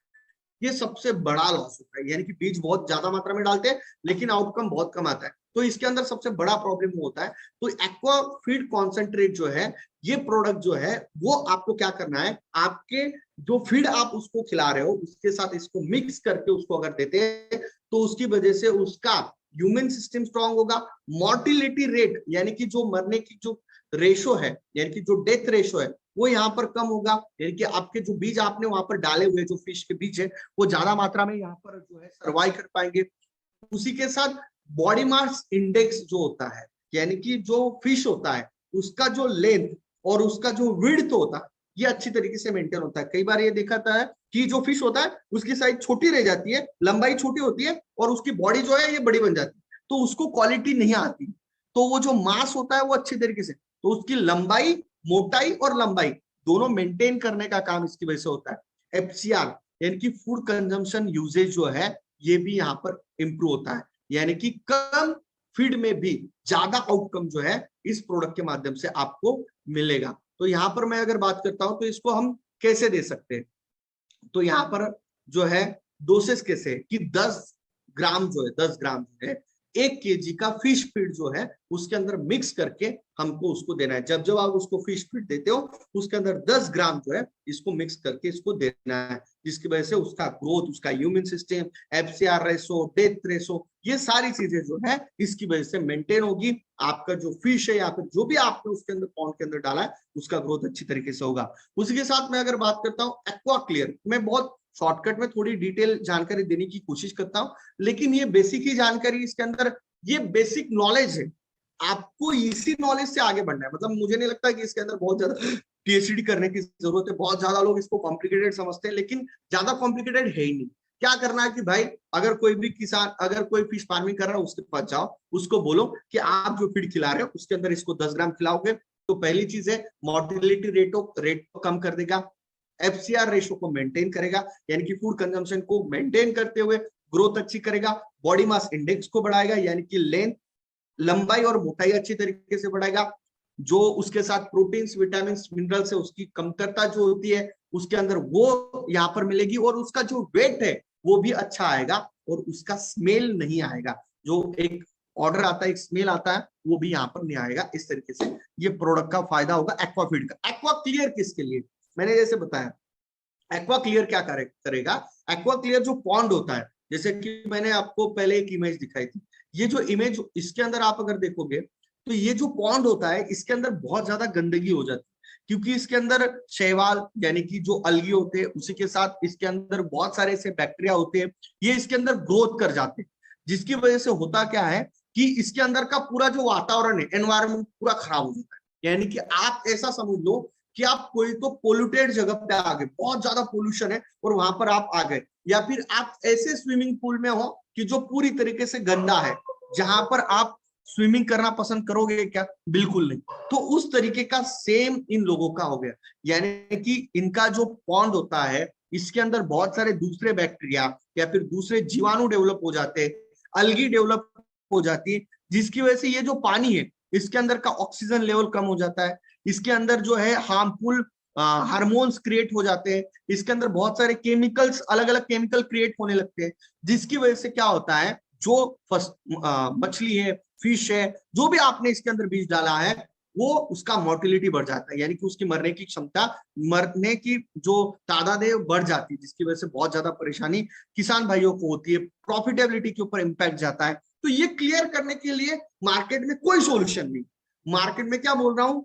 ये सबसे बड़ा लॉस होता है, यानी कि बीज बहुत ज्यादा मात्रा में डालते हैं लेकिन आउटकम बहुत कम आता है। तो इसके अंदर सबसे बड़ा प्रॉब्लम होता है। तो एक्वा फीड कॉन्सेंट्रेट जो है, ये प्रोडक्ट जो है, वो आपको क्या करना है, आपके जो फीड आप उसको खिला रहे हो उसके साथ इसको मिक्स करके उसको अगर देते हैं तो उसकी वजह से उसका ह्यूमन सिस्टम स्ट्रांग होगा। मोर्टिलिटी रेट यानी कि जो मरने की जो रेशो है, यानी कि जो डेथ रेशो है, वो यहाँ पर कम होगा। यानी कि आपके जो बीज आपने वहां पर डाले हुए जो फिश के बीज है वो ज्यादा मात्रा में यहाँ पर जो है सर्वाइव कर पाएंगे। उसी के साथ बॉडी मास इंडेक्स जो होता है, यानी कि जो फिश होता है उसका जो लेंथ और उसका जो विड्थ होता है ये अच्छी तरीके से मेंटेन होता है। कई बार ये देखा था है कि जो फिश होता है उसकी साइज छोटी रह जाती है, लंबाई छोटी होती है और उसकी बॉडी जो है ये बड़ी बन जाती है, तो उसको क्वालिटी नहीं आती। तो वो जो मास होता है वो अच्छी तरीके से, तो उसकी लंबाई, मोटाई और लंबाई दोनों मेंटेन करने का काम इसकी वजह से होता है। एफसीआर यानी कि फूड कंजम्पशन यूजेज जो है ये भी यहाँ पर इंप्रूव होता है, यानी कि कम फीड में भी ज्यादा आउटकम जो है इस प्रोडक्ट के माध्यम से आपको मिलेगा। तो यहाँ पर मैं अगर बात करता हूं तो इसको हम कैसे दे सकते हैं, तो यहाँ पर जो है डोसेस कैसे कि 10 ग्राम जो है 10 ग्राम जो है 1 kg का फिश फीड जो है उसके अंदर मिक्स करके हमको उसको देना है। जब जब आप उसको फिश फीड देते हो उसके अंदर 10 ग्राम जो है इसको मिक्स करके इसको देना है, जिसकी वजह से उसका ग्रोथ, उसका human system, FCR ratio, death ratio, ये सारी चीजें जो है इसकी वजह से मेंटेन होगी। आपका जो फिश है या फिर जो भी आपने उसके अंदर पॉन्ड के अंदर डाला है उसका ग्रोथ अच्छी तरीके से होगा। उसी के साथ मैं अगर बात करता हूँ एक्वा क्लियर, मैं बहुत शॉर्टकट में थोड़ी डिटेल जानकारी देने की कोशिश करता हूं, लेकिन ये बेसिक ही जानकारी इसके अंदर, ये बेसिक नॉलेज है, आपको इसी नॉलेज से आगे बढ़ना है। मतलब मुझे नहीं लगता कि इसके अंदर बहुत ज्यादा पीएचडी करने की जरूरत है। बहुत ज्यादा लोग इसको कॉम्प्लिकेटेड समझते हैं लेकिन ज्यादा कॉम्प्लिकेटेड है ही नहीं। क्या करना है कि भाई अगर कोई भी किसान, अगर कोई फिश फार्मिंग कर रहा है उसके पास जाओ, उसको बोलो कि आप जो फीड खिला रहे हो उसके अंदर इसको 10 ग्राम खिलाओगे तो पहली चीज है मोर्टिलिटी रेट को कम कर देगा, एफसीआर रेशो को मेंटेन करेगा यानी कि फूड कंजम्पशन को मेंटेन करते हुए ग्रोथ अच्छी करेगा, बॉडी मास इंडेक्स को बढ़ाएगा यानी कि लेंथ, लंबाई और मोटाई अच्छी तरीके से बढ़ाएगा, जो उसके साथ प्रोटीन्स, विटामिन, मिनरल्स है उसकी कमतरता जो होती है उसके अंदर वो यहाँ पर मिलेगी, और उसका जो वेट है वो भी अच्छा आएगा और उसका स्मेल नहीं आएगा। जो एक ऑर्डर आता है, एक स्मेल आता है, वो भी यहाँ पर नहीं आएगा। इस तरीके से ये प्रोडक्ट का फायदा होगा एक्वाफीड का। एक्वा क्लियर किसके लिए, मैंने जैसे बताया एक्वा क्लियर क्या करेगा, एक्वा क्लियर जो पॉन्ड होता है, जैसे कि मैंने आपको पहले एक इमेज दिखाई थी, ये जो इमेज इसके अंदर आप अगर देखोगे तो ये जो पॉन्ड होता है इसके अंदर बहुत ज्यादा गंदगी हो जाती है, क्योंकि इसके अंदर शैवाल यानी कि जो अलगी होते हैं, उसी के साथ इसके अंदर बहुत सारे ऐसे बैक्टीरिया होते हैं, ये इसके अंदर ग्रोथ कर जाते हैं, जिसकी वजह से होता क्या है कि इसके अंदर का पूरा जो वातावरण है, एनवायरमेंट पूरा खराब हो जाता है। यानी कि आप ऐसा समझ लो कि आप कोई तो पोल्यूटेड जगह पे आ गए, बहुत ज्यादा पोल्यूशन है और वहां पर आप आ गए, या फिर आप ऐसे स्विमिंग पूल में हो कि जो पूरी तरीके से गंदा है, जहां पर आप स्विमिंग करना पसंद करोगे क्या? बिल्कुल नहीं। तो उस तरीके का सेम इन लोगों का हो गया, यानी कि इनका जो पॉन्ड होता है इसके अंदर बहुत सारे दूसरे बैक्टीरिया या फिर दूसरे जीवाणु डेवलप हो जाते हैं, अलगी डेवलप हो जाती है, जिसकी वजह से ये जो पानी है इसके अंदर का ऑक्सीजन लेवल कम हो जाता है, इसके अंदर जो है हार्मफुल हार्मोन्स क्रिएट हो जाते हैं, इसके अंदर बहुत सारे केमिकल्स, अलग अलग केमिकल क्रिएट होने लगते हैं, जिसकी वजह से क्या होता है, जो मछली है, फिश है, जो भी आपने इसके अंदर बीज डाला है वो उसका मोर्टिलिटी बढ़ जाता है, यानी कि उसकी मरने की क्षमता, मरने की जो तादाद है बढ़ जाती है, जिसकी वजह से बहुत ज्यादा परेशानी किसान भाइयों को होती है, प्रॉफिटेबिलिटी के ऊपर इंपैक्ट जाता है। तो ये क्लियर करने के लिए मार्केट में कोई सोल्यूशन नहीं। मार्केट में क्या बोल रहा हूं,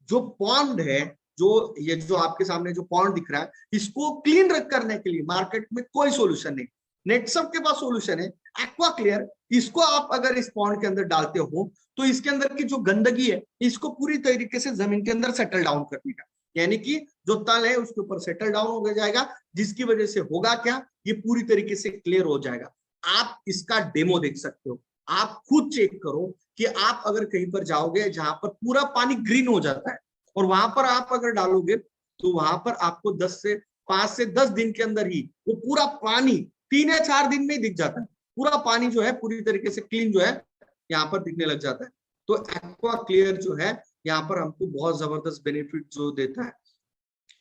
जो पॉन्ड है, जो ये जो आपके सामने जो पॉन्ड दिख रहा है, इसको क्लीन रख करने के लिए मार्केट में कोई सोल्यूशन नहीं। नेटसप के पास सोल्यूशन है, एक्वा क्लियर, इसको आप अगर इस पॉन्ड के अंदर डालते हो तो इसके अंदर की जो गंदगी है इसको पूरी तरीके से जमीन के अंदर सेटल डाउन कर देगा, यानी कि जो तल है उसके ऊपर सेटल डाउन हो जाएगा, जिसकी वजह से होगा क्या, ये पूरी तरीके से क्लियर हो जाएगा। आप इसका डेमो देख सकते हो, आप खुद चेक करो कि आप अगर कहीं पर जाओगे जहां पर पूरा पानी ग्रीन हो जाता है और वहां पर आप अगर डालोगे तो वहां पर आपको 5 से 10 दिन के अंदर ही वो पूरा पानी 3 या 4 दिन में ही दिख जाता है, पूरा पानी जो है पूरी तरीके से क्लीन जो है यहाँ पर दिखने लग जाता है। तो एक्वा क्लियर जो है यहाँ पर हमको बहुत जबरदस्त बेनिफिट जो देता है।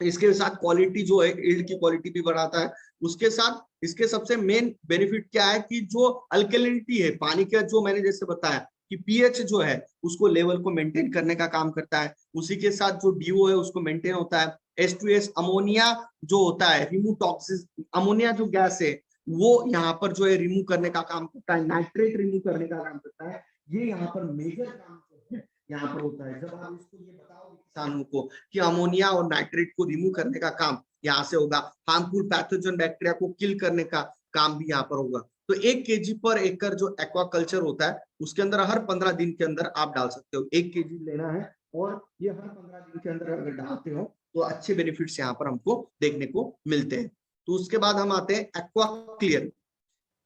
इसके साथ क्वालिटी जो है, यील्ड की क्वालिटी भी बढ़ाता है। उसके साथ इसके सबसे मेन बेनिफिट क्या है कि जो अल्कलिनिटी है पानी का, जो मैंने जैसे बताया कि पीएच जो है उसको लेवल को मेंटेन करने का काम करता है। उसी के साथ जो डीओ है उसको मेंटेन होता है। H2S अमोनिया जो होता है, रिमूव टॉक्सिस, अमोनिया जो गैस है वो यहाँ पर जो है रिमूव करने का काम करता है, नाइट्रेट रिमूव करने का काम करता है। ये यहाँ पर मेजर काम जो है यहाँ पर होता है। जब आप इसको ये बताओगे किसानों को कि अमोनिया और नाइट्रेट को रिमूव करने का काम यहाँ से होगा, हार्मफुल पैथोजन बैक्टीरिया को किल करने का काम भी यहाँ पर होगा। तो 1 kg पर एकड़ जो एक्वाकल्चर होता है उसके अंदर हर 15 दिन के अंदर आप डाल सकते हो। 1 kg लेना है और ये हर 15 दिन के अंदर अगर डालते हो तो अच्छे बेनिफिट्स यहाँ पर हमको देखने को मिलते हैं। तो उसके बाद हम आते हैं aqua clear,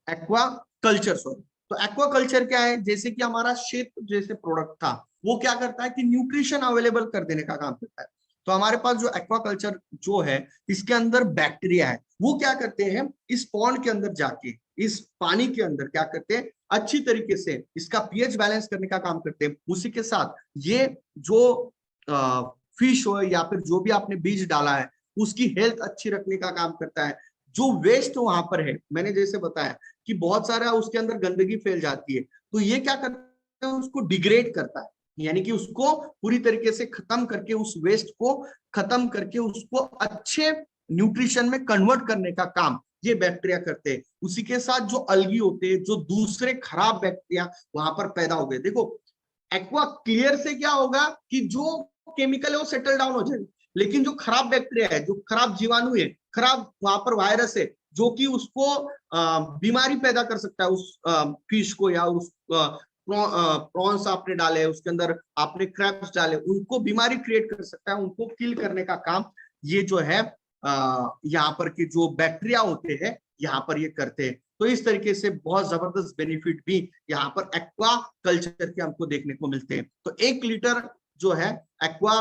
aqua culture sorry. तो एक्वा कल्चर क्या है, जैसे कि हमारा क्षेत्र जैसे प्रोडक्ट था वो क्या करता है कि न्यूट्रिशन अवेलेबल कर देने का काम करता है। तो हमारे पास जो एक्वा कल्चर जो है इसके अंदर बैक्टीरिया है, वो क्या करते हैं इस पॉन्ड के अंदर जाके इस पानी के अंदर क्या करते हैं अच्छी तरीके से इसका पीएच बैलेंस करने का काम करते हैं। उसी के साथ ये जो फिश हो या फिर जो भी आपने बीज डाला है उसकी हेल्थ अच्छी रखने का काम करता है। जो वेस्ट वहां पर है, मैंने जैसे बताया कि बहुत सारा उसके अंदर गंदगी फैल जाती है, तो ये क्या करता है उसको डिग्रेड करता है, यानी कि उसको पूरी तरीके से खत्म करके उस वेस्ट को खत्म करके उसको अच्छे न्यूट्रिशन में कन्वर्ट करने का काम ये बैक्टीरिया करते हैं। उसी के साथ जो अलगी होते हैं, जो दूसरे खराब बैक्टीरिया वहां पर पैदा हो गए। देखो एक्वा क्लियर से क्या होगा कि जो केमिकल है वो सेटल डाउन हो जाएगा, लेकिन जो खराब बैक्टीरिया है, जो खराब जीवाणु है, खराब वहां पर वायरस है जो कि उसको बीमारी पैदा कर सकता है उस फिश को, या उस प्रॉन्स आपने डाले उसके अंदर आपने क्रैब्स डाले उनको बीमारी क्रिएट कर सकता है, उनको किल करने का काम ये जो है यहाँ पर के जो बैक्टीरिया होते हैं यहाँ पर ये करते हैं। तो इस तरीके से बहुत जबरदस्त बेनिफिट भी यहाँ पर एक्वा कल्चर के हमको देखने को मिलते हैं। तो 1 लीटर जो है एक्वा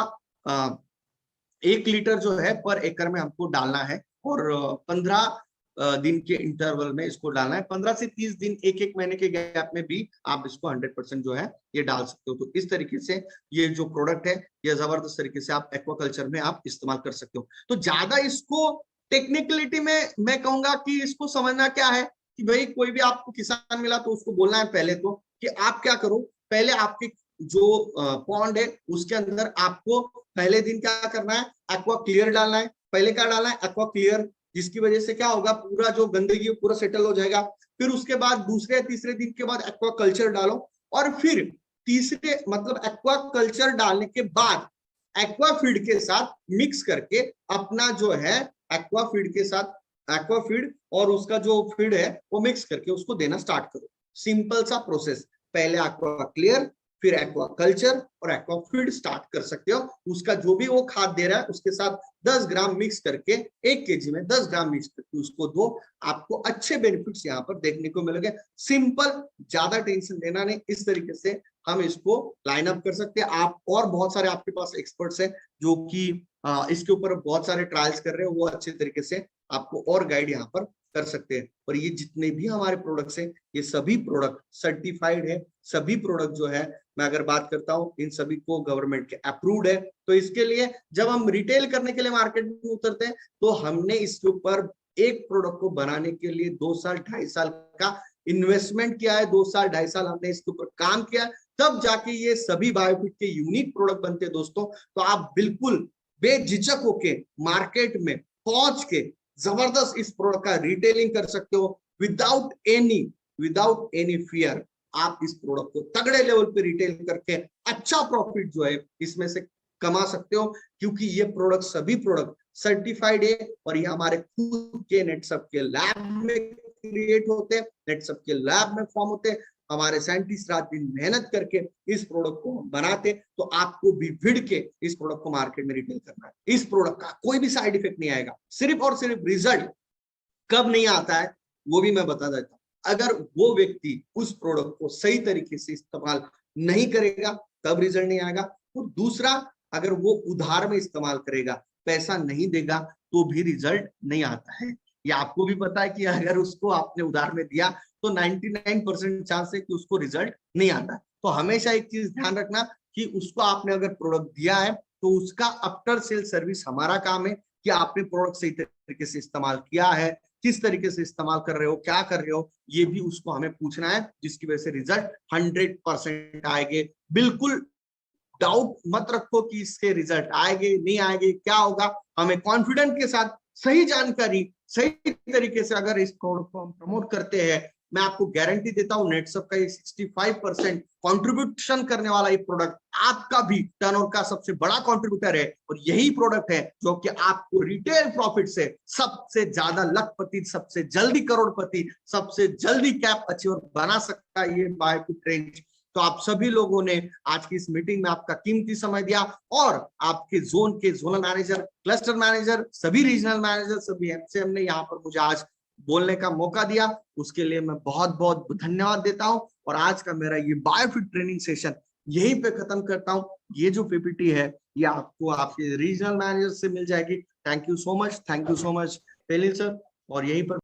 1 लीटर जो है पर एकड़ में हमको डालना है और 15 दिन के इंटरवल में इसको डालना है। 15 से 30 दिन, एक महीने के गैप में भी आप इसको 100% जो है ये डाल सकते हो। तो इस तरीके से ये जो प्रोडक्ट है ये जबरदस्त तरीके से आप एक्वाकल्चर में आप इस्तेमाल कर सकते हो। तो ज्यादा इसको टेक्निकलिटी में मैं कहूंगा कि इसको समझना क्या है कि भाई कोई भी आपको किसान मिला तो उसको बोलना है पहले तो कि आप क्या करो, पहले आपके जो पॉन्ड है उसके अंदर आपको पहले दिन क्या करना है, एक्वा क्लियर डालना है। पहले क्या डालना है, एक्वा क्लियर, जिसकी वजह से क्या होगा पूरा जो गंदगी है पूरा सेटल हो जाएगा। फिर उसके बाद दूसरे या तीसरे दिन के बाद एक्वा कल्चर डालो और फिर तीसरे मतलब एक्वा कल्चर डालने के बाद एक्वा फीड के साथ मिक्स करके अपना जो है एक्वा फीड के साथ एक्वा फीड और उसका जो फीड है वो मिक्स करके उसको देना स्टार्ट करो। सिंपल सा प्रोसेस, पहले एक्वा क्लियर फिर एक्वा कल्चर और एक्वा फीड स्टार्ट कर सकते हो। उसका जो भी वो खाद दे रहा है उसके साथ 10 ग्राम मिक्स करके 1 kg में 10 ग्राम मिक्स करके उसको दो, आपको अच्छे बेनिफिट्स यहाँ पर देखने को मिलेंगे। सिंपल, ज्यादा टेंशन लेना नहीं, इस तरीके से हम इसको लाइन अप कर सकते हैं। आप और बहुत सारे आपके पास एक्सपर्ट्स हैं जो कि इसके ऊपर बहुत सारे ट्रायल्स कर रहे हैं, वो अच्छे तरीके से आपको और गाइड यहाँ पर कर सकते हैं। और ये जितने भी हमारे प्रोडक्ट्स हैं ये सभी प्रोडक्ट सर्टिफाइड है, सभी प्रोडक्ट जो है मैं अगर बात करता हूँ इन सभी को गवर्नमेंट के अप्रूव्ड है। तो इसके लिए जब हम रिटेल करने के लिए मार्केट में उतरते हैं तो हमने इसके ऊपर एक प्रोडक्ट को बनाने के लिए 2 साल 2.5 साल का इन्वेस्टमेंट किया है। 2 साल 2.5 साल हमने इसके ऊपर काम किया, तब जाके ये सभी बायोफिट के यूनिक प्रोडक्ट बनते हैं दोस्तों। तो आप बिल्कुल बेझिझक होके मार्केट में पहुंच के जबरदस्त इस प्रोडक्ट का रिटेलिंग कर सकते हो विदाउट एनी फियर। आप इस प्रोडक्ट को तगड़े लेवल पे रिटेल करके अच्छा प्रॉफिट जो है इसमें से कमा सकते हो, क्योंकि ये प्रोडक्ट सभी प्रोडक्ट सर्टिफाइड है और ये हमारे खुद के नेटसप के लैब में क्रिएट होते हैं, नेटसप के लैब में फॉर्म होते हैं, हमारे साइंटिस्ट रात दिन मेहनत करके इस प्रोडक्ट को बनाते। तो आपको भी भिड़ के इस प्रोडक्ट को मार्केट में रिटेल करना है। इस प्रोडक्ट का कोई भी साइड इफेक्ट नहीं आएगा, सिर्फ और सिर्फ रिजल्ट कब नहीं आता है वो भी मैं बता देता हूं। अगर वो व्यक्ति उस प्रोडक्ट को सही तरीके से इस्तेमाल नहीं करेगा तब रिजल्ट नहीं आएगा। और दूसरा, अगर वो उधार में इस्तेमाल करेगा, पैसा नहीं देगा तो भी रिजल्ट नहीं आता है। ये आपको भी पता है कि अगर उसको आपने उधार में दिया तो 99% चांस है कि उसको रिजल्ट नहीं आता है। तो हमेशा एक चीज ध्यान रखना कि उसको आपने अगर प्रोडक्ट दिया है तो उसका आफ्टर सेल सर्विस हमारा काम है कि आपने प्रोडक्ट सही तरीके से इस्तेमाल किया है, किस तरीके से इस्तेमाल कर रहे हो, क्या कर रहे हो, ये भी उसको हमें पूछना है, जिसकी वजह से रिजल्ट 100% आएंगे। बिल्कुल डाउट मत रखो कि इसके रिजल्ट आएंगे नहीं आएंगे, क्या होगा। हमें कॉन्फिडेंट के साथ सही जानकारी सही तरीके से अगर इस प्रोडक्ट को हम प्रमोट करते हैं, मैं आपको गारंटी देता हूं नेटसप का ये 65% कंट्रीब्यूशन करने वाला ये प्रोडक्ट आपका भी टर्नओवर का सबसे बड़ा कंट्रीब्यूटर है। और यही प्रोडक्ट है जो कि आपको रिटेल प्रॉफिट से सबसे ज्यादा लखपति, सबसे जल्दी करोड़पति, सबसे जल्दी कैप अचीवर बना सकता है, ये बायोफिट रेंज। तो आप सभी लोगों ने आज की इस मीटिंग में आपका कीमती समय दिया और आपके जोन के जोनल मैनेजर, क्लस्टर मैनेजर, सभी रीजनल मैनेजर, सभी एमसीएम ने यहाँ पर मुझे आज बोलने का मौका दिया, उसके लिए मैं बहुत बहुत धन्यवाद देता हूं। और आज का मेरा ये बायोफिट ट्रेनिंग सेशन यहीं पे खत्म करता हूं। ये जो पीपीटी है ये आपको आपके रीजनल मैनेजर से मिल जाएगी। Thank you so much, thank you so much पेलिन सर। और यहीं पर